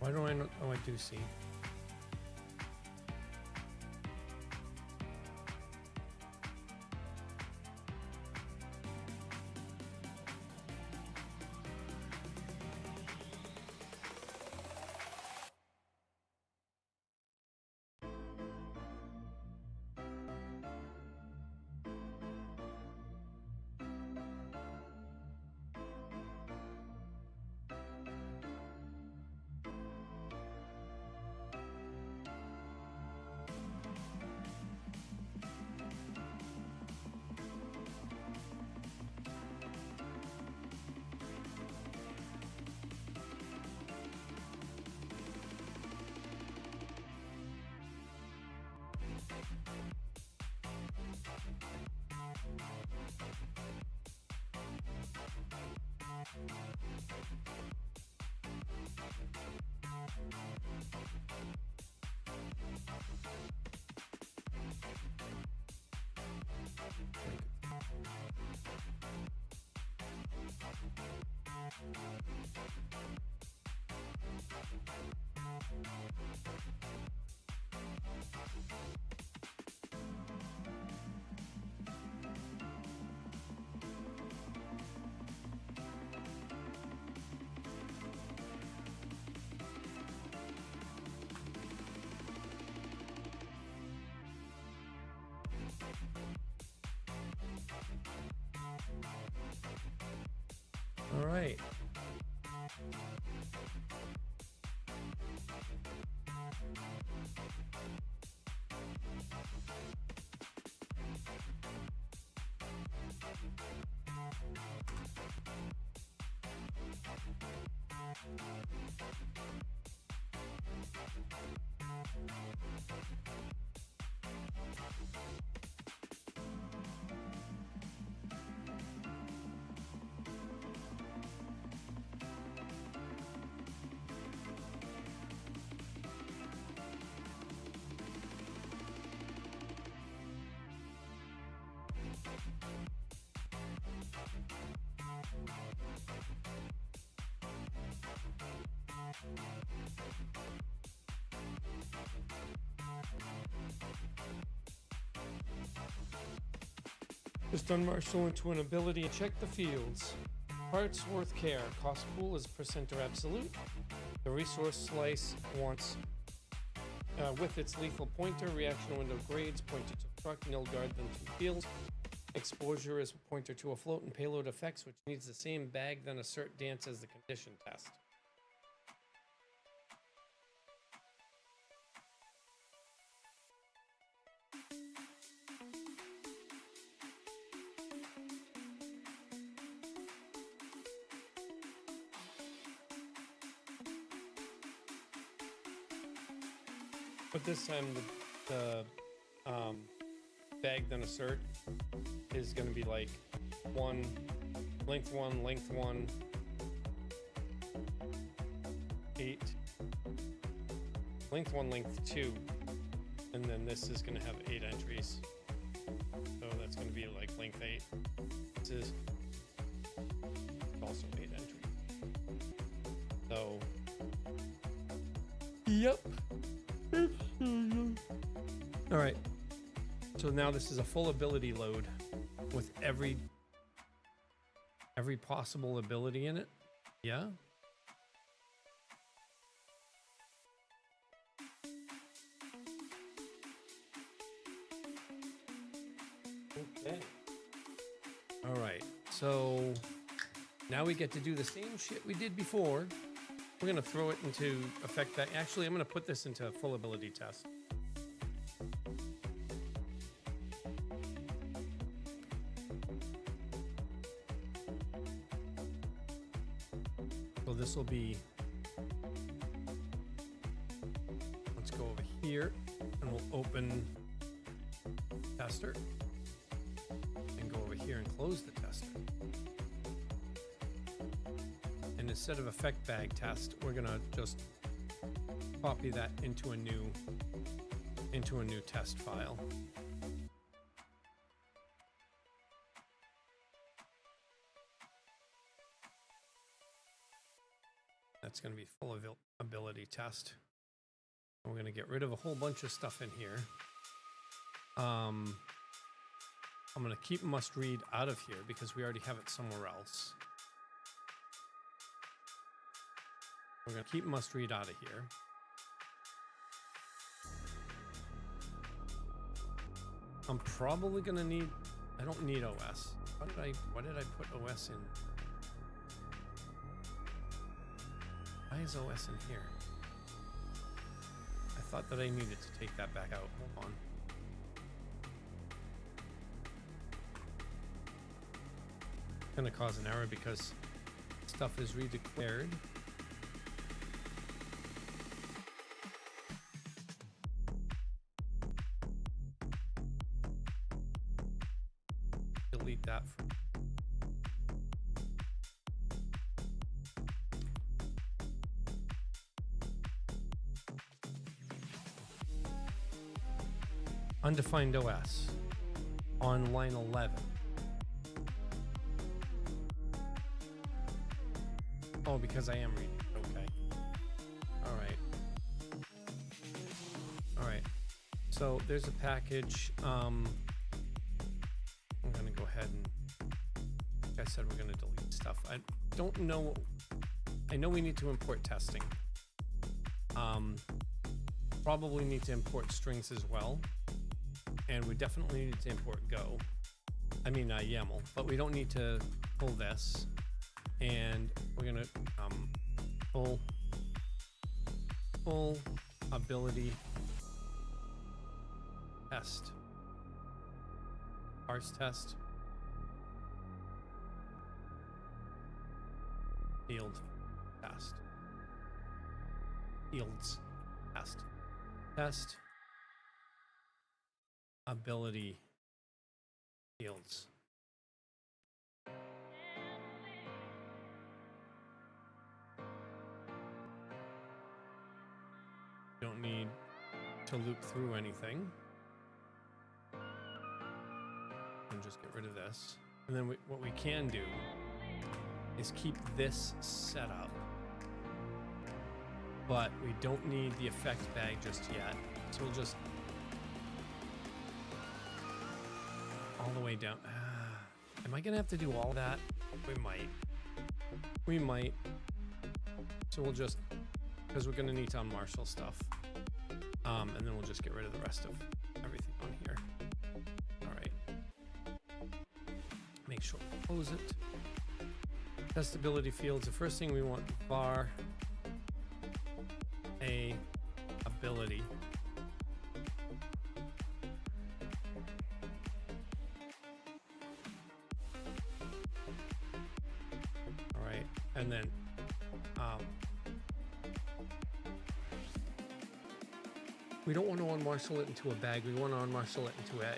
Why do I not? Oh, I do see. All right. Just done marshal into an ability and check the fields. Parts worth care. Cost pool is percent or absolute. The resource slice wants with its lethal pointer, reaction window grades, pointer to truck, nil guard than two fields. Exposure is pointer to a float, and payload effects, which needs the same bag than assert dance as the condition test. But this time the bag then assert is going to be like length one, 8, length 1, length 2, and then this is going to have 8 entries. So that's going to be like length 8. This is also 8 entries. So, yep. All right. So now this is a full ability load with every possible ability in it. Yeah. Okay. All right. So now we get to do the same shit we did before. We're going to throw it into effect that. Actually, I'm going to put this into a full ability test. So this will be, let's go over here and we'll open tester and go over here and close the tester. And instead of effect bag test, we're gonna just copy that into a new test file. That's going to be full of ability test. We're going to get rid of a whole bunch of stuff in here. I'm going to keep must read out of here because we already have it somewhere else. We're going to keep must read out of here. I'm probably going to need, I don't need OS. Why did I put OS in? Why is OS in here? I thought that I needed to take that back out. Hold on. It's going to cause an error because stuff is redeclared. Delete that from undefined OS on line 11. Oh, because I am reading. Okay. All right. All right. So there's a package. I'm going to go ahead and, like I said, we're going to delete stuff. I don't know. I know we need to import testing. Probably need to import strings as well. And we definitely need to import Go. I mean YAML, but we don't need to pull this. And we're gonna full ability test, parse test, field test, fields test, ability fields. Don't need to loop through anything. And just get rid of this. And then what we can do is keep this set up. But we don't need the effect bag just yet. So we'll just all the way down. Am I gonna have to do all that? We might. So we'll just, because we're gonna need to unmarshal stuff. And then we'll just get rid of the rest of everything on here. All right. Make sure we close it. Testability fields. The first thing we want, var a ability. All right, and then we don't want to unmarshal it into a bag. We want to unmarshal it into a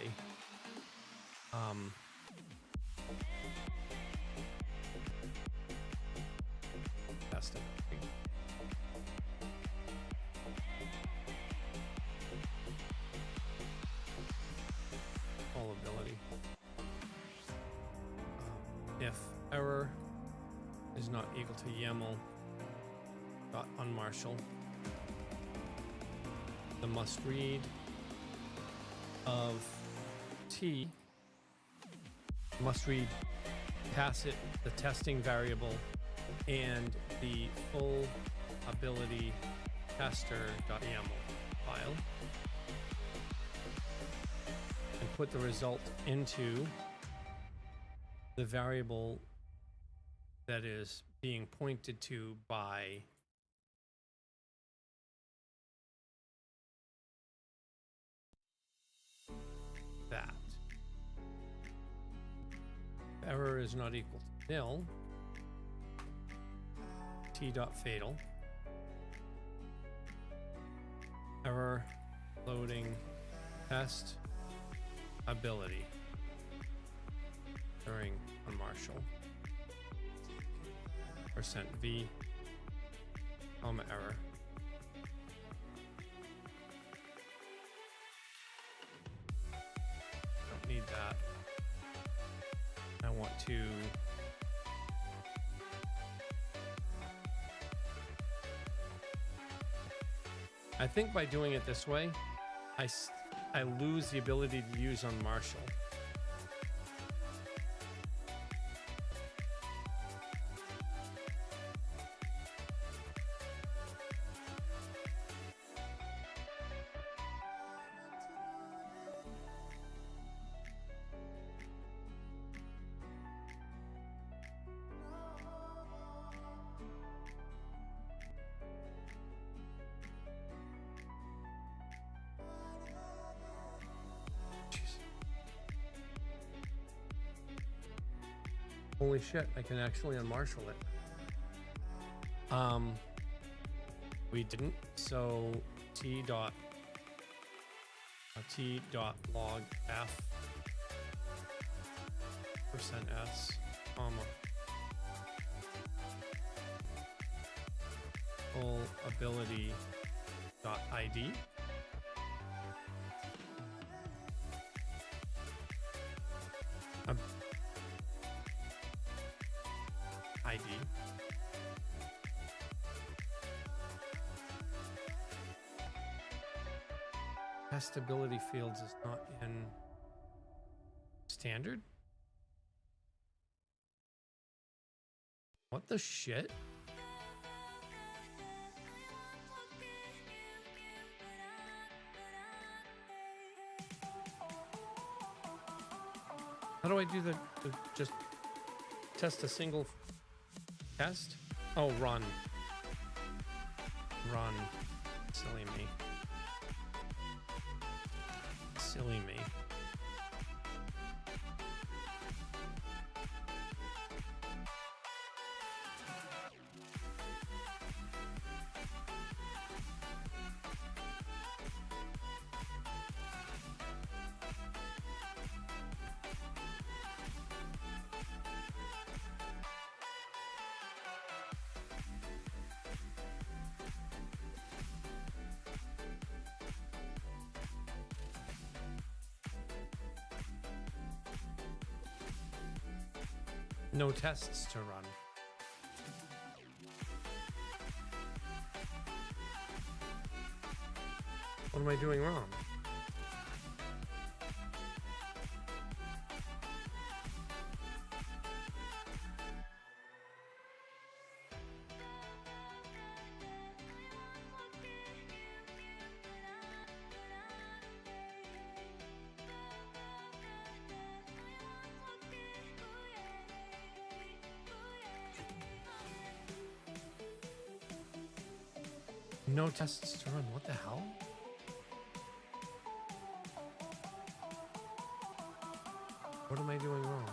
testing. All ability. If error is not equal to YAML dot unmarshal, the must read of T must read pass it the testing variable and the full ability tester.yaml file and put the result into the variable that is being pointed to by that. Error is not equal to nil. T.fatal. Error loading test ability during unmarshal. %v comma error. Don't need that. I want to I think by doing it this way, I lose the ability to use on Marshall. Holy shit, I can actually unmarshal it. We didn't, so t dot log f %s, comma, full ability dot id. ID. Testability fields is not in standard. What the shit? How do I do the just test a single test? Oh, run. Run. Silly me. Silly me. No tests to run. What am I doing wrong? No tests to run. What the hell? What am I doing wrong?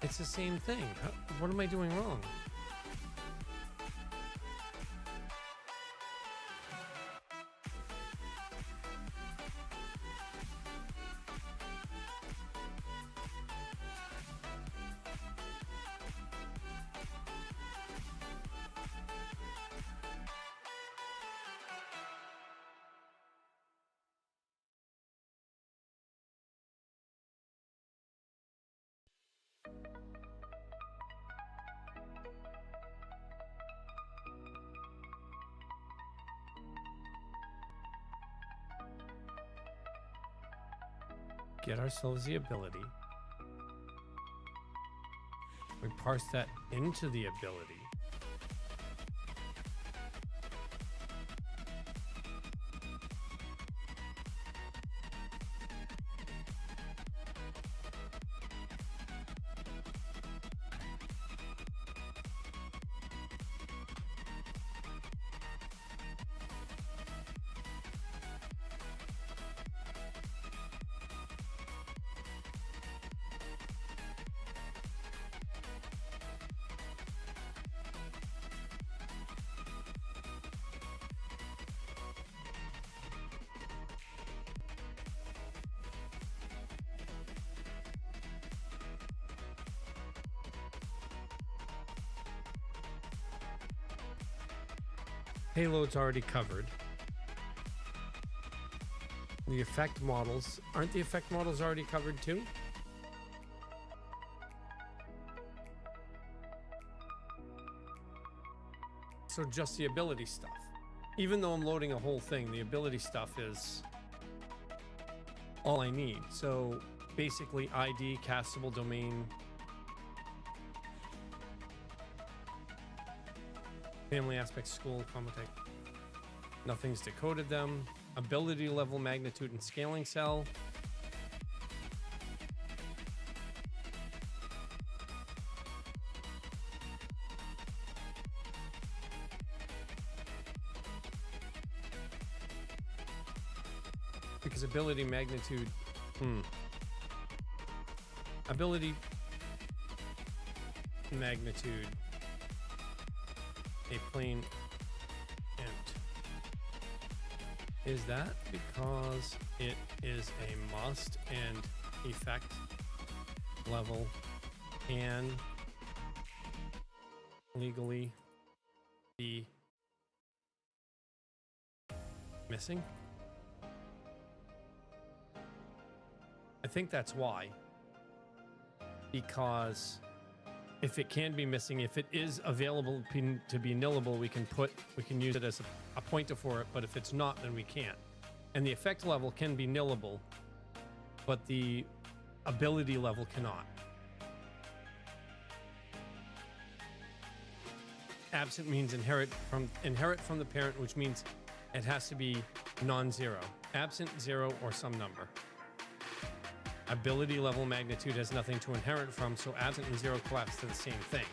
It's the same thing. What am I doing wrong? Get ourselves the ability. We parse that into the ability. Payload's already covered. The effect models, aren't the effect models already covered too? So just the ability stuff. Even though I'm loading a whole thing, the ability stuff is all I need. So basically ID, castable domain, family aspects, school, comma type. Nothing's decoded them. Ability level, magnitude, and scaling cell. Because ability, magnitude, ability, magnitude, a plain int. Is that because it is a must and effect level can legally be missing? I think that's why. Because if it can be missing, if it is available to be nillable, we can use it as a pointer for it, but if it's not, then we can't. And the effect level can be nillable, but the ability level cannot. Absent means inherit from the parent, which means it has to be non-zero. Absent, 0, or some number. Ability level magnitude has nothing to inherit from, so absent and 0 collapse to the same thing.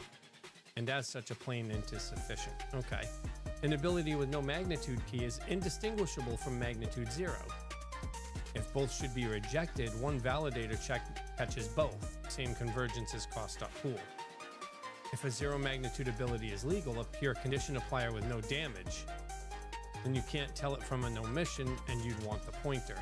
And as such, a plain int is sufficient. Okay. An ability with no magnitude key is indistinguishable from magnitude 0. If both should be rejected, one validator check catches both. Same convergence as cost.pool. If a 0 magnitude ability is legal, a pure condition applier with no damage, then you can't tell it from an omission and you'd want the pointer.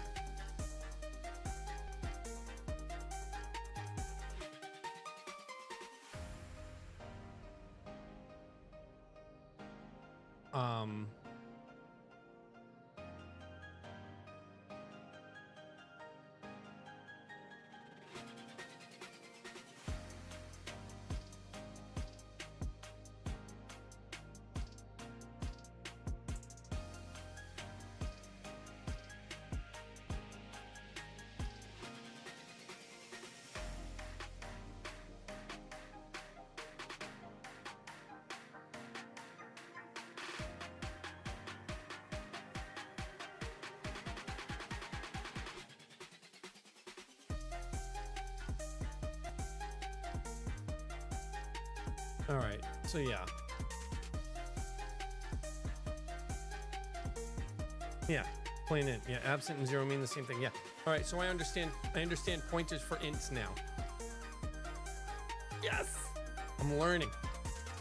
All right, so yeah. Yeah, plain int. Yeah, absent and 0 mean the same thing. Yeah. All right, so I understand pointers for ints now. Yes! I'm learning.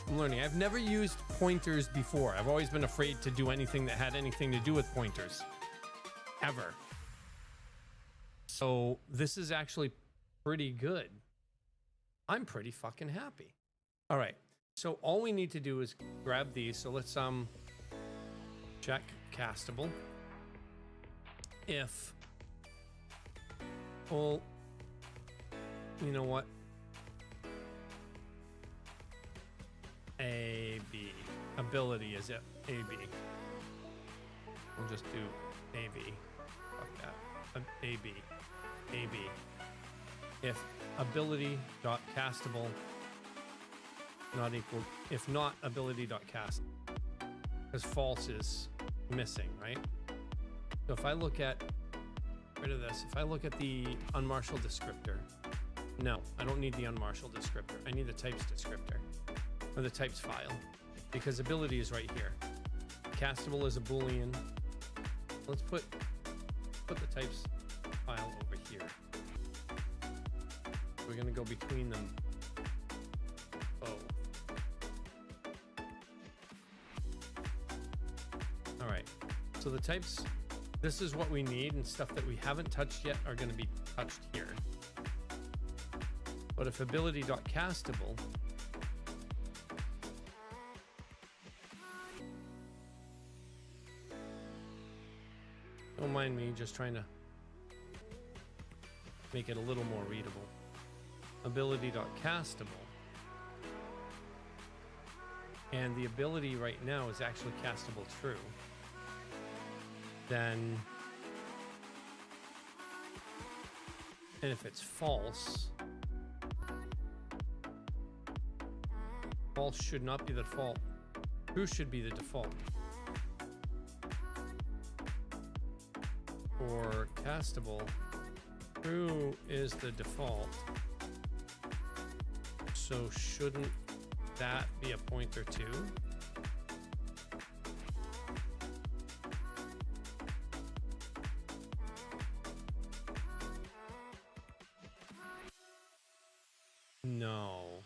I've never used pointers before. I've always been afraid to do anything that had anything to do with pointers. Ever. So this is actually pretty good. I'm pretty fucking happy. All right, so all we need to do is grab these. So let's check castable. If, well, you know what? AB, ability is it, AB. We'll just do AB, fuck that, AB. If ability.castable not equal, if not ability.cast, because false is missing, right? So if I look at, rid of this, if I look at the unmarshaled descriptor, no, I don't need the unmarshaled descriptor. I need the types descriptor, or the types file, because ability is right here. Castable is a Boolean. Let's put the types file over here. We're gonna go between them. So the types, this is what we need, and stuff that we haven't touched yet are going to be touched here. But if ability.castable, Don't mind me just trying to make it a little more readable. Ability.castable. And the ability right now is actually castable true. Then, and if it's false, false should not be the default. True should be the default. For castable, true is the default. So shouldn't that be a pointer too? No.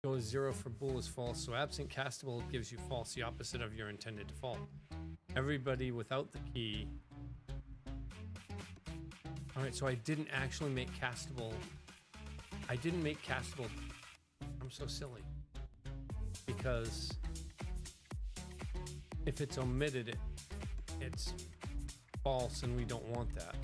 Goes 0 for bool is false, so absent castable gives you false, the opposite of your intended default. Everybody without the key. Alright, so I didn't actually make castable. I didn't make castable. I'm so silly. Because if it's omitted, it's false, and we don't want that.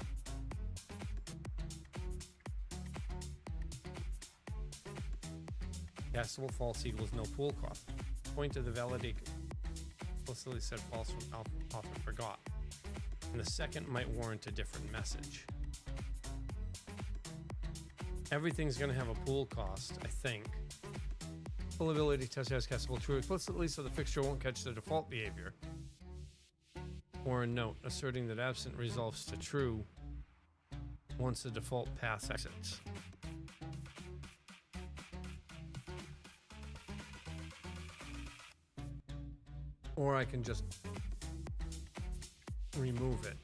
Castable false equals no pool cost. Point to the validate explicitly said false from author forgot. And the second might warrant a different message. Everything's going to have a pool cost, I think. Full ability test has castable true explicitly, so the fixture won't catch the default behavior. Or a note asserting that absent resolves to true once the default path exits. Or I can just remove it.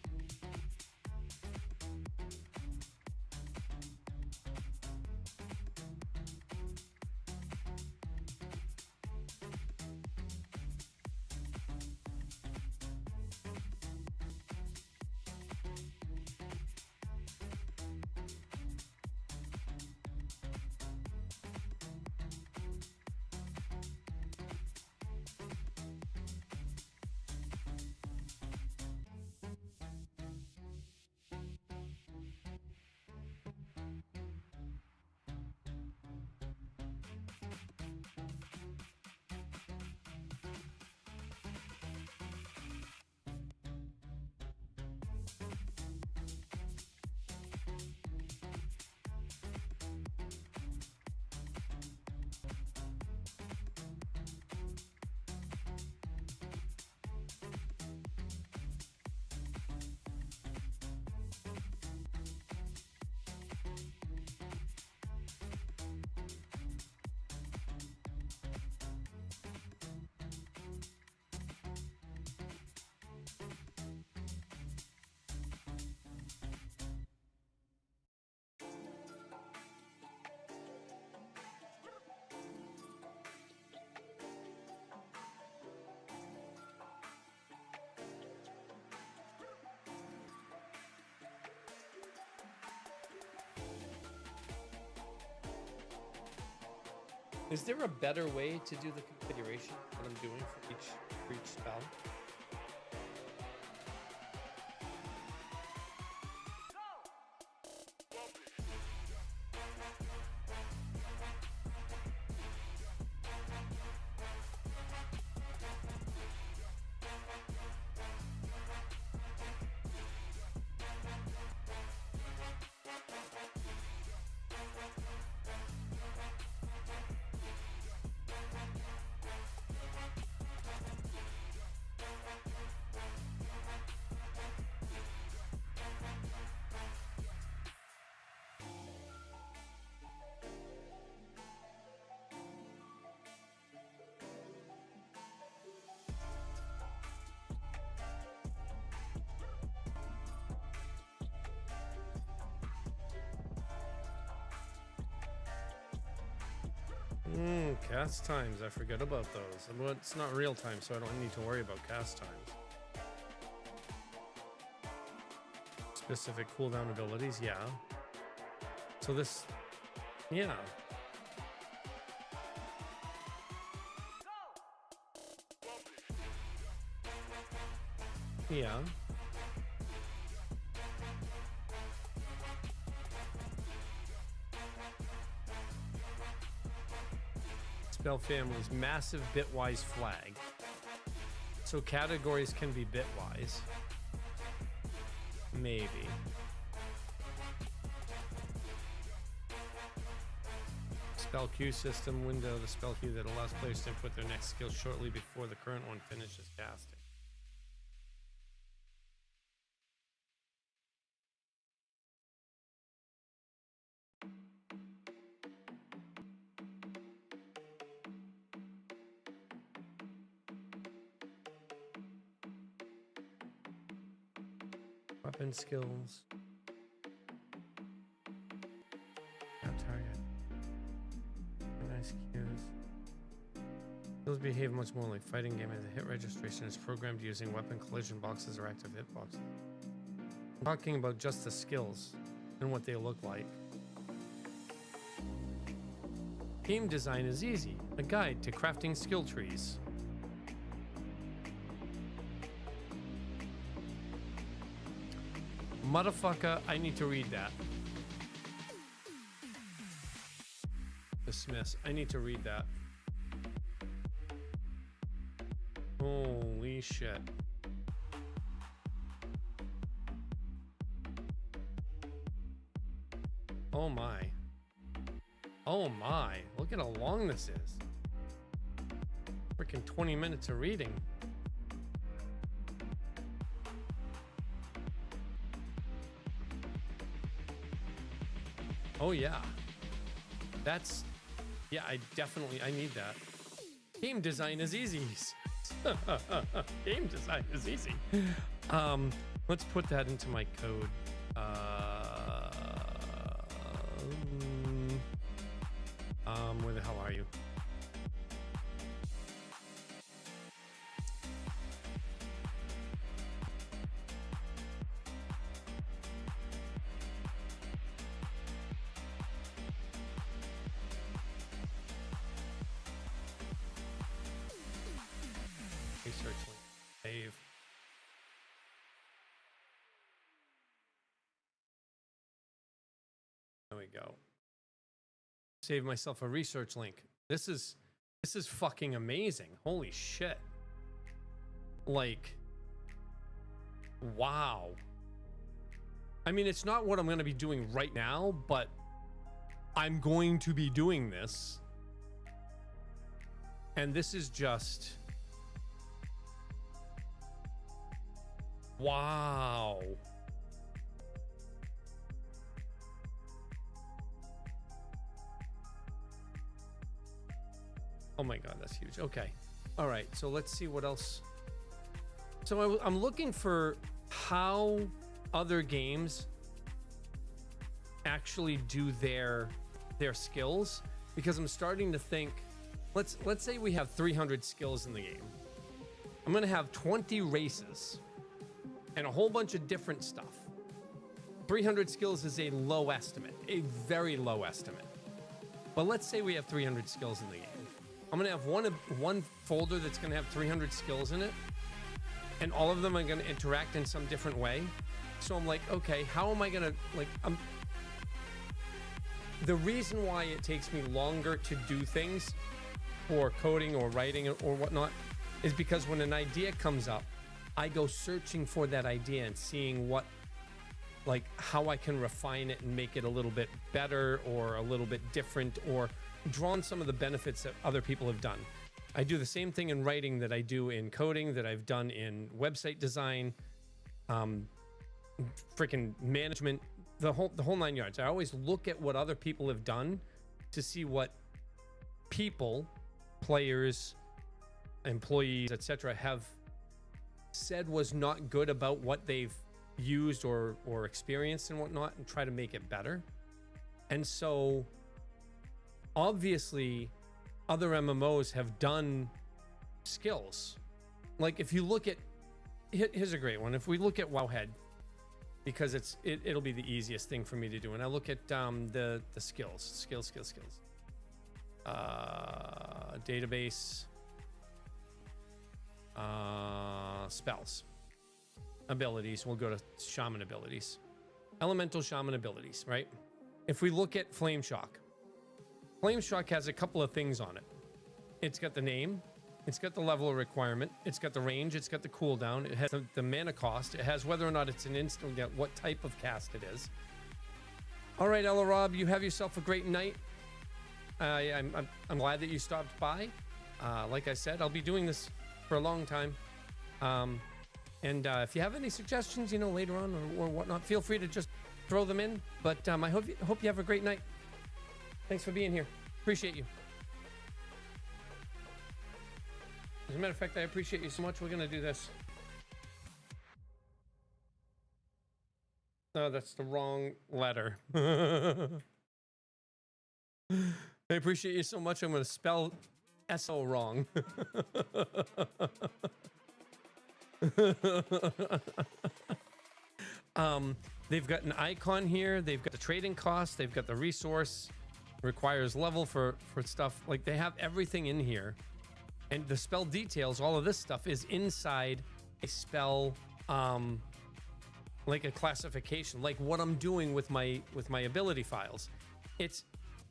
Is there a better way to do the configuration that I'm doing for each spell? Cast times, I forget about those. Well, it's not real time, so I don't need to worry about cast times. Specific cooldown abilities, yeah. So this, yeah. Yeah. Spell families, massive bitwise flag. So categories can be bitwise. Maybe. Spell queue system window, the spell queue that allows players to input their next skill shortly before the current one finishes casting. Weapon skills. Not target. Nice cues. Those behave much more like fighting game as a hit registration is programmed using weapon collision boxes or active hitboxes. I'm talking about just the skills and what they look like. Game design is easy. A guide to crafting skill trees. Motherfucker, I need to read that. Dismiss. I need to read that. Holy shit. Oh my. Oh my. Look at how long this is. Freaking 20 minutes of reading. Oh yeah. That's, yeah, I need that. Game design is easy. Game design is easy. Let's put that into my code. Where the hell are you? Research link. Save. There we go. Save myself a research link. This is fucking amazing. Holy shit. Like, wow. I mean, it's not what I'm going to be doing right now, but I'm going to be doing this. And this is just, wow. Oh my God, that's huge. Okay. All right. So let's see what else. So I'm looking for how other games actually do their skills, because I'm starting to think, let's say we have 300 skills in the game. I'm going to have 20 races and a whole bunch of different stuff. 300 skills is a low estimate, a very low estimate. But let's say we have 300 skills in the game. I'm going to have one folder that's going to have 300 skills in it, and all of them are going to interact in some different way. So I'm like, okay, how am I going to, like, the reason why it takes me longer to do things for coding or writing or whatnot is because when an idea comes up, I go searching for that idea and seeing what, like, how I can refine it and make it a little bit better or a little bit different, or draw on some of the benefits that other people have done. I do the same thing in writing that I do in coding, that I've done in website design, freaking management, the whole 9 yards. I always look at what other people have done to see what people, players, employees, etc., have said was not good about what they've used or experienced and whatnot, and try to make it better. And so obviously other MMOs have done skills. Like if you look at, here's a great one. If we look at Wowhead, because it'll be the easiest thing for me to do. And I look at the skills. Database, spells. abilities. We'll go to shaman abilities. Elemental shaman abilities, right? If we look at Flame Shock has a couple of things on it. It's got the name, it's got the level of requirement, it's got the range, it's got the cooldown, it has the mana cost, it has whether or not it's an instant, what type of cast it is. All right, Ella Rob, you have yourself a great night. I'm glad that you stopped by. Like I said, I'll be doing this for a long time. And if you have any suggestions, you know, later on or whatnot, feel free to just throw them in. But I hope you have a great night. Thanks for being here. Appreciate you. As a matter of fact, I appreciate you so much. We're going to do this. No, that's the wrong letter. I appreciate you so much. I'm going to spell S-O wrong. They've got an icon here. They've got the trading cost. They've got the resource. Requires level for stuff. Like, they have everything in here. And the spell details, all of this stuff is inside a spell, like a classification, like what I'm doing with my ability files. It's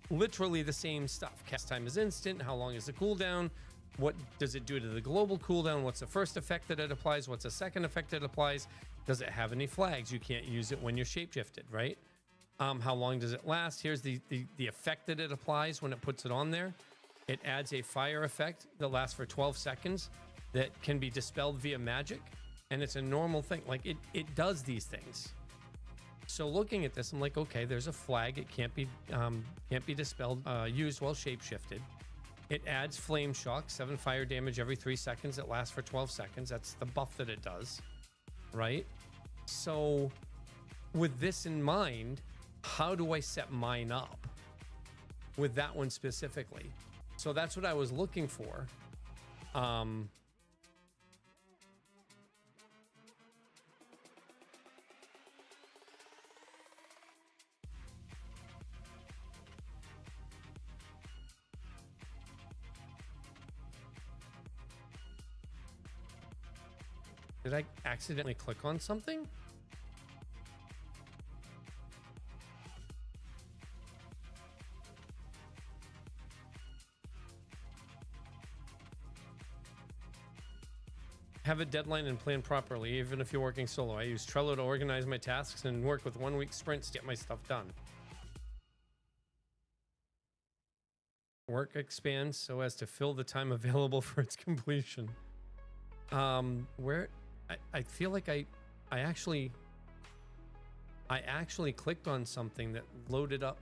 literally the same stuff. Cast time is instant. How long is the cooldown? What does it do to the global cooldown? What's the first effect that it applies? What's the second effect that it applies? Does it have any flags? You can't use it when you're shapeshifted, right? How long does it last? Here's the effect that it applies when it puts it on there. It adds a fire effect that lasts for 12 seconds that can be dispelled via magic. And it's a normal thing. Like, it does these things. So looking at this, I'm like, okay, there's a flag. It can't be dispelled, used while shapeshifted. It adds Flame Shock, 7 fire damage every 3 seconds. It lasts for 12 seconds. That's the buff that it does, right? So with this in mind, how do I set mine up with that one specifically? So that's what I was looking for. Did I accidentally click on something? Have a deadline and plan properly, even if you're working solo. I use Trello to organize my tasks and work with 1-week sprints to get my stuff done. Work expands so as to fill the time available for its completion. Where I feel like I actually clicked on something that loaded up,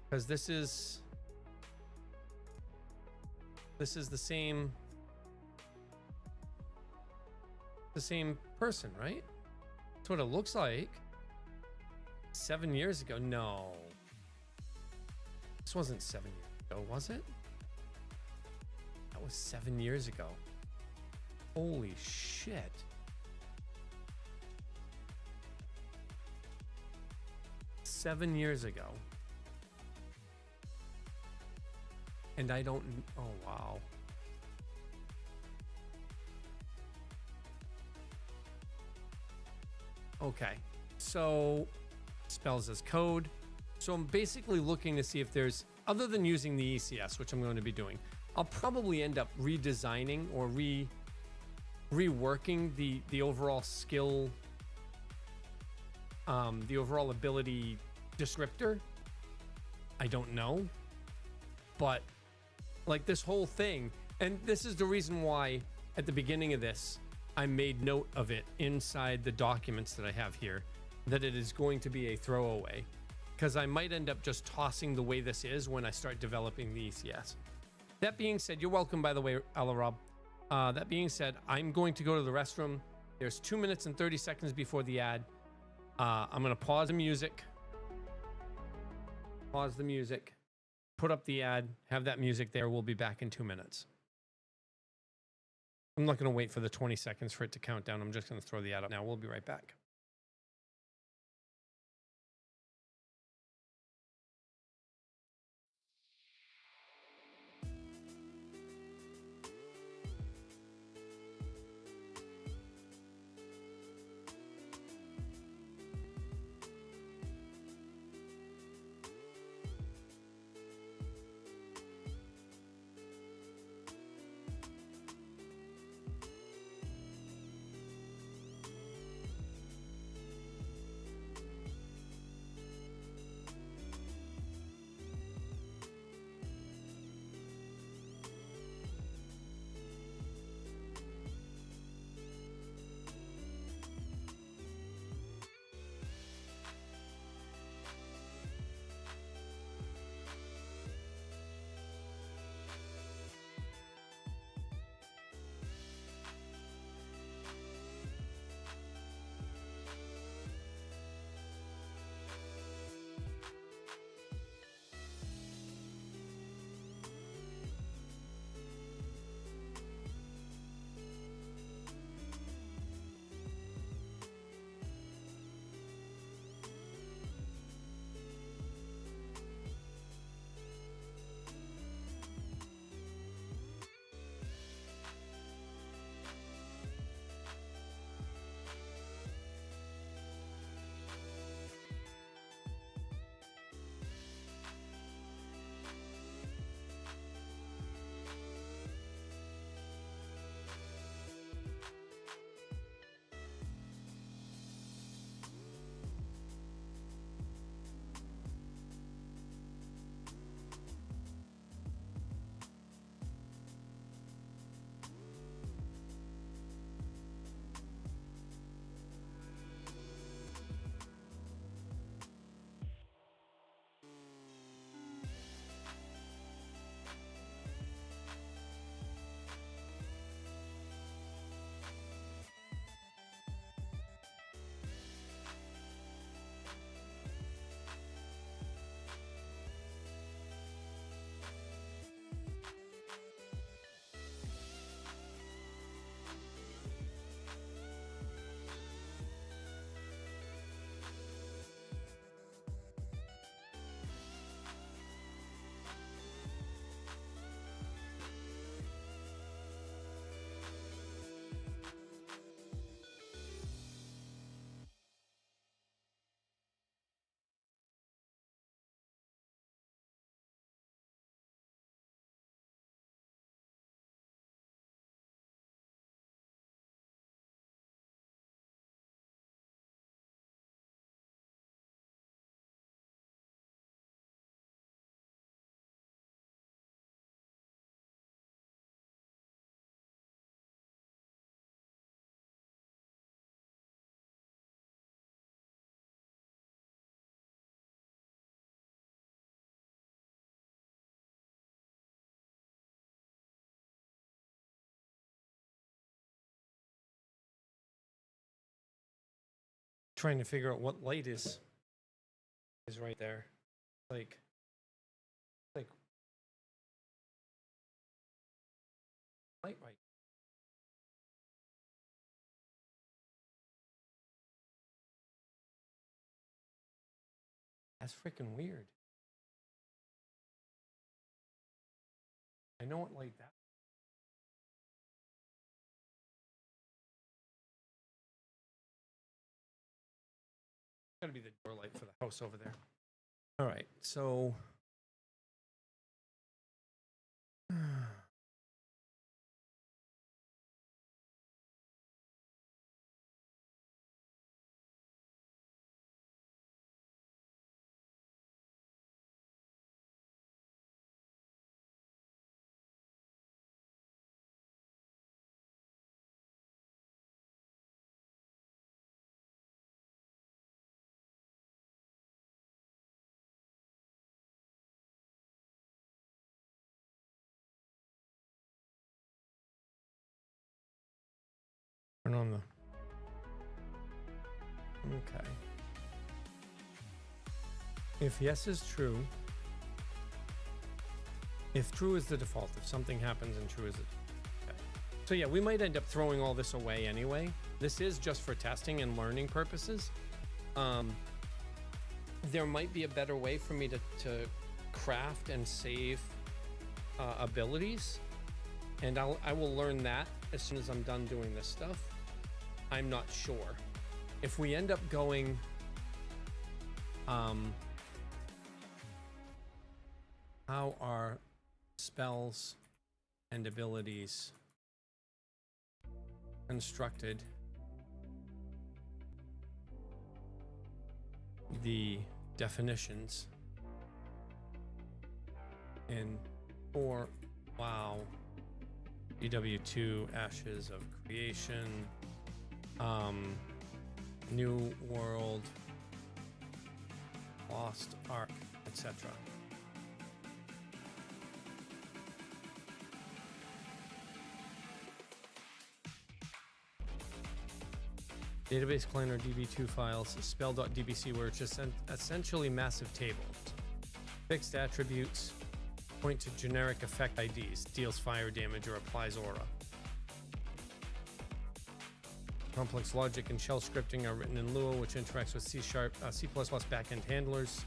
because this is the same person, right? That's what it looks like. 7 years ago. No, this wasn't 7 years ago, was it? That was 7 years ago. Holy shit. Seven years ago. And I don't, oh wow. Okay, so spells as code. So I'm basically looking to see if there's, other than using the ECS, which I'm going to be doing, I'll probably end up redesigning or reworking the overall skill, the overall ability descriptor. I don't know, but like this whole thing, and this is the reason why at the beginning of this I made note of it inside the documents that I have here, that it is going to be a throwaway, because I might end up just tossing the way this is when I start developing the ECS. That being said, you're welcome, by the way, Alarob. That being said, I'm going to go to the restroom. There's 2 minutes and 30 seconds before the ad. I'm going to pause the music. Pause the music. Put up the ad. Have that music there. We'll be back in 2 minutes. I'm not going to wait for the 20 seconds for it to count down. I'm just going to throw the ad up now. We'll be right back. trying to figure out what light is right there. Like light right. That's freaking weird. I know what light that. Gotta be the door light for the house over there. All right, so turn on the. Okay. If yes is true, if true is the default, if something happens and true is it. Okay. So yeah, we might end up throwing all this away anyway. This is just for testing and learning purposes. There might be a better way for me to craft and save abilities, and I will learn that as soon as I'm done doing this stuff. I'm not sure. If we end up going how are spells and abilities constructed? The definitions in 4 wow DW2 Ashes of Creation, New World, Lost Ark, etc. Database cleaner db2 files, spell.dbc, where it's just essentially massive tables. Fixed attributes point to generic effect IDs, deals fire damage or applies aura. Complex logic and shell scripting are written in Lua, which interacts with C# C++ backend handlers.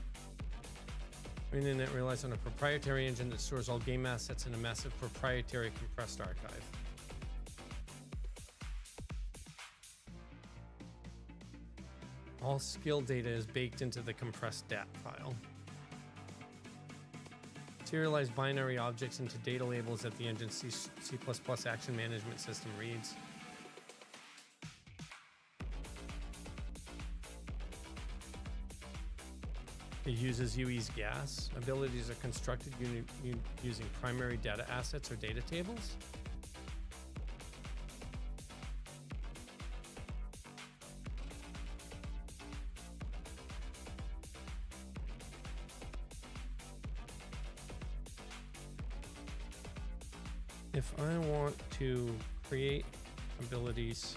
Internet relies on a proprietary engine that stores all game assets in a massive proprietary compressed archive. All skill data is baked into the compressed DAT file. Serialize binary objects into data labels that the engine C++ action management system reads. It uses UE's gas. Abilities are constructed using primary data assets or data tables. If I want to create abilities,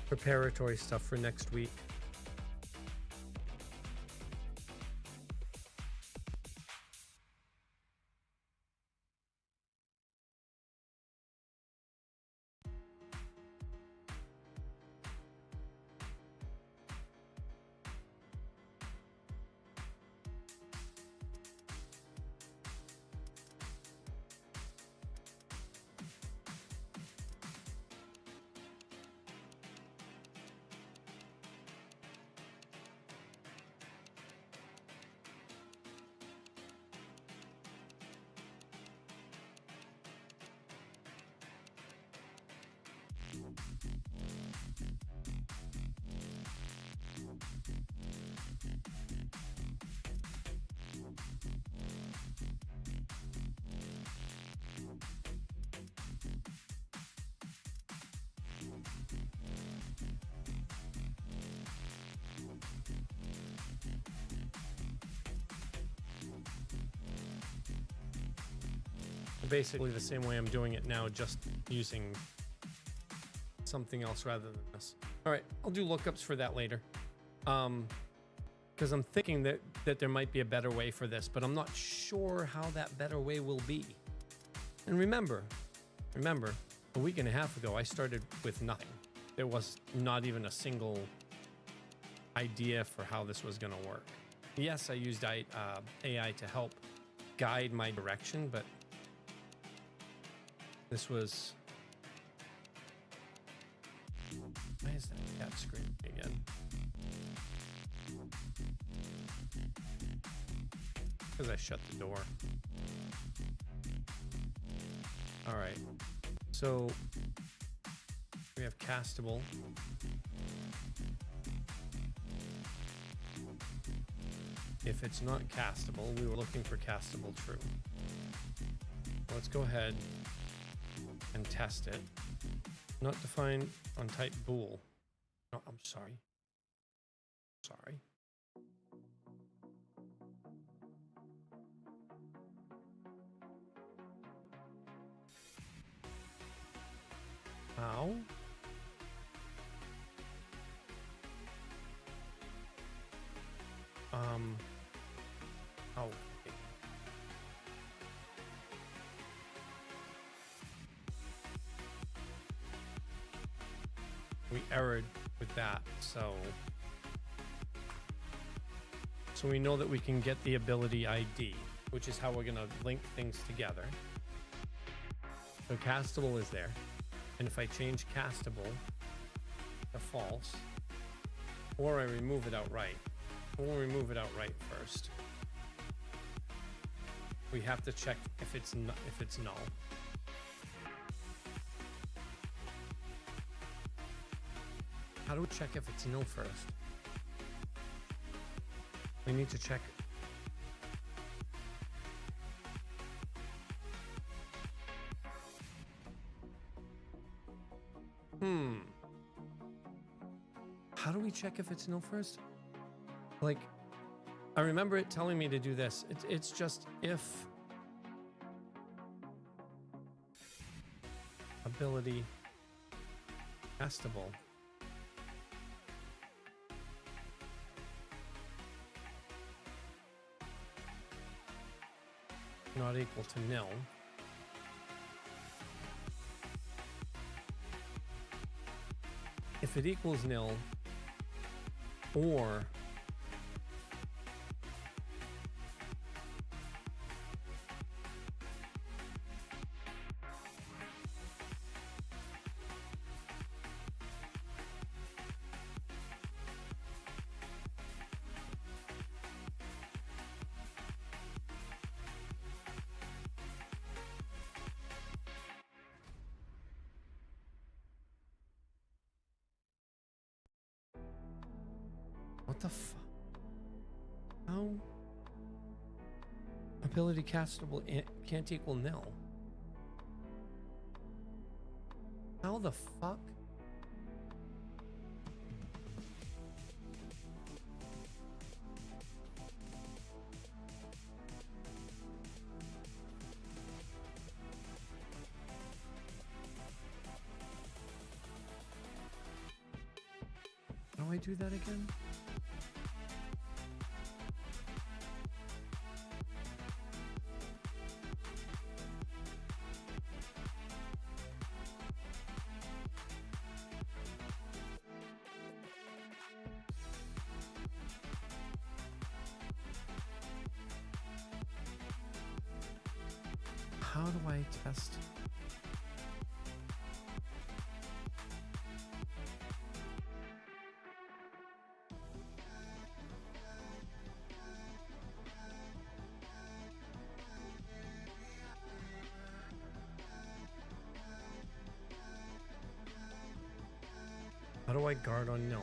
preparatory stuff for next week. basically the same way I'm doing it now, just using something else rather than this. All right, I'll do lookups for that later. Because I'm thinking that there might be a better way for this, but I'm not sure how that better way will be. And remember, a week and a half ago, I started with nothing. There was not even a single idea for how this was going to work. Yes, I used AI to help guide my direction, but this was... Why is that cat screaming again? Because I shut the door. All right, so we have castable. If it's not castable, we were looking for castable true. Let's go ahead and test it. Not defined on type bool. No, I'm sorry. Sorry. How? Oh. Okay. We errored with that, so we know that we can get the ability ID, which is how we're gonna link things together. So castable is there. And if I change castable to false, or I remove it outright, we'll remove it outright first. We have to check if it's null. How do we check if it's null first? We need to check. How do we check if it's null first? Like, I remember it telling me to do this. It's just if ability castable not equal to nil. If it equals nil, or what the fuck? How? Ability castable can't equal nil. How the fuck? How do I do that again? How do I test? How do I guard on nil?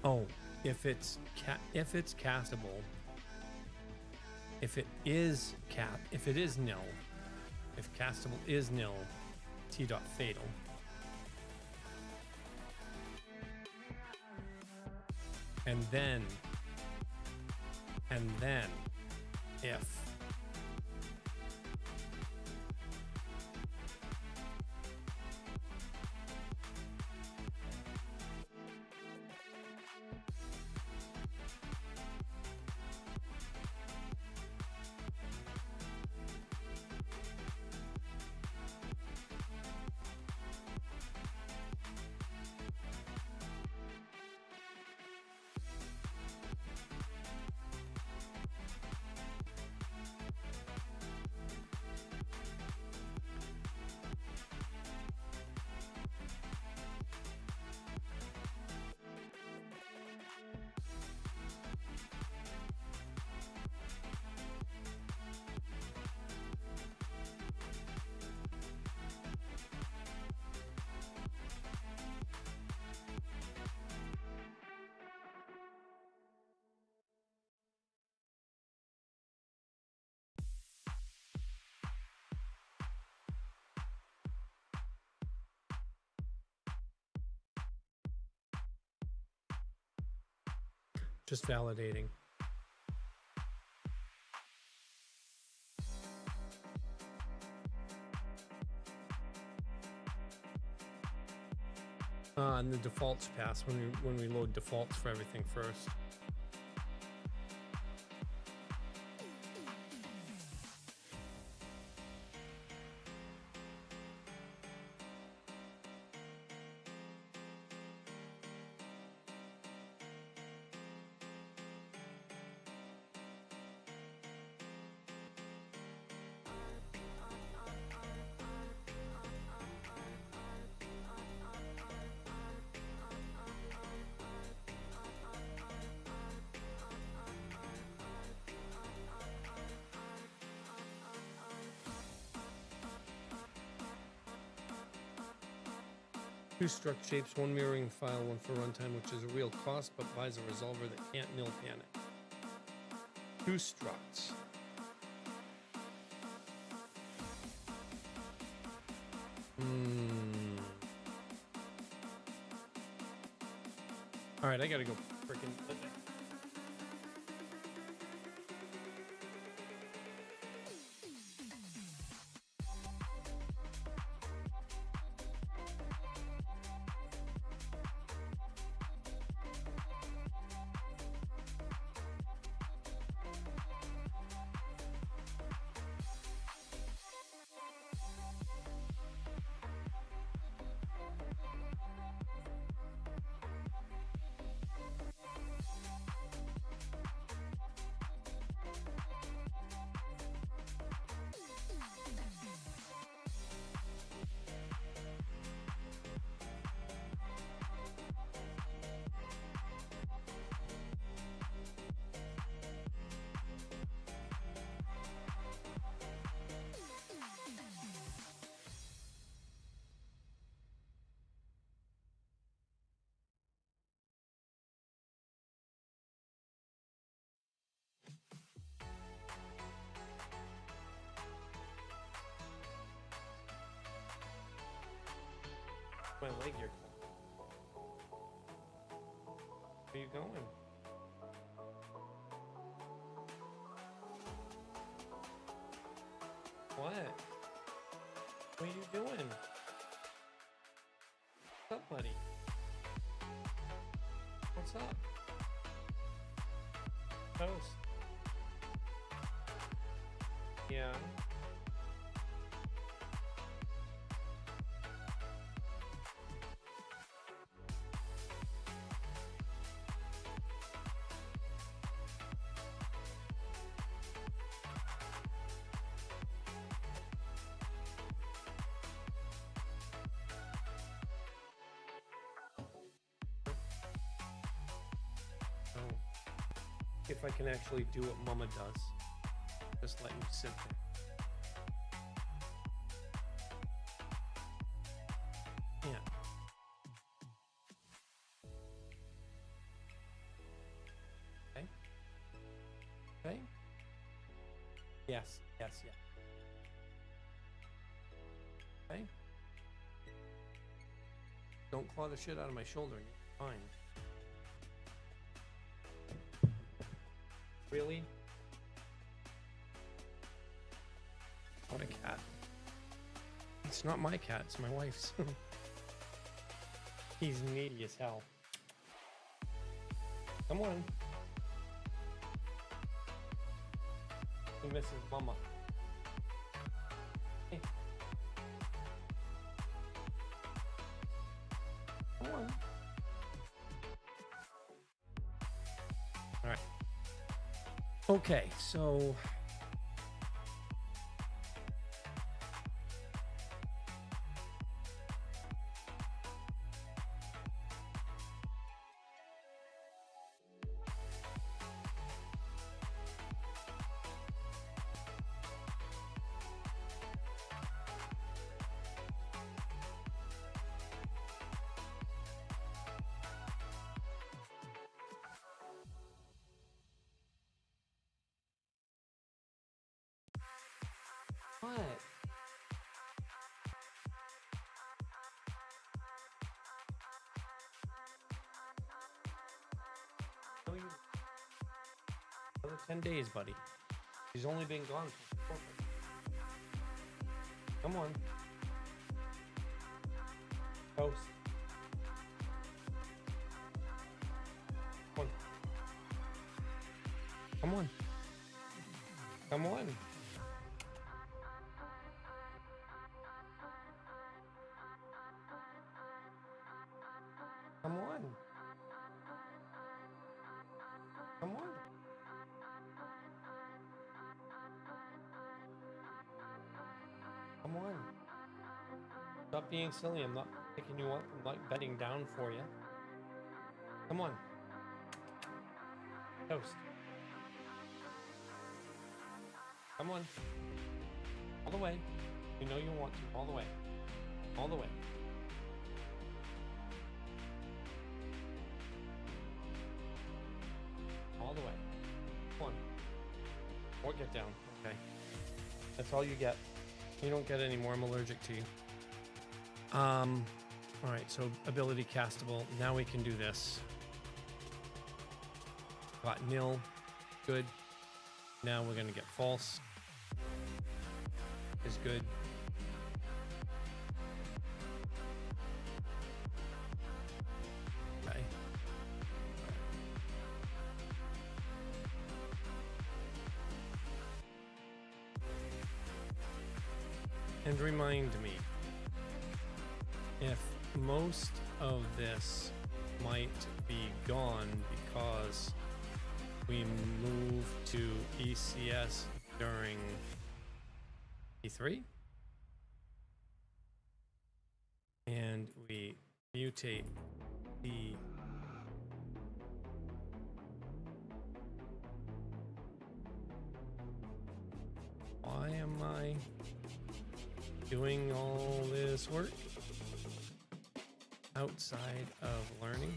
Oh, if it's castable. If it is nil, if castable is nil, t dot fatal. And then if Just validating. And the defaults pass when we load defaults for everything first. Two struct shapes, one mirroring file, one for runtime, which is a real cost, but buys a resolver that can't nil pan it. Two structs. All right, I gotta go freaking. My leg here. Where are you going? What? What are you doing? What's up, buddy? What's up? Toast. Yeah. If I can actually do what Mama does, just let you sit there. Yeah. Okay. Okay. Yes. Yes. Yeah. Okay. Don't claw the shit out of my shoulder. You're fine. Really? What a cat. It's not my cat, it's my wife's. He's needy as hell. Come on. He misses Mama. Hey. Come on. All right. Okay, so Another 10 days, buddy. She's only been gone for 4 months. Come on. Toast. Come on. Come on. Come on. Come on. Come on. Stop being silly. I'm not picking you up. I'm not betting down for you. Come on. Toast. Come on. All the way. You know you want to. All the way. All the way. All the way. Come on. Or get down. Okay. That's all you get. You don't get any more. I'm allergic to you. Alright, so ability castable. Now we can do this. Got nil. Good. Now we're gonna get false. Is good. Okay. And remind me, if most of this might be gone because we move to ECS during E3 and we mutate the why am I doing all this work outside of learning?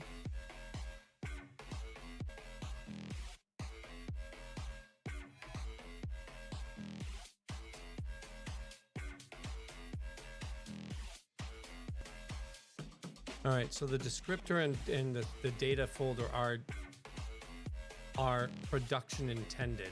All right, so the descriptor and the data folder are production intended.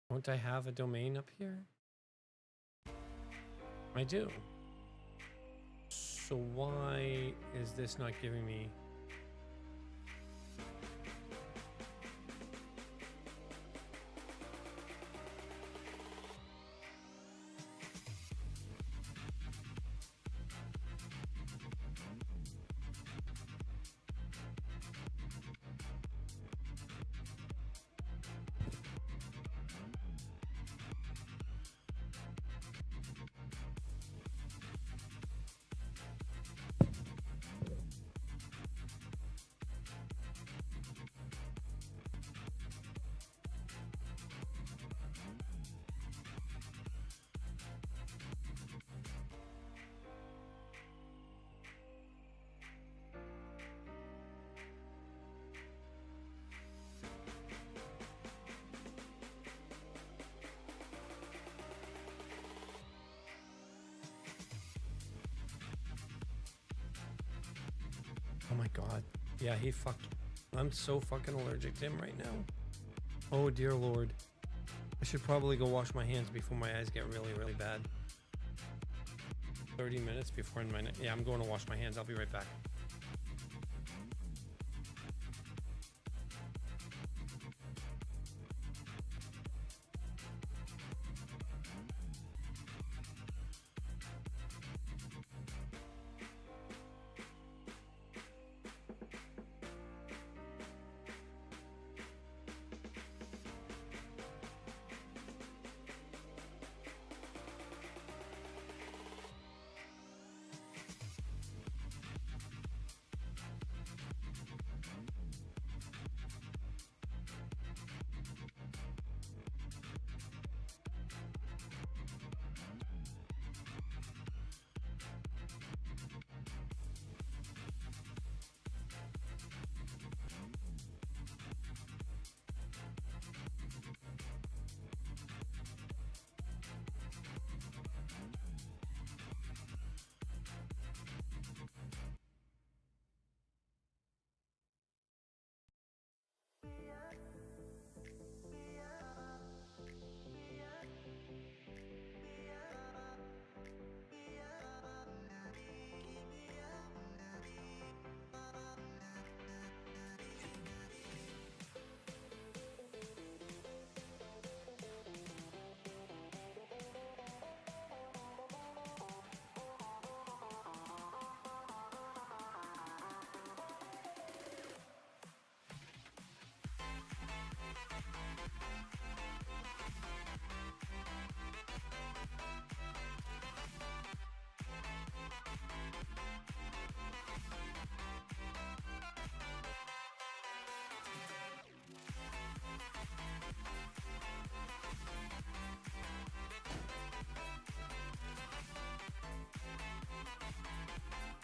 Don't I have a domain up here? I do. So why is this not giving me... god. Yeah, he fucked. I'm so fucking allergic to him right now. Oh dear lord. I should probably go wash my hands before my eyes get really, really bad. 30 minutes before my... Yeah, I'm going to wash my hands. I'll be right back.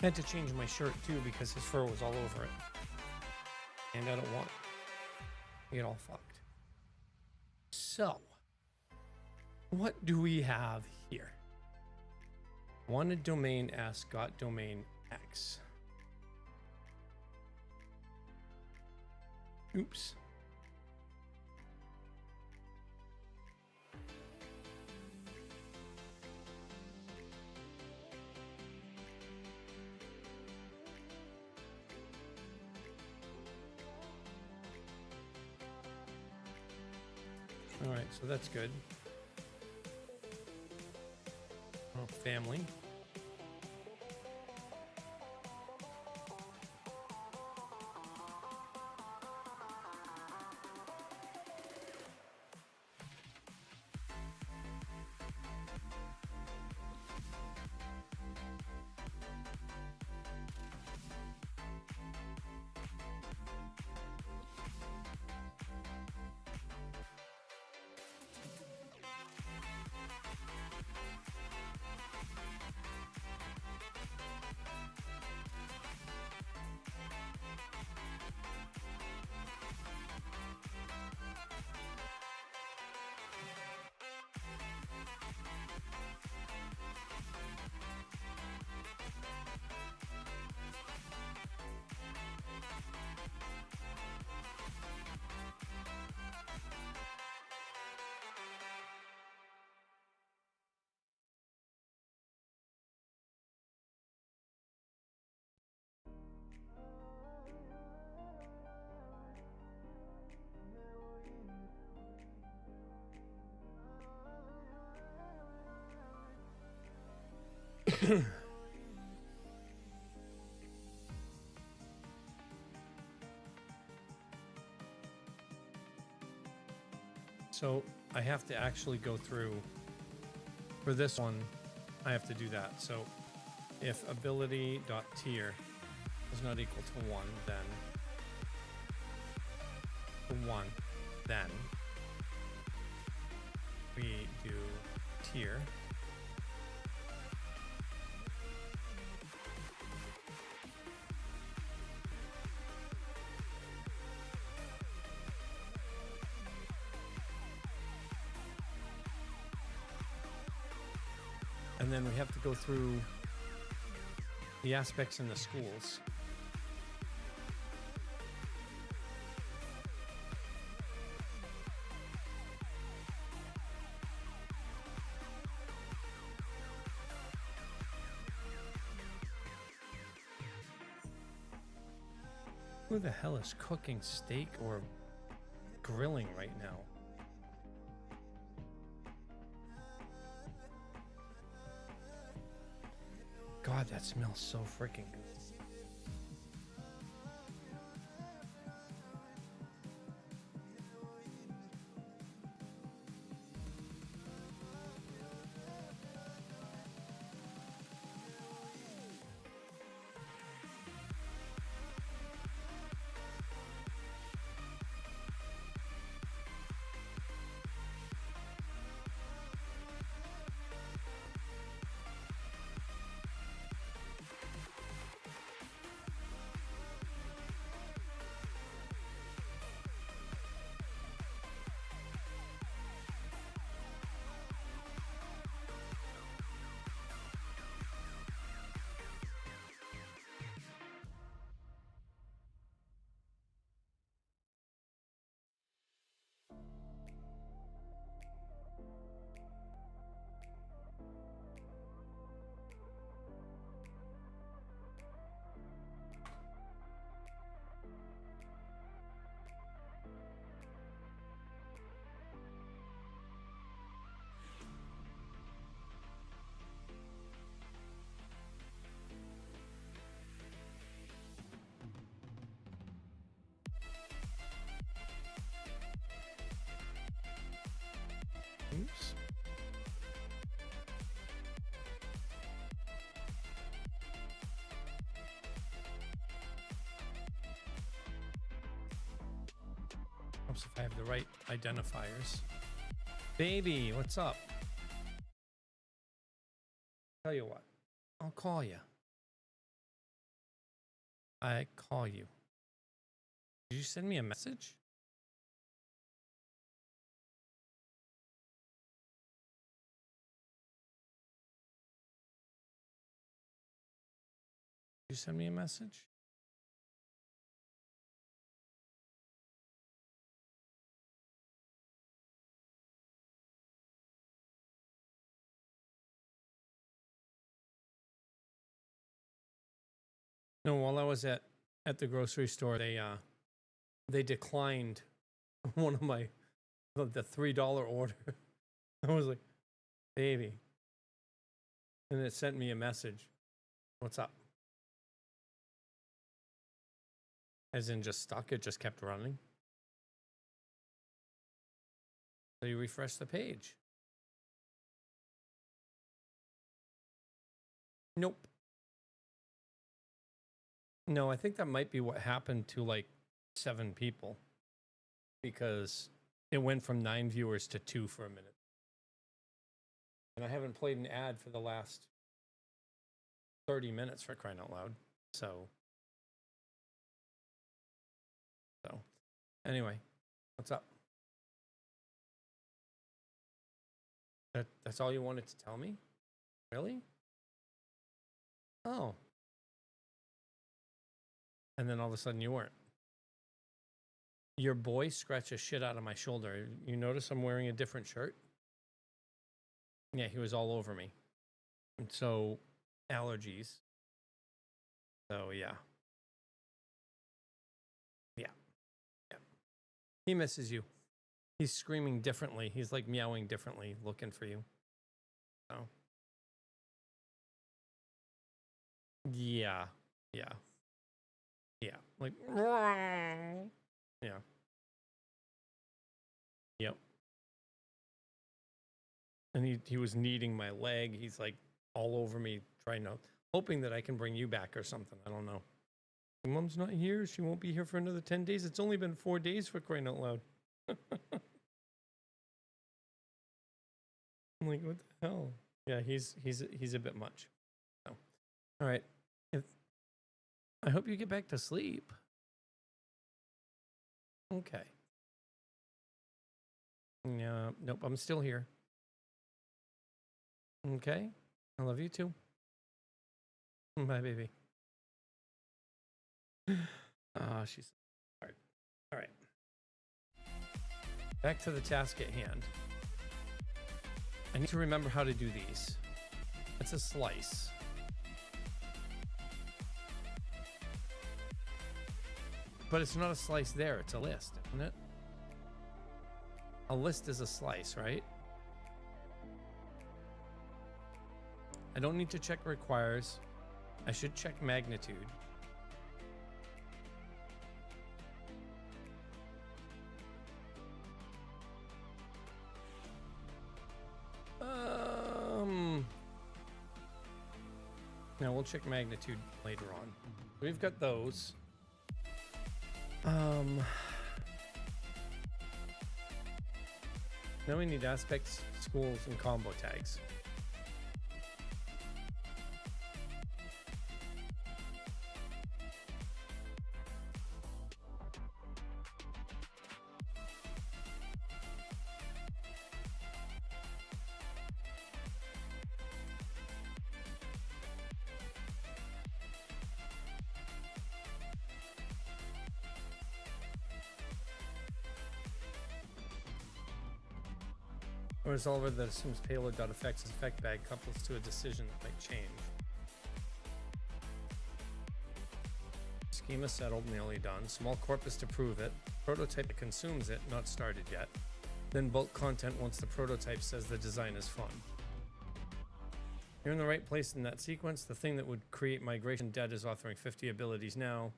I had to change my shirt too because his fur was all over it. And I don't want to get all fucked. So, what do we have here? Wanted domain S got domain X. Oops. All right, so that's good. Oh, family. So I have to actually go through for this one. I have to do that. So if ability.tier is not equal to 1, then we do tier. And then we have to go through the aspects in the schools. Who the hell is cooking steak or grilling right now? God, that smells so freaking good. Oops. Helps if I have the right identifiers. Baby, what's up? Tell you what, I'll call you. I call you. Did you send me a message? Did you send me a message? No, while I was at the grocery store, they declined one of my the $3 order. I was like, baby. And it sent me a message. What's up? As in just stuck, it just kept running. So you refresh the page. Nope. No, I think that might be what happened to like 7 people. Because it went from 9 viewers to 2 for a minute. And I haven't played an ad for the last 30 minutes, for crying out loud. So anyway, what's up? That's all you wanted to tell me? Really? Oh. And then all of a sudden you weren't. Your boy scratched the shit out of my shoulder. You notice I'm wearing a different shirt? Yeah, he was all over me. And so, allergies. So, yeah. Yeah. Yeah. He misses you. He's screaming differently. He's like meowing differently, looking for you. So. Yeah. Yeah. Yeah. Like, yeah. Yep. And he was kneading my leg. He's like all over me, hoping that I can bring you back or something. I don't know. Mom's not here. She won't be here for another 10 days. It's only been 4 days, for crying out loud. I'm like, what the hell? Yeah, he's a bit much. So, all right. I hope you get back to sleep. Okay. Yeah, nope, I'm still here. Okay. I love you too. Bye, baby. She's hard. All right. Back to the task at hand. I need to remember how to do these. It's a slice. But it's not a slice there, it's a list, isn't it? A list is a slice, right? I don't need to check requires. I should check magnitude. Now we'll check magnitude later on. We've got those. Now we need aspects, schools, and combo tags. A resolver that assumes payload.effects as effect bag couples to a decision that might change. Schema settled, nearly done. Small corpus to prove it. Prototype that consumes it, not started yet. Then bulk content once the prototype says the design is fun. You're in the right place in that sequence. The thing that would create migration debt is authoring 50 abilities now,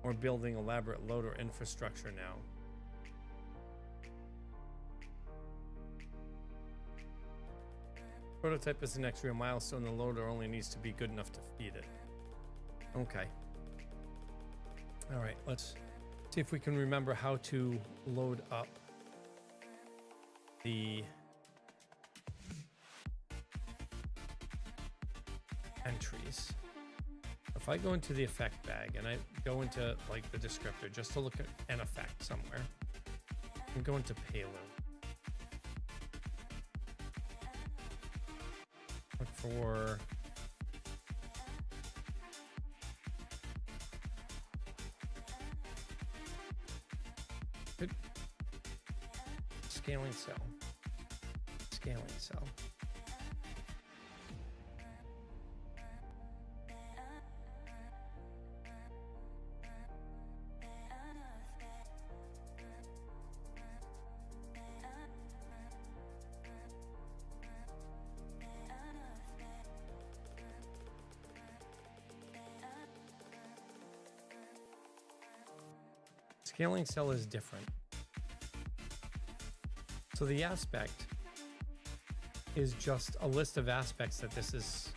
or building elaborate loader infrastructure now. Prototype is the next real milestone. The loader only needs to be good enough to feed it. Okay. All right, let's see if we can remember how to load up the entries. If I go into the effect bag and I go into like the descriptor just to look at an effect somewhere, and go into payload. Look for good scaling cell. Scaling cell. Scaling cell is different. So the aspect is just a list of aspects that this is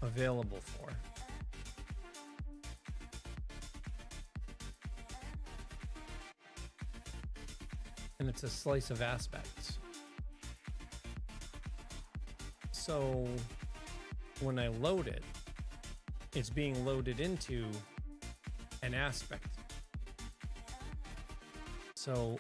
available for. And it's a slice of aspects. So when I load it, it's being loaded into an aspect. So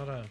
not a...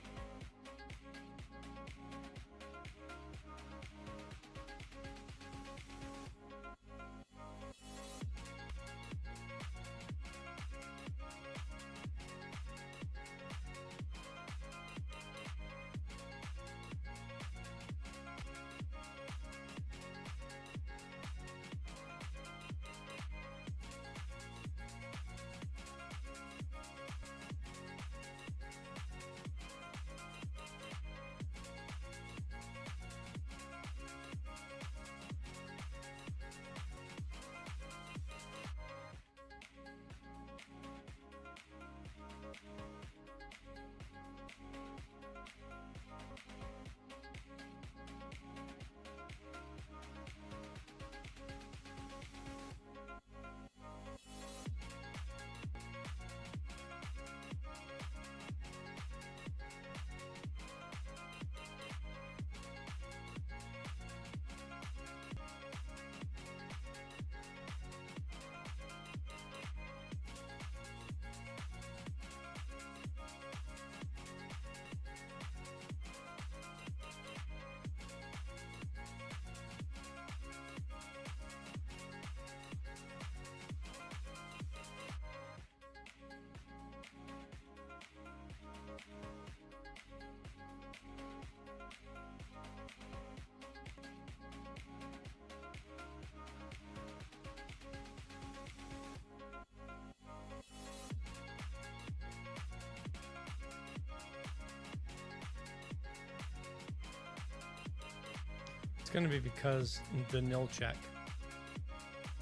It's going to be because the nil check.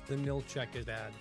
The nil check is bad.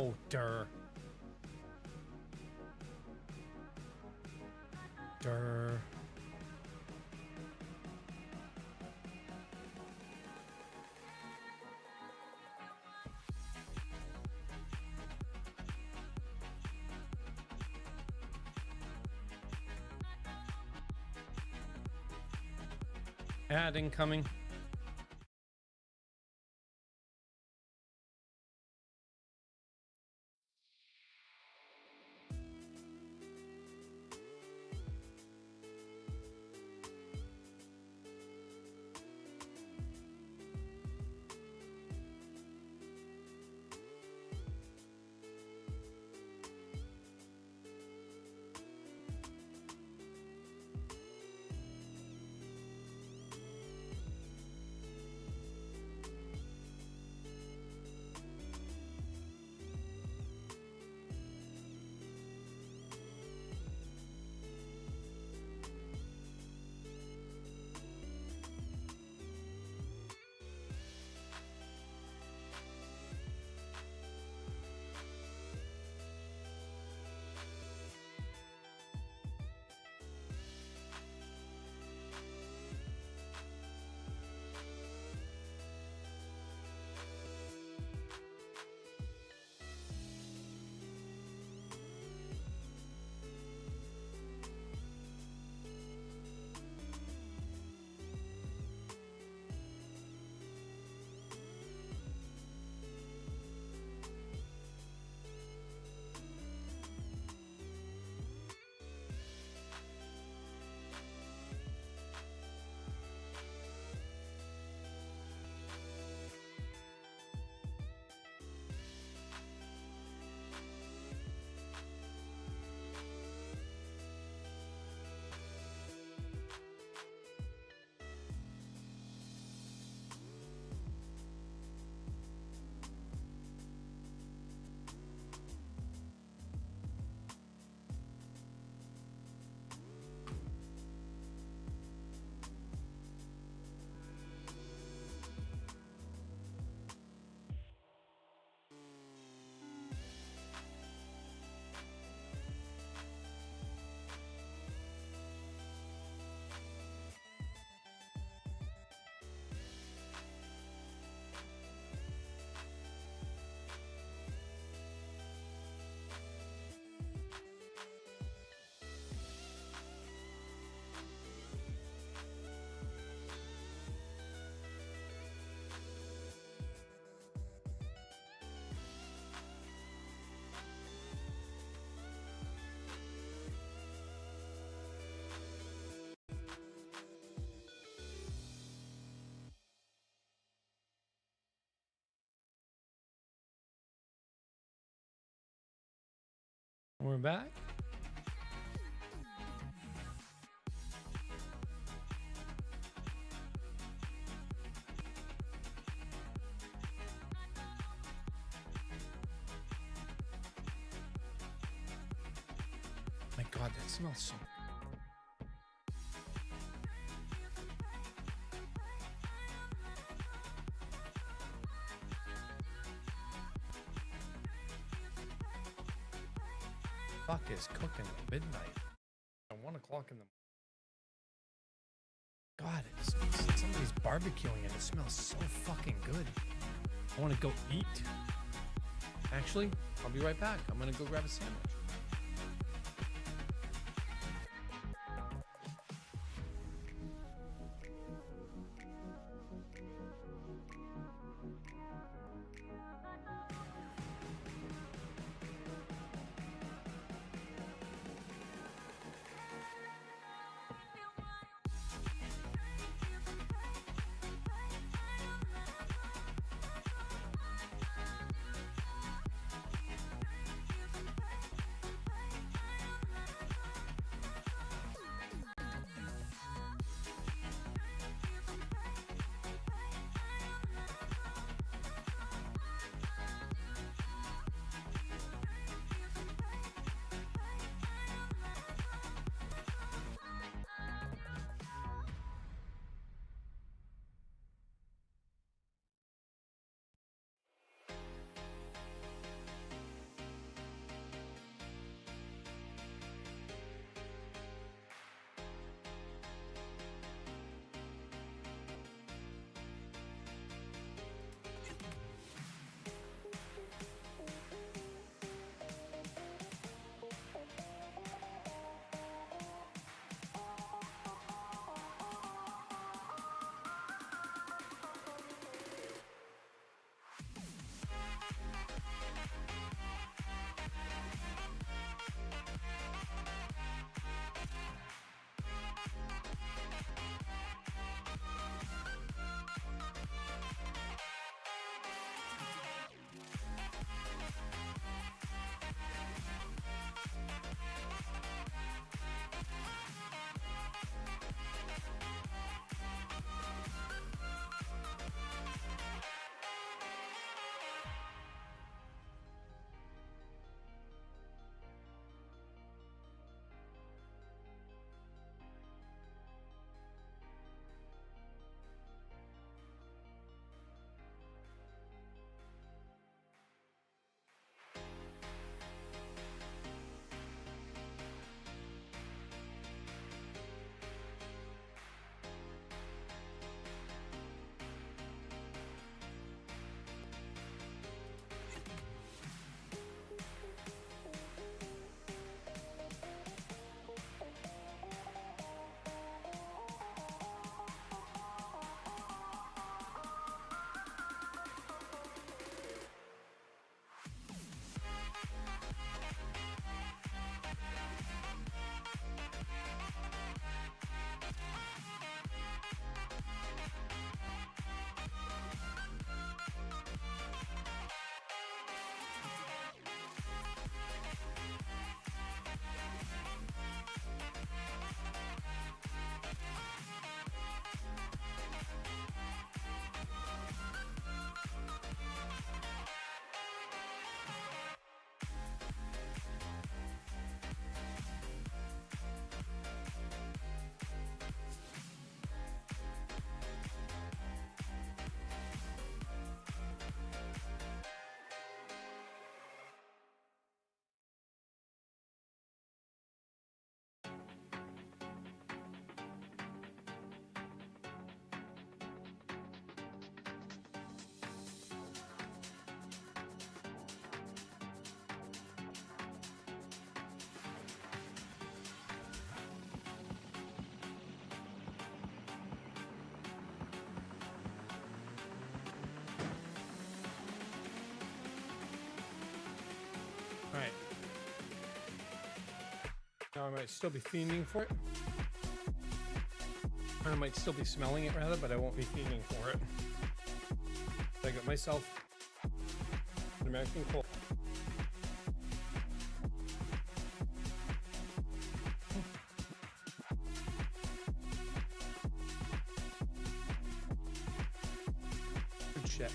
Oh, durr. Durr. Ad incoming. We're back. My God, that smells so. Fuck is cooking at midnight. At 1 o'clock in the. God, it smells, somebody's barbecuing and it smells so fucking good. I want to go eat. Actually, I'll be right back. I'm gonna go grab a sandwich. Now I might still be fiending for it. Or I might still be smelling it rather, but I won't be fiending for it. I got myself an American Cold. Good shit.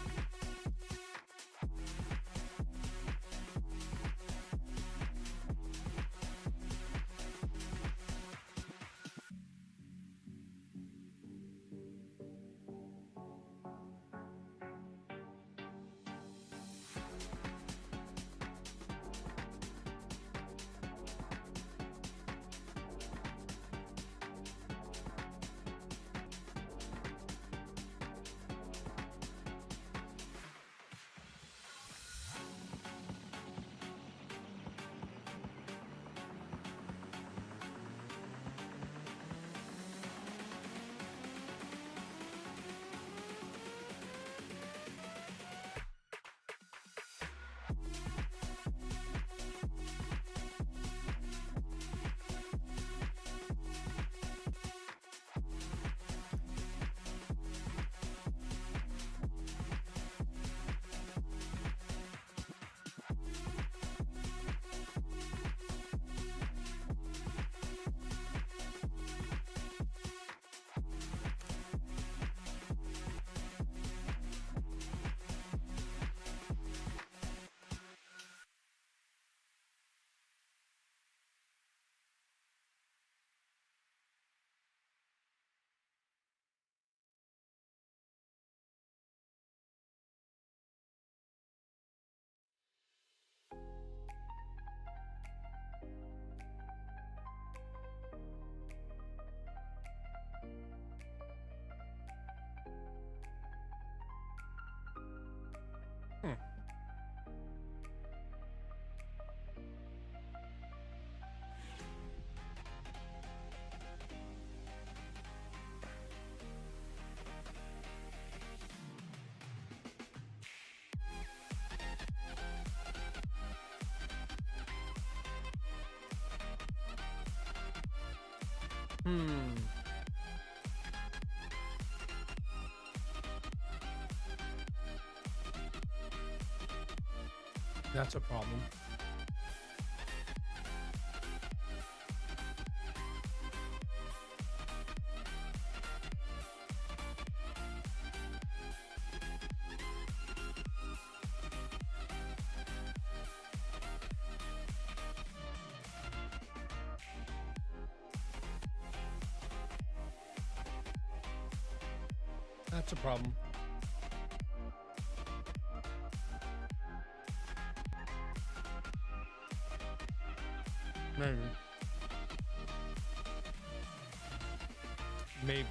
That's a problem. That's a problem. Maybe. Maybe.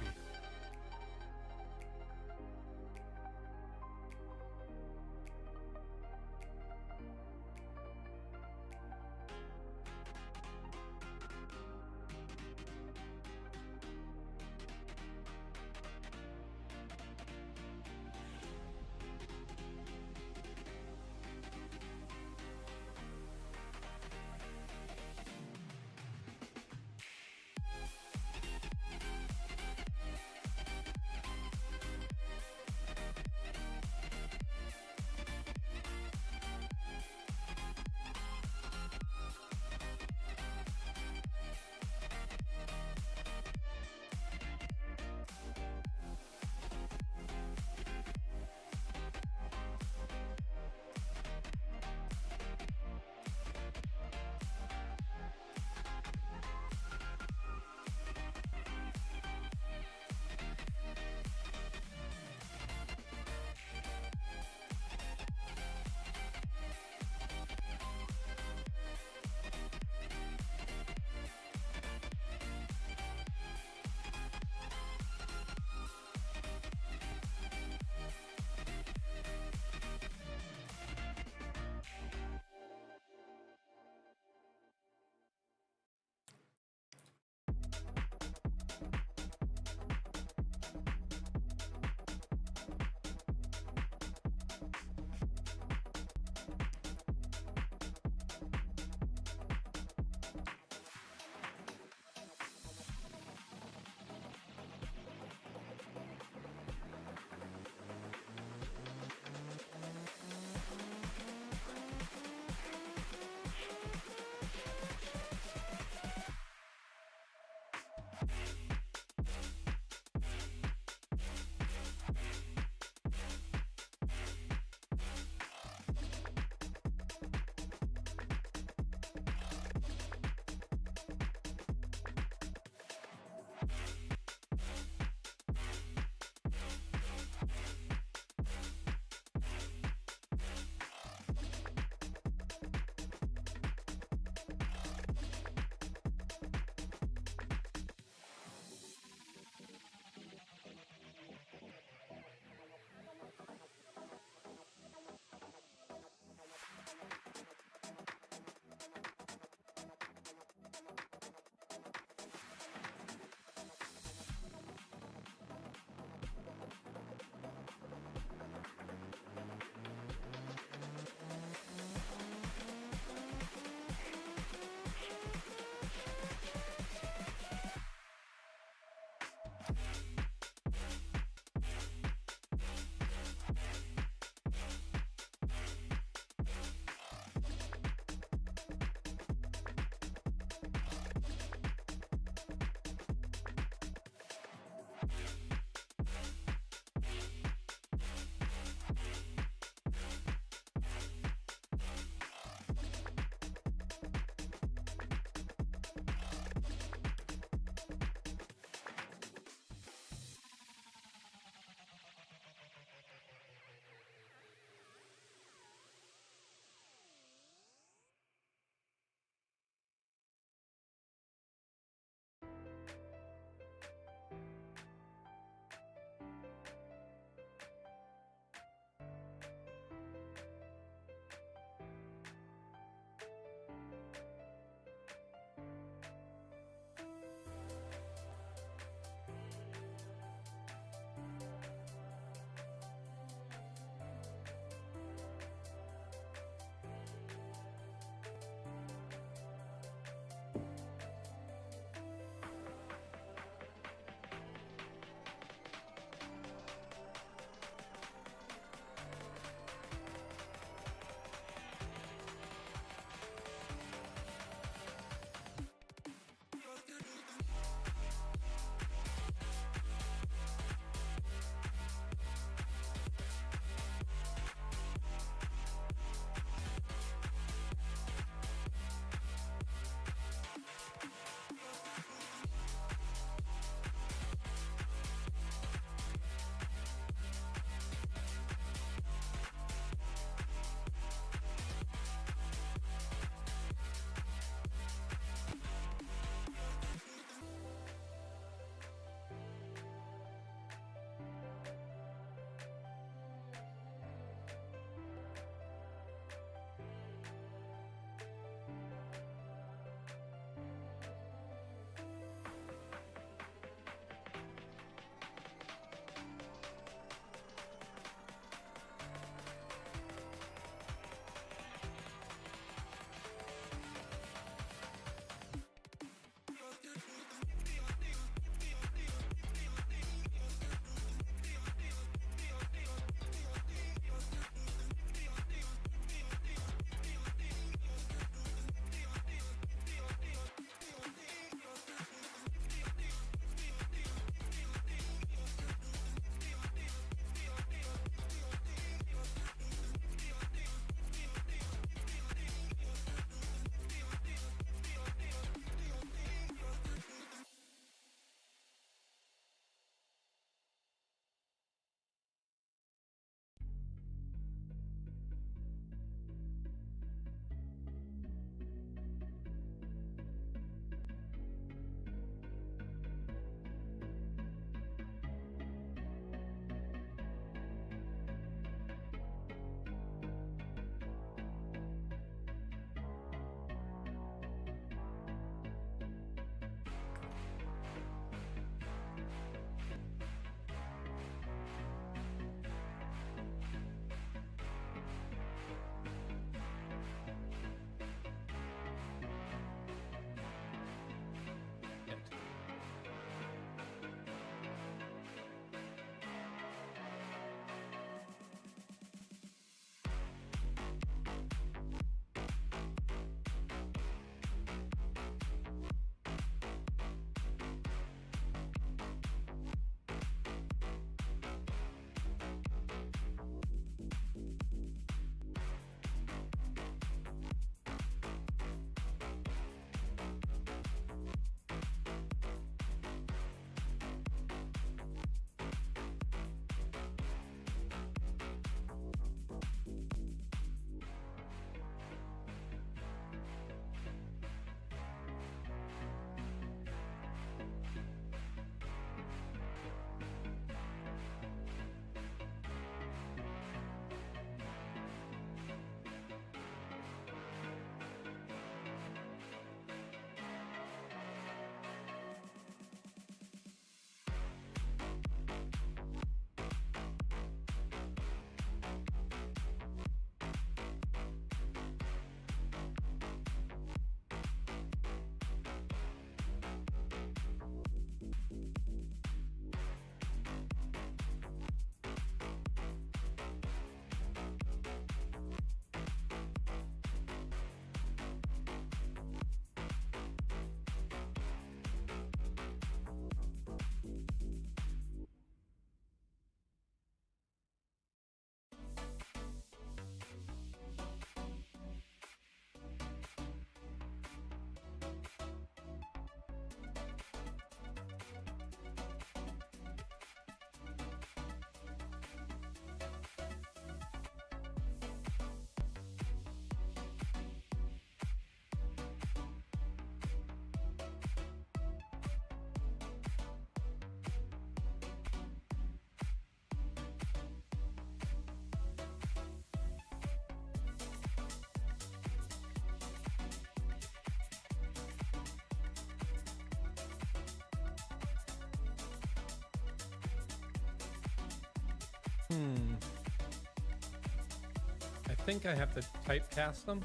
I think I have to typecast them.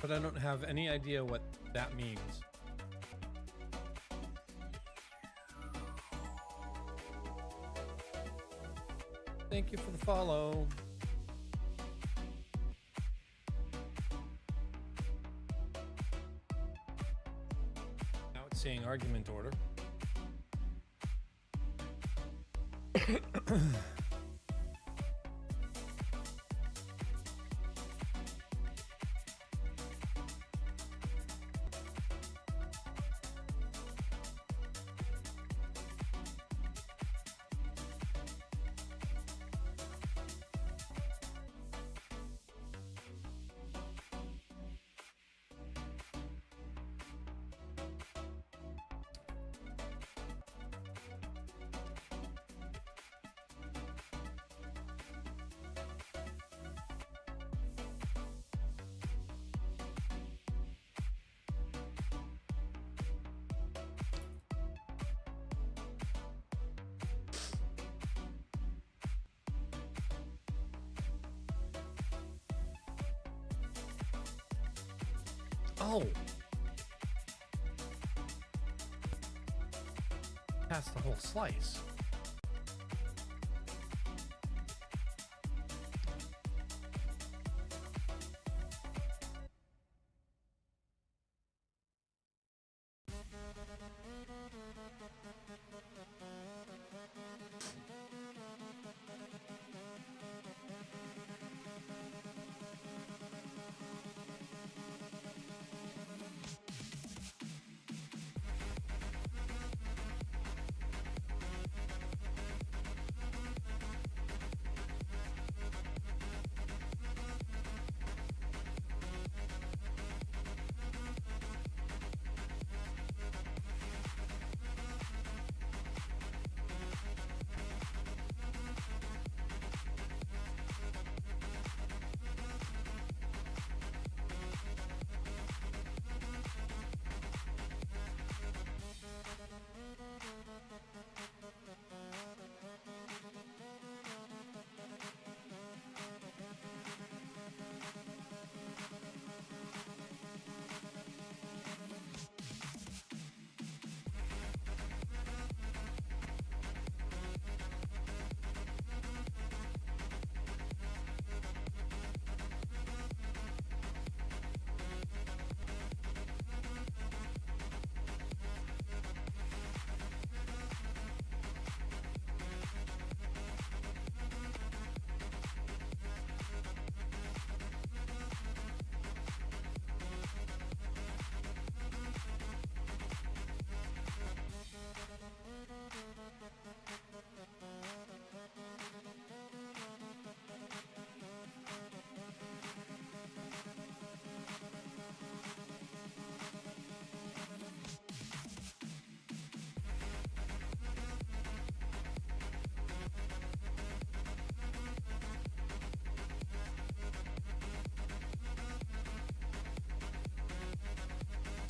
But I don't have any idea what that means. Thank you for the follow. Now it's saying argument order. Oh. Past the whole slice.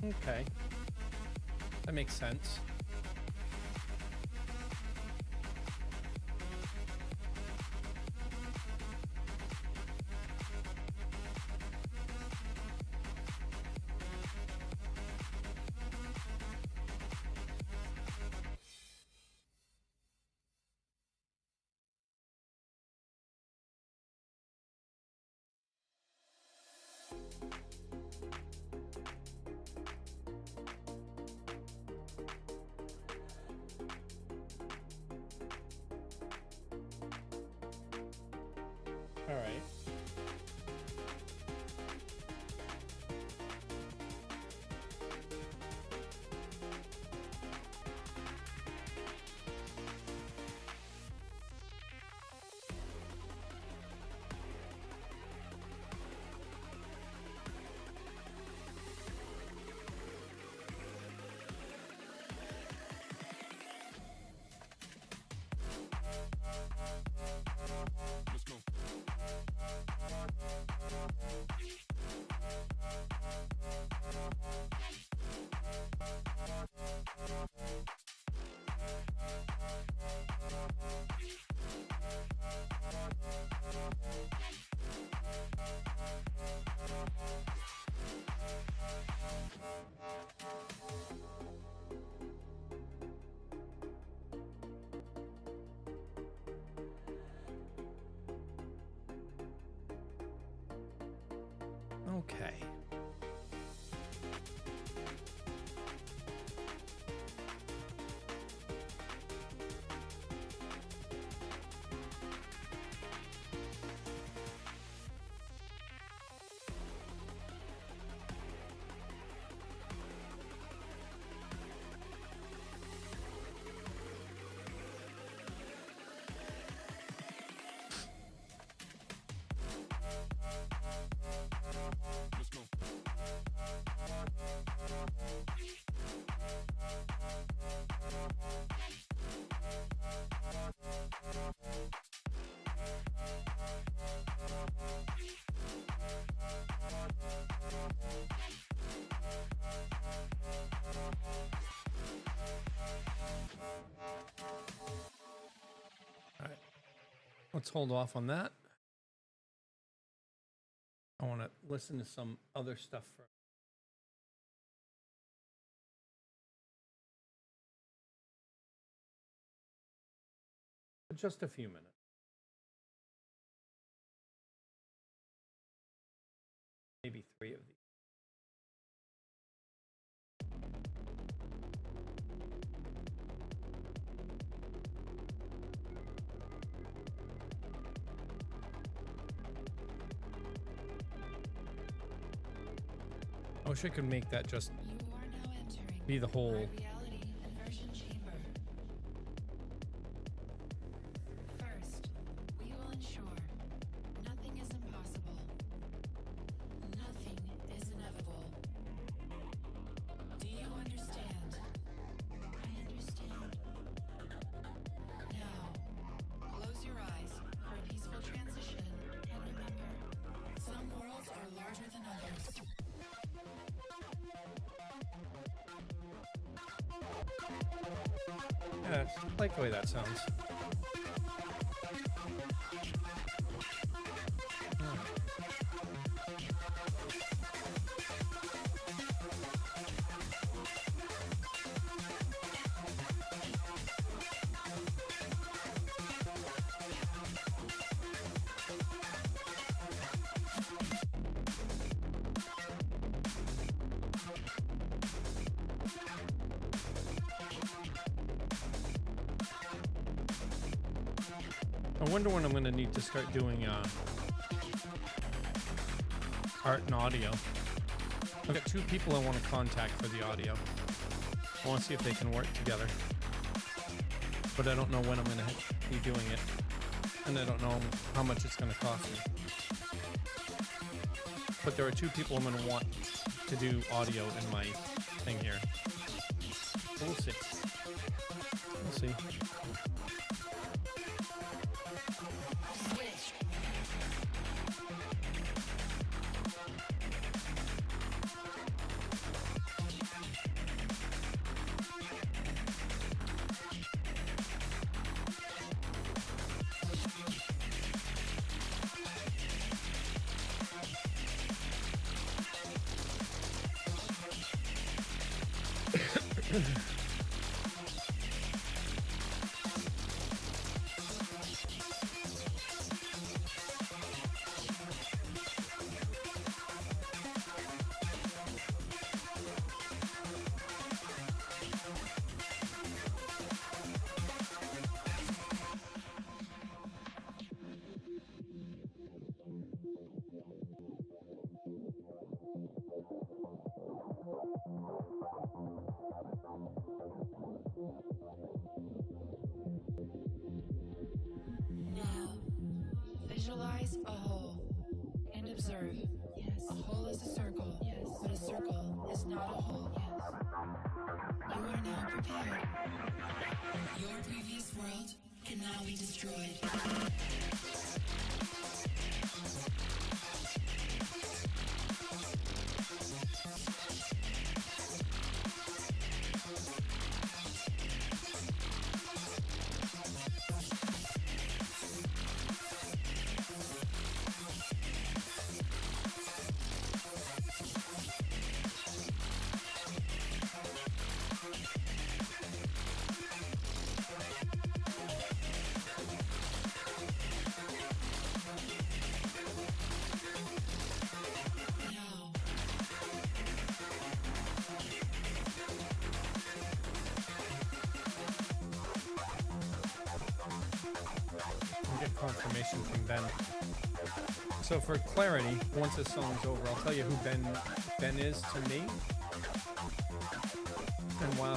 Okay. That makes sense. Okay. Let's hold off on that. I want to listen to some other stuff first. Just a few minutes. Maybe 3 of these. I wish I could make that just be the whole. First, we will ensure nothing is impossible. Nothing is inevitable. Do you understand? I understand. Now, close your eyes for a peaceful transition, and remember, some worlds are larger than others. Yeah, I like the way that sounds. I wonder when I'm going to need to start doing art and audio. I've got 2 people I want to contact for the audio. I want to see if they can work together. But I don't know when I'm going to be doing it. And I don't know how much it's going to cost me. But there are 2 people I'm going to want to do audio in my thing here. So we'll see. We'll see. Visualize a hole and observe. Yes. A hole is a circle. Yes. But a circle is not a hole. Yes. You are now prepared. Your previous world can now be destroyed. confirmation from Ben. So for clarity, once this song's over, I'll tell you who Ben is to me, and why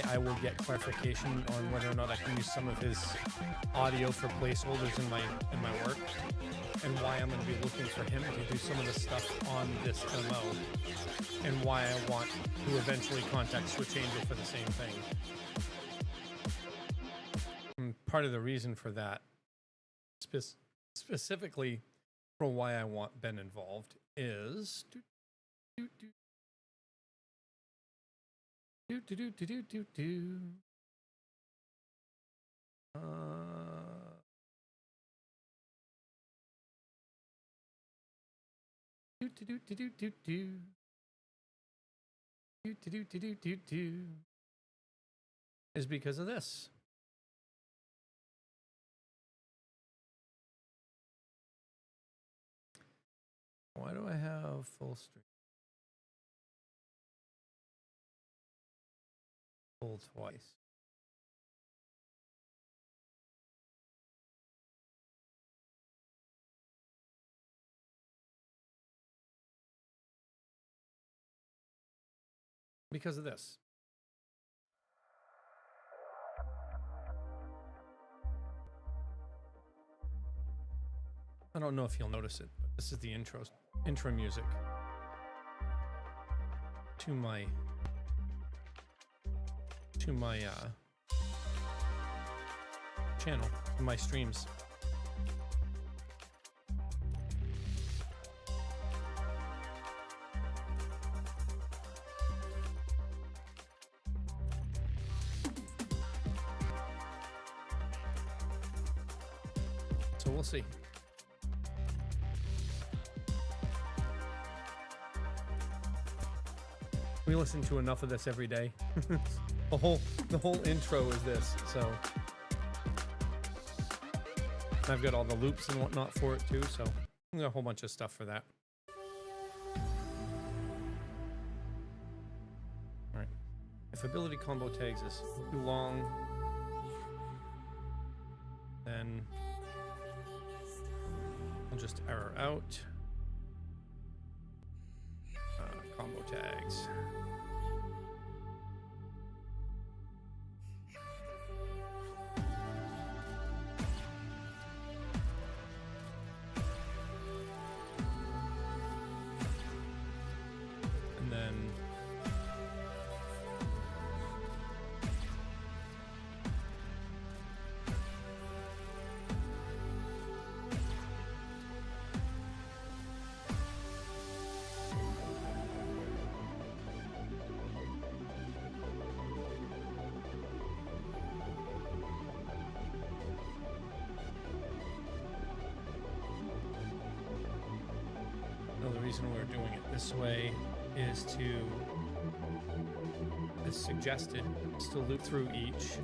I will get clarification on whether or not I can use some of his audio for placeholders in my work, and why I'm going to be looking for him to do some of the stuff on this MMO, and why I want to eventually contact Switch Angel for the same thing. And part of the reason for that, specifically for why I want Ben involved, is is because of this. Why do I have full stream? Full twice. Because of this. I don't know if you'll notice it, but this is the intro music to my channel, my streams. So we'll see. We listen to enough of this every day. the whole intro is this, so I've got all the loops and whatnot for it too, so I've got a whole bunch of stuff for that. Alright. If ability combo tags is too long, then I'll just error out. Combo tags. And then the reason we're doing it this way is as suggested, is to loop through each,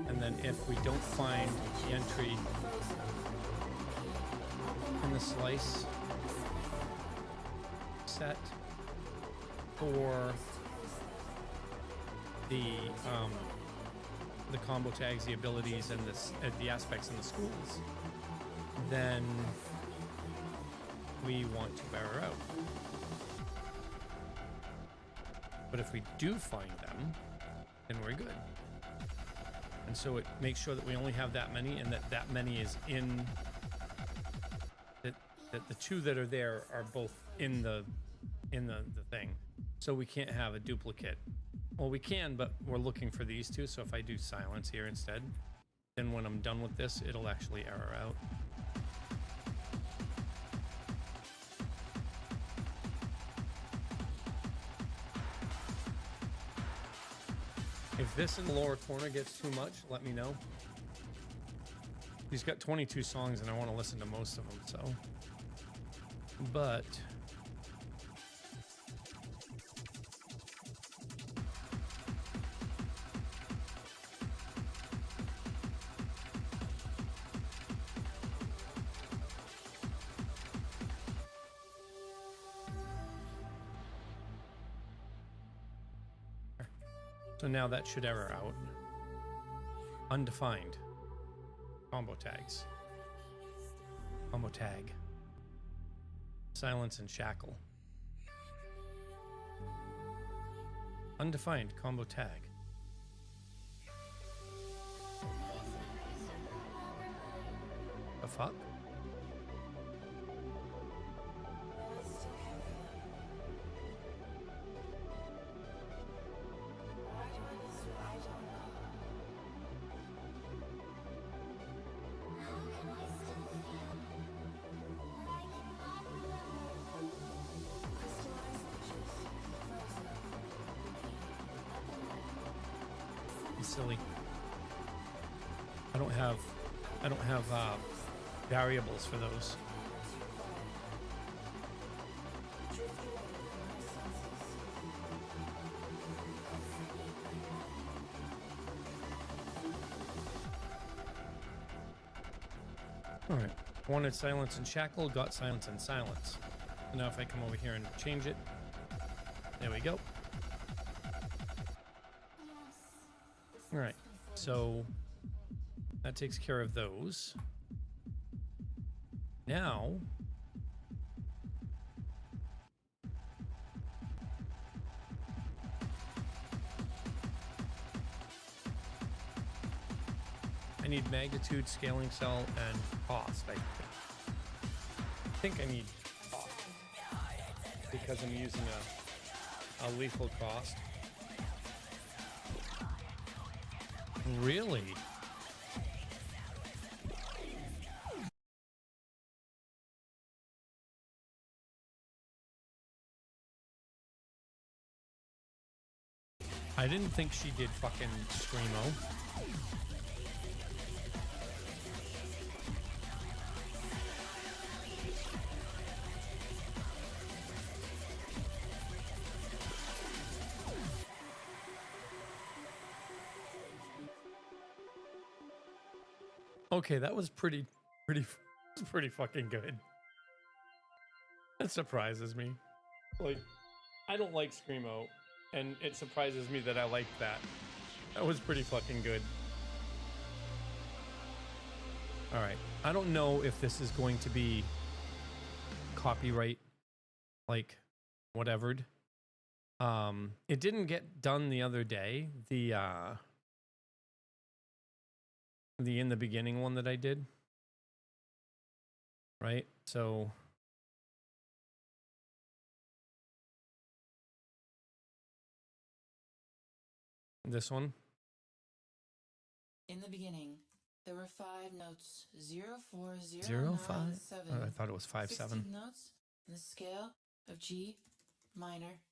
and then if we don't find the entry in the slice set for the combo tags, the abilities, and the aspects in the schools, then we want to error out. But if we do find them, then we're good. And so it makes sure that we only have that many, and that many is in that the two that are there are both in the thing. So we can't have a duplicate. Well, we can, but we're looking for these two. So if I do silence here instead, then when I'm done with this, it'll actually error out. If this in the lower corner gets too much, let me know. He's got 22 songs and I want to listen to most of them, so. But so now that should error out. Undefined combo tags. Combo tag. Silence and shackle. Undefined combo tag. The fuck? Silly. I don't have variables for those. All right. Wanted silence and shackle, got silence and silence. So now if I come over here and change it, there we go. All right, so that takes care of those. Now, I need magnitude, scaling cell, and cost. I think I need cost because I'm using a lethal cost. Really? I didn't think she did fucking Screamo. Okay, that was pretty fucking good. That surprises me. Like, I don't like Screamo, and it surprises me that I like that. That was pretty fucking good. All right, I don't know if this is going to be copyright, like, whatevered. It didn't get done the other day. The in the beginning one that I did, right? So this one. In the beginning, there were 5 notes, 0, 4, 0, 0, 9, 5? 7. Oh, I thought it was 5, 7. 16 notes in the scale of G minor.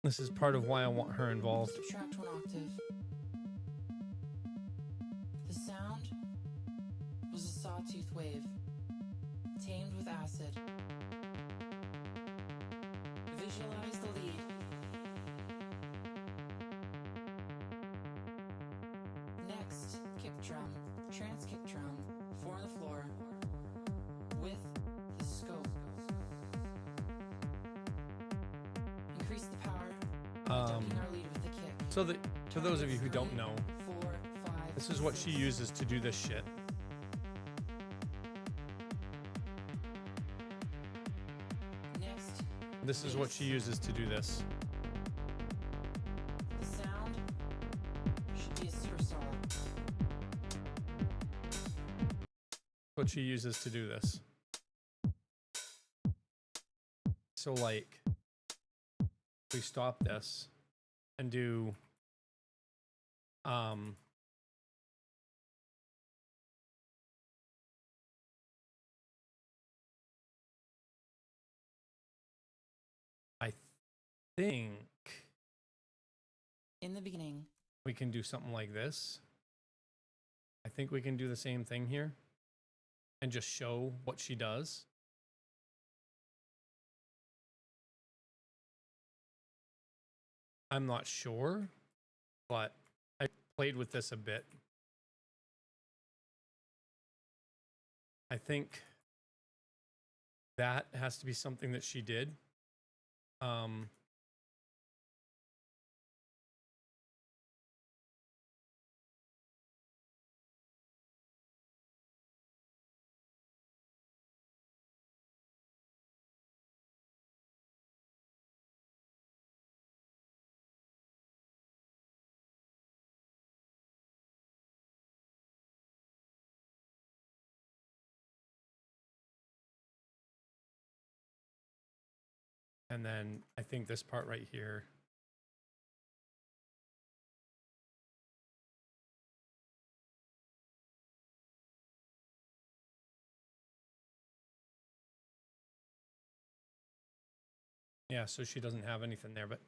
This is part of why I want her involved. Subtract 1 octave. The sound was a sawtooth wave, tamed with acid. Visualize the lead. Next, kick drum, trance kick drum, 4 on the floor, with the scope. Increase the power by ducking our lead with the kick. So that for those of you who don't know, 4, 5, this is what she uses to do this shit. Next, This is what she uses to do this. the sound should be a superstar. What she uses to do this. So like, we stop this and do I think In the beginning, we can do something like this. I think we can do the same thing here and just show what she does. I'm not sure, but I played with this a bit. I think that has to be something that she did. And then I think this part right here. Yeah, so she doesn't have anything there, but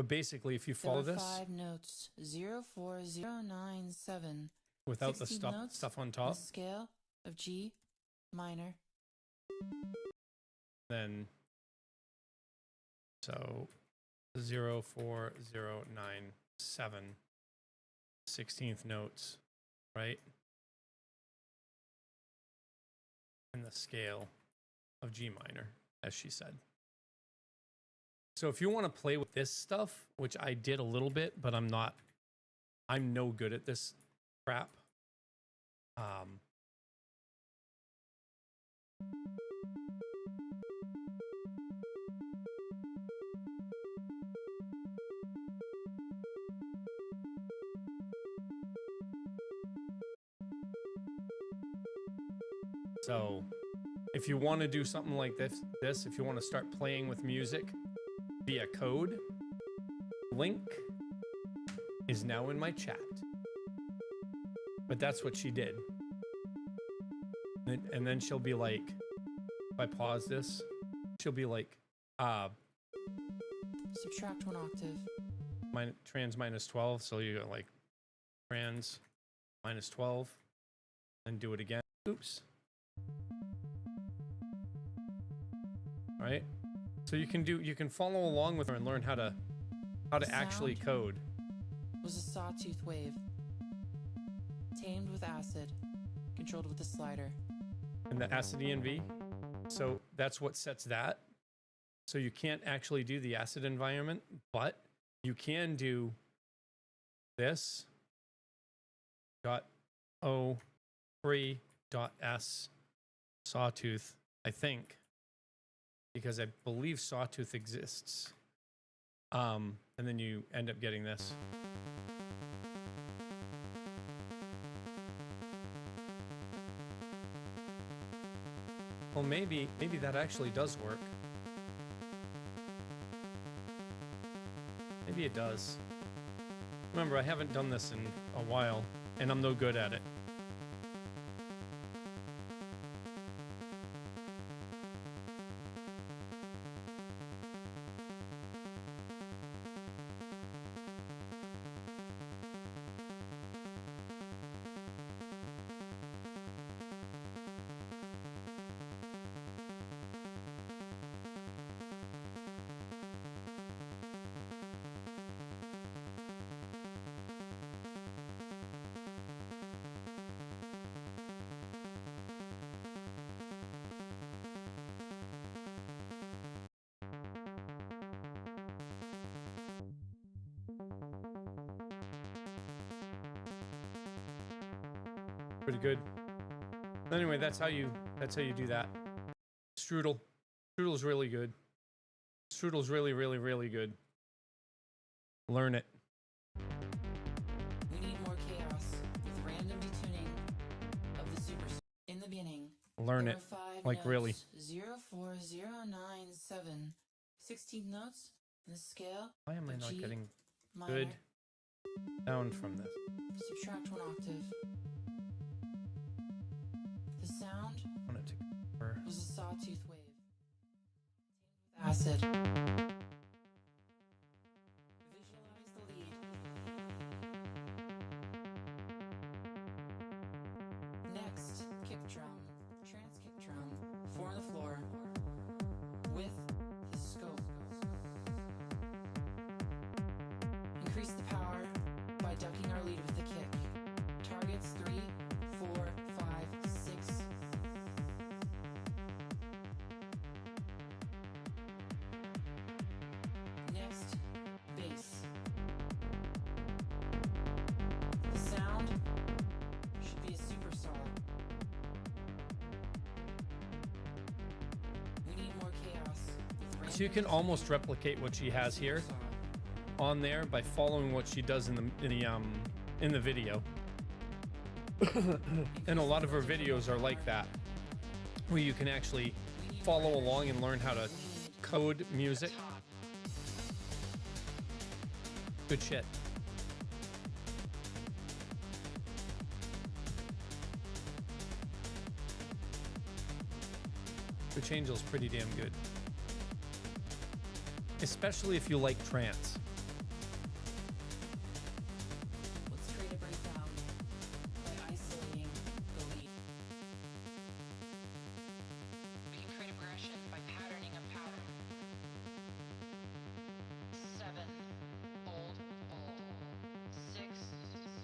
basically if you follow this 5 notes 04097 without the 16 notes stuff on on top, the scale of G minor. then so 04097 16th notes, right? And the scale of G minor, as she said. So if you want to play with this stuff, which I did a little bit, but I'm no good at this crap. So if you want to do something like this, if you want to start playing with music via code, link is now in my chat. But that's what she did. And then she'll be like, if I pause this, she'll be like, Subtract 1 octave. trans minus 12. So you go like trans minus 12 and do it again. Oops. Right? So you can follow along with her and learn how to actually code. Was a sawtooth wave. Tamed with acid. Controlled with a slider. And the acid ENV. So that's what sets that. So you can't actually do the acid environment, but you can do this .o3.s sawtooth, I think, because I believe sawtooth exists. And then you end up getting this. Well, maybe that actually does work. Maybe it does. Remember, I haven't done this in a while, and I'm no good at it. Pretty good. Anyway, that's how you do that. Strudel's really good. Strudel's really good. Learn it. We need more chaos with random detuning of the super in the beginning. Learn it. Like really. 04097 16 notes in the scale. Why am I of not G getting minor. good sound from this? Subtract 1 octave. The sound I want it to cover. was a sawtooth wave. Acid. Visualize the lead. Next, kick drum. Trans kick drum. 4 on the floor. With the scope. Increase the power by ducking our lead with the kick. Targets 3, 4, 5, 6. Next, bass. The sound should be a superstar. We need more chaos. So you can almost replicate what she has here on there by following what she does in the video. And a lot of her videos are like that, where you can actually follow along and learn how to code music. Good shit. Witch Angel's pretty damn good. Especially if you like trance. Let's create a breakdown by isolating the lead. We can create a progression by patterning a pattern. 7, old, old. 6,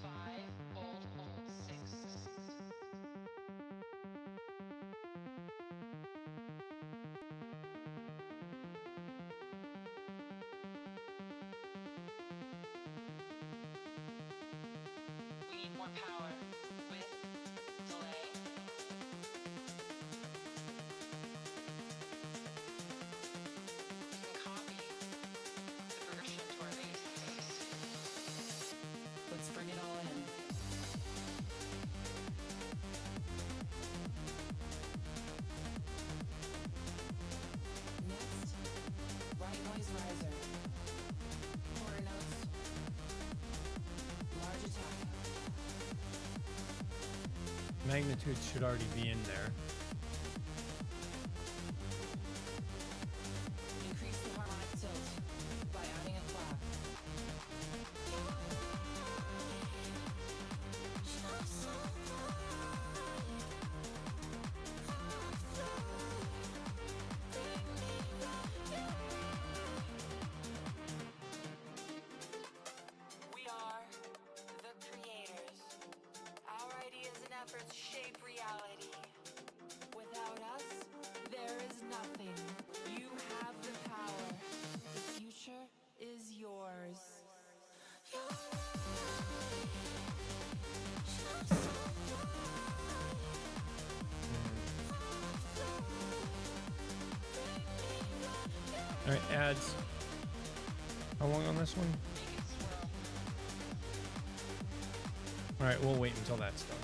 5, old, old, 6. We need more power with delay. We can copy the progression to our base. Let's bring it all in. Next, right noise riser. Quarter notes. Large attack. Magnitude should already be in there. Increase the harmonic tilt by adding a clap. We are the creators. Our ideas and efforts shape reality. Without us, there is nothing. You have the power. The future is yours. All right, ads. How long on this one? All right, we'll wait until that's done.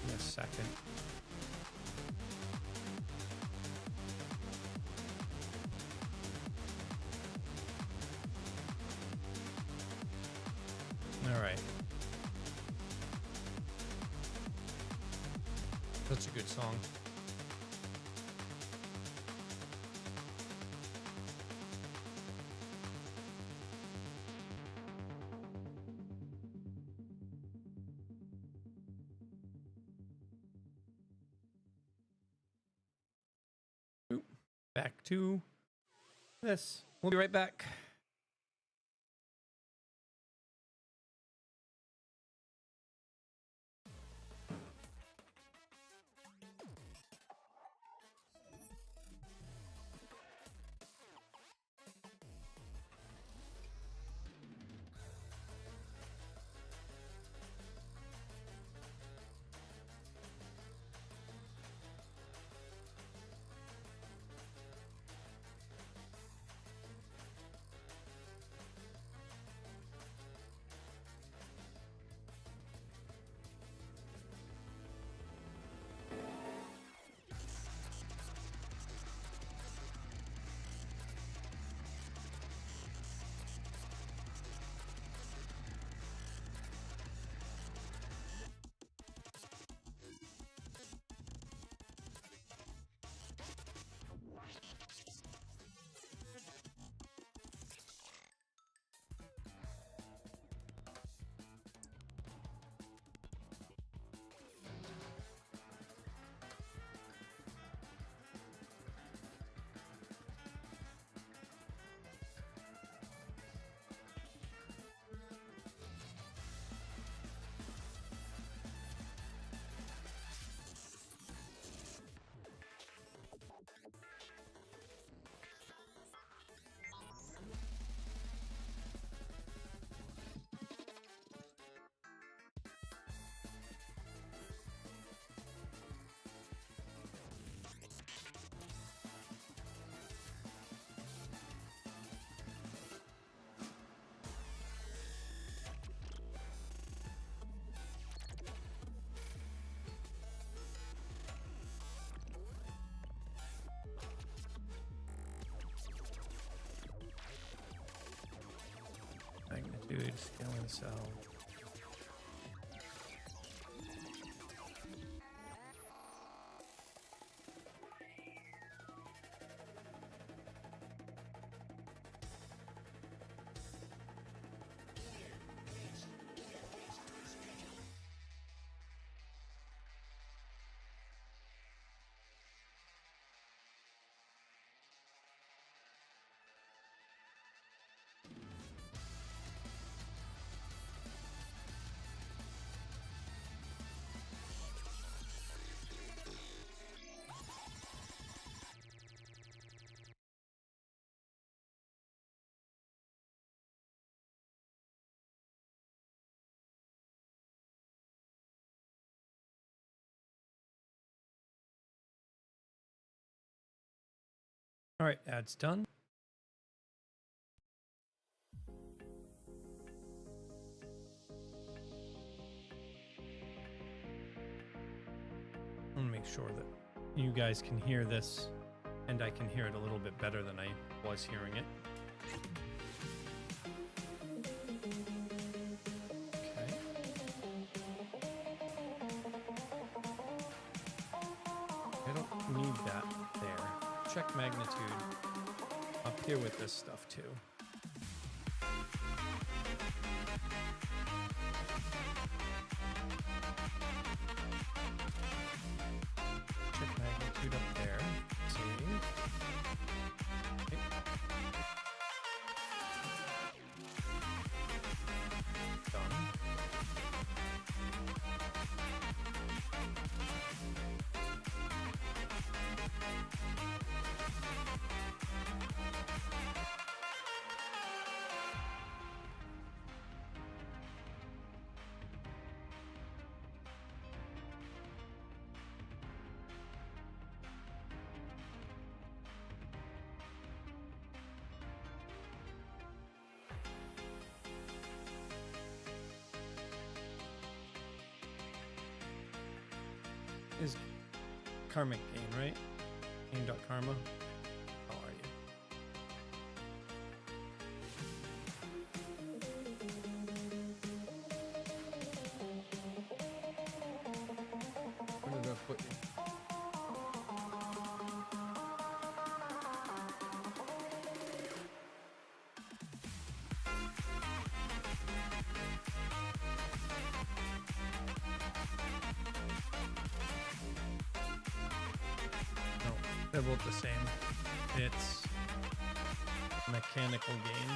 In a second. All right. That's a good song. Back to this. We'll be right back. scaling cell. All right, ads done. I want to make sure that you guys can hear this, and I can hear it a little bit better than I was hearing it. Okay. I don't need that there. Check magnitude up here with this stuff too. Check magnitude up there. Save. Okay. Done. Is karmic gain, right? Gain.karma. How are you? Where did I put you? They're both the same. It's mechanical gain.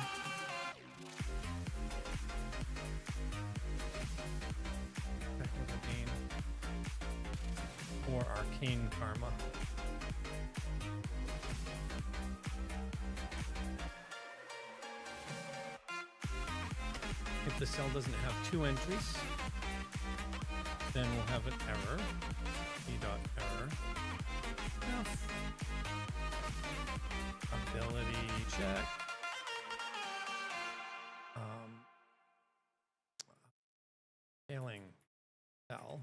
Technical gain. Or arcane karma. If the cell doesn't have two entries, then we'll have an error. P.error. Ability check. Scaling cell.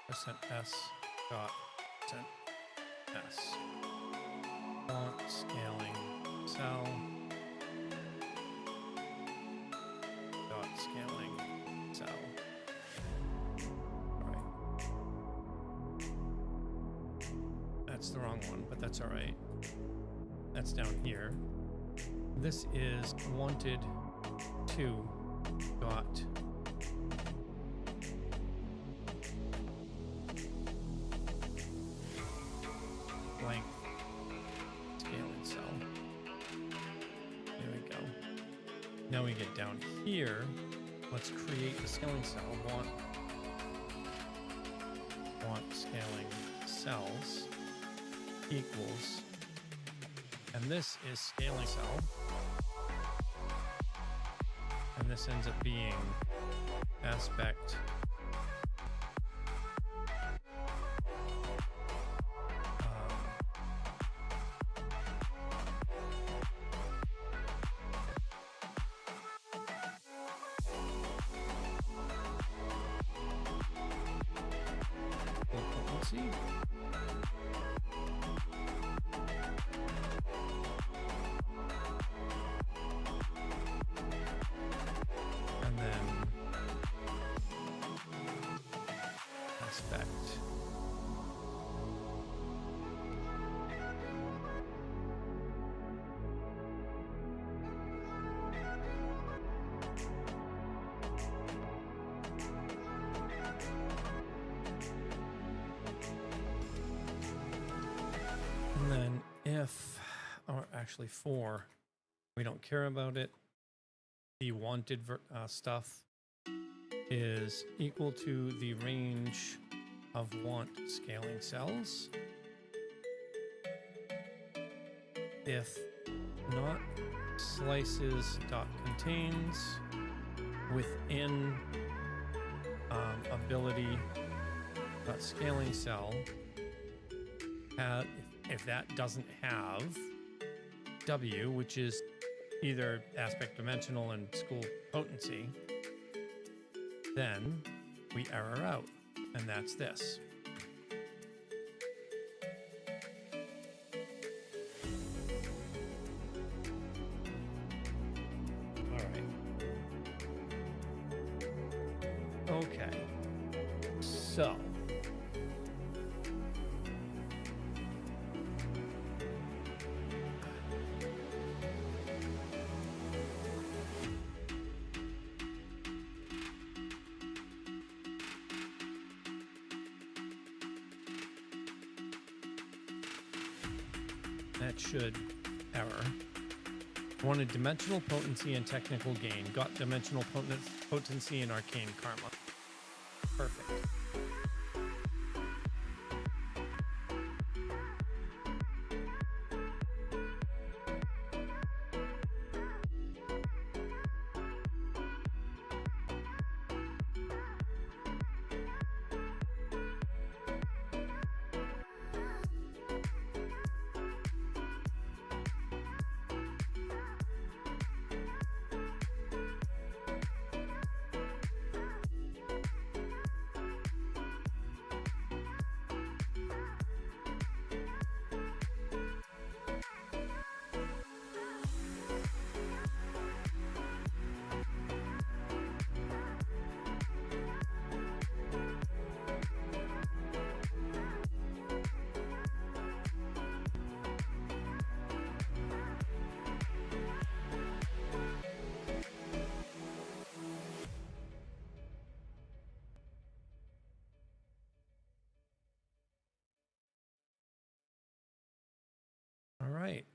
Percent S dot percent S. Font scaling cell. Dot scaling cell. That's the wrong one, but that's all right. That's down here. This is wanted to dot blank scaling cell. There we go. Now we get down here. Let's create a scaling cell. Want scaling cells equals, and this is scaling cell, and this ends up being aspect actually 4. We don't care about it. The wanted stuff is equal to the range of want scaling cells. If not, slices dot contains within ability dot scaling cell. If that doesn't have W, which is either aspect dimensional and school potency, then we error out, and that's this. All right. Okay. So. That should error. Wanted dimensional potency and technical gain. Got dimensional potency and arcane karma. Perfect. All right.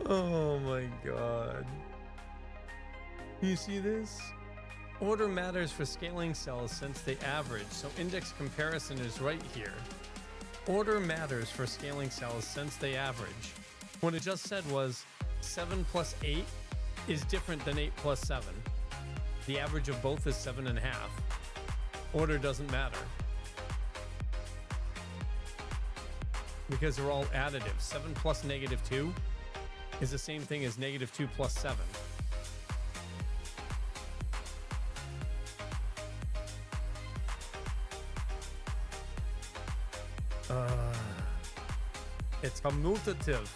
Oh my god. You see this? Order matters for scaling cells since they average, so index comparison is right here. Order matters for scaling cells since they average. What it just said was 7 plus 8 is different than 8 plus 7. The average of both is 7.5. Order doesn't matter, because they're all additive. 7 plus -2 is the same thing as -2 plus 7. It's commutative.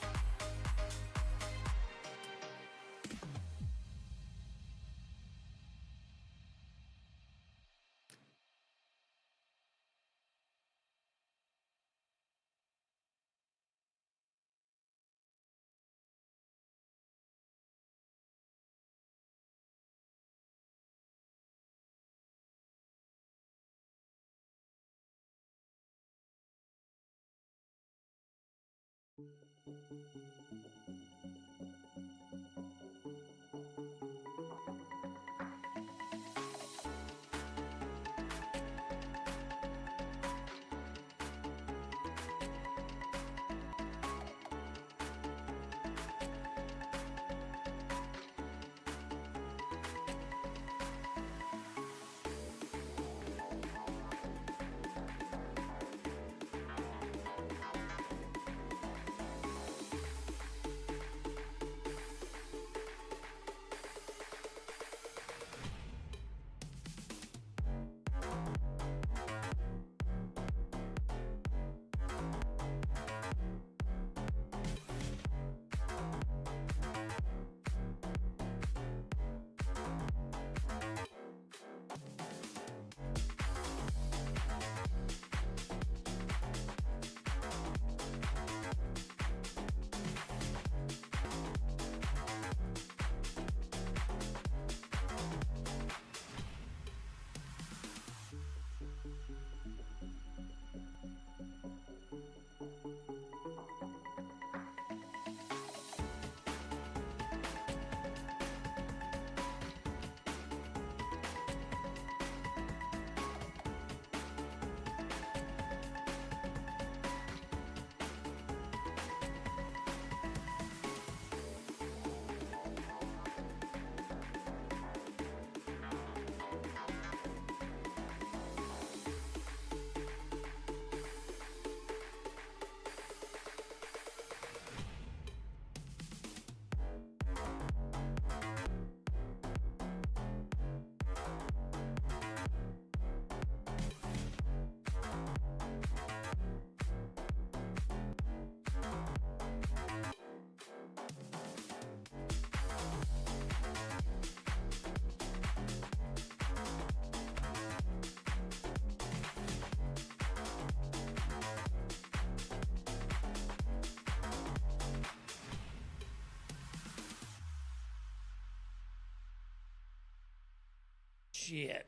Shit.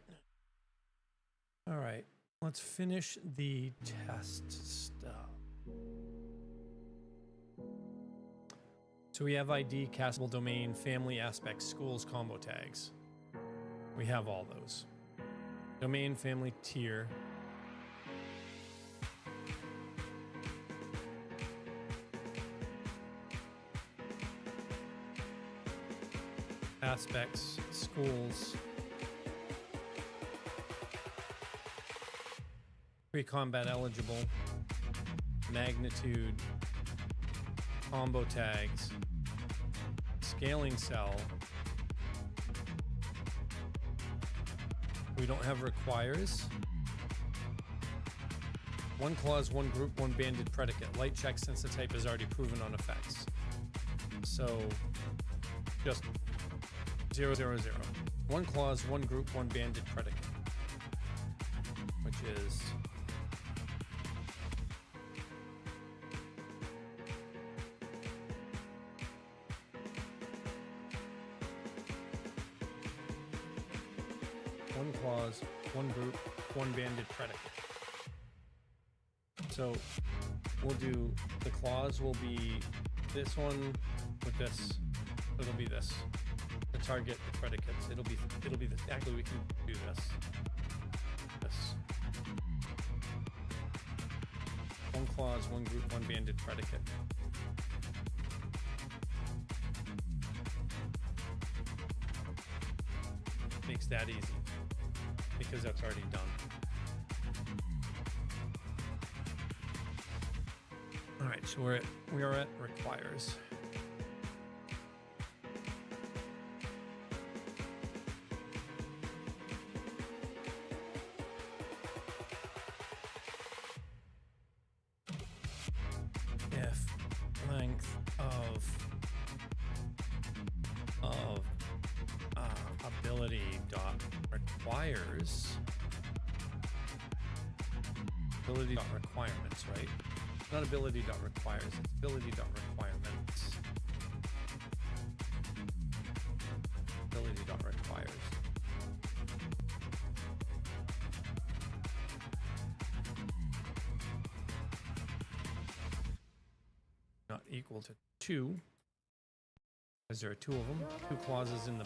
All right, let's finish the test stuff. So we have ID, castable domain, family aspects, schools, combo tags. We have all those. Domain, family, tier. Aspects, schools. Pre-combat eligible. Magnitude. Combo tags. Scaling cell. We don't have requires. One clause, one group, one banded predicate. Light check since the type is already proven on effects. So just 0, 0, 0. One clause, one group, one banded predicate. Which is one clause, one group, one banded predicate. So we'll do, the clause will be this one with this. It'll be this. The target, the predicates. It'll be this. Actually, we can do this. This. One clause, one group, one banded predicate. Makes that easy because that's already done. All right, so we are at requires. If length of ability dot requires ability dot requirements, right? Not ability dot requires, it's ability dot requirements. Ability dot requires. not equal to 2, because there are 2 of them, 2 clauses in the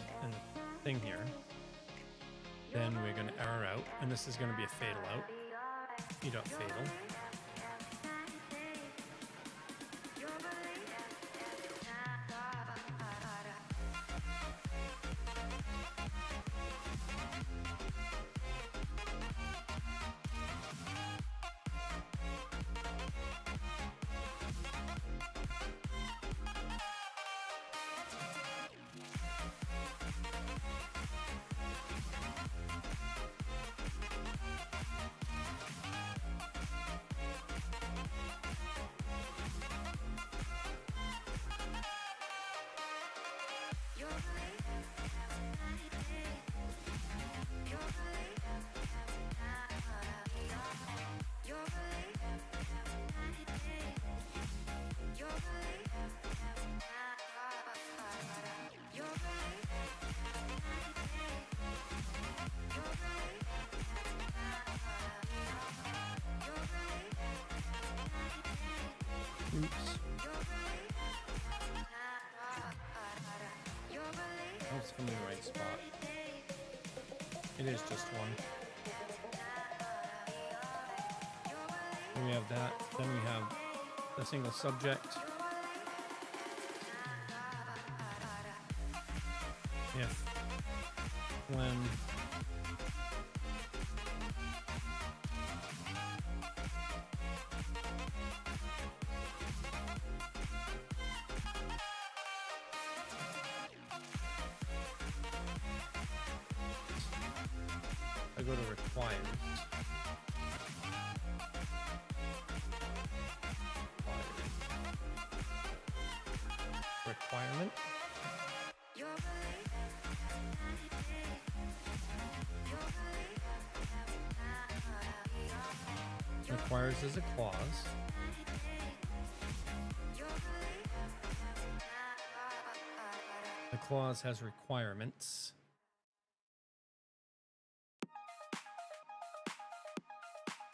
thing here. Then we're going to error out, and this is going to be a fatal out. E.fatal. Oops. That's from the right spot. It is just 1. We have that. Then we have the single subject. If, when, I go to requires. Requirement. Requires is a clause. The clause has requirements.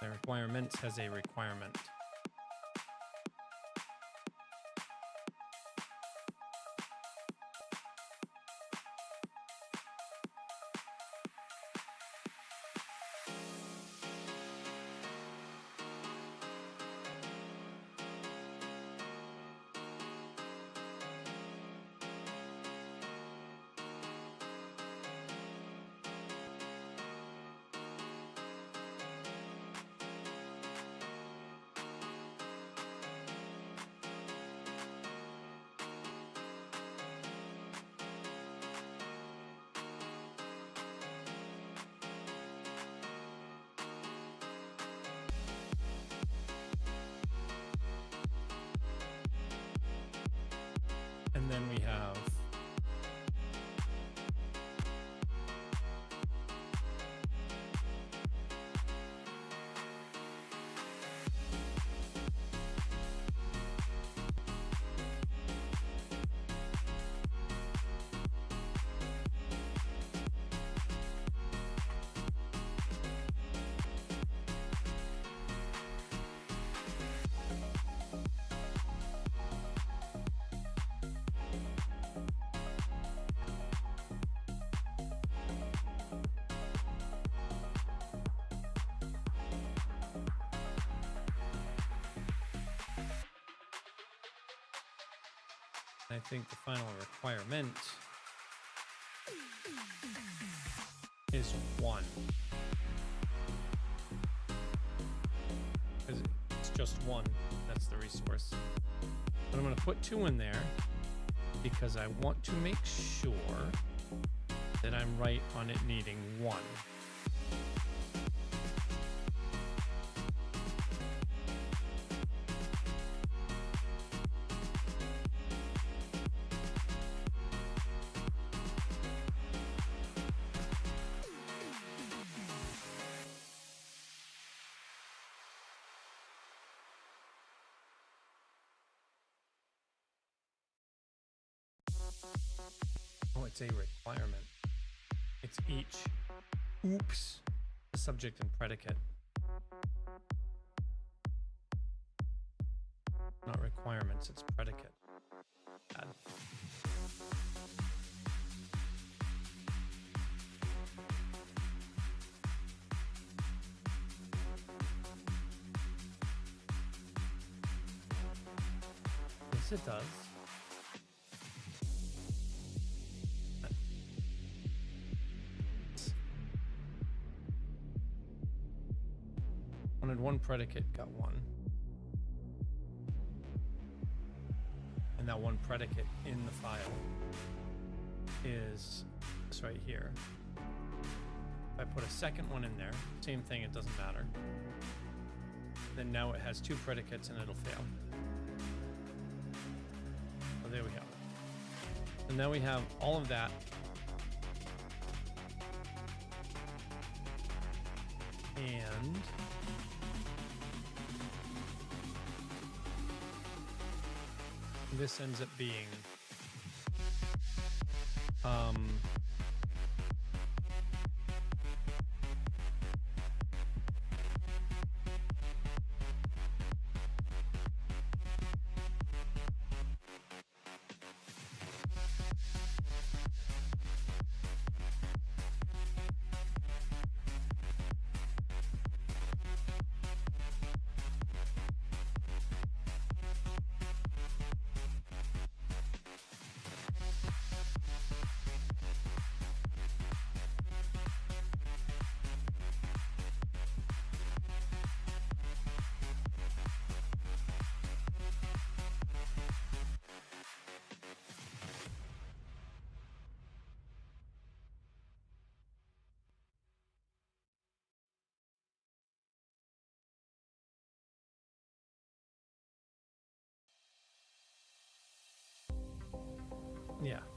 The requirements has a requirement. And then we have I think the final requirement is 1. Because it's just 1. That's the resource. But I'm going to put 2 in there because I want to make sure that I'm right on it needing 1. Oh, it's a requirement. It's each. Oops. The subject and predicate. Not requirements, it's predicate. Add. Yes, it does. Wanted one predicate, got one. And that one predicate in the file is this right here. If I put a second one in there, same thing, it doesn't matter. Then now it has two predicates and it'll fail. So there we have it. So now we have all of that. And this ends up being yeah.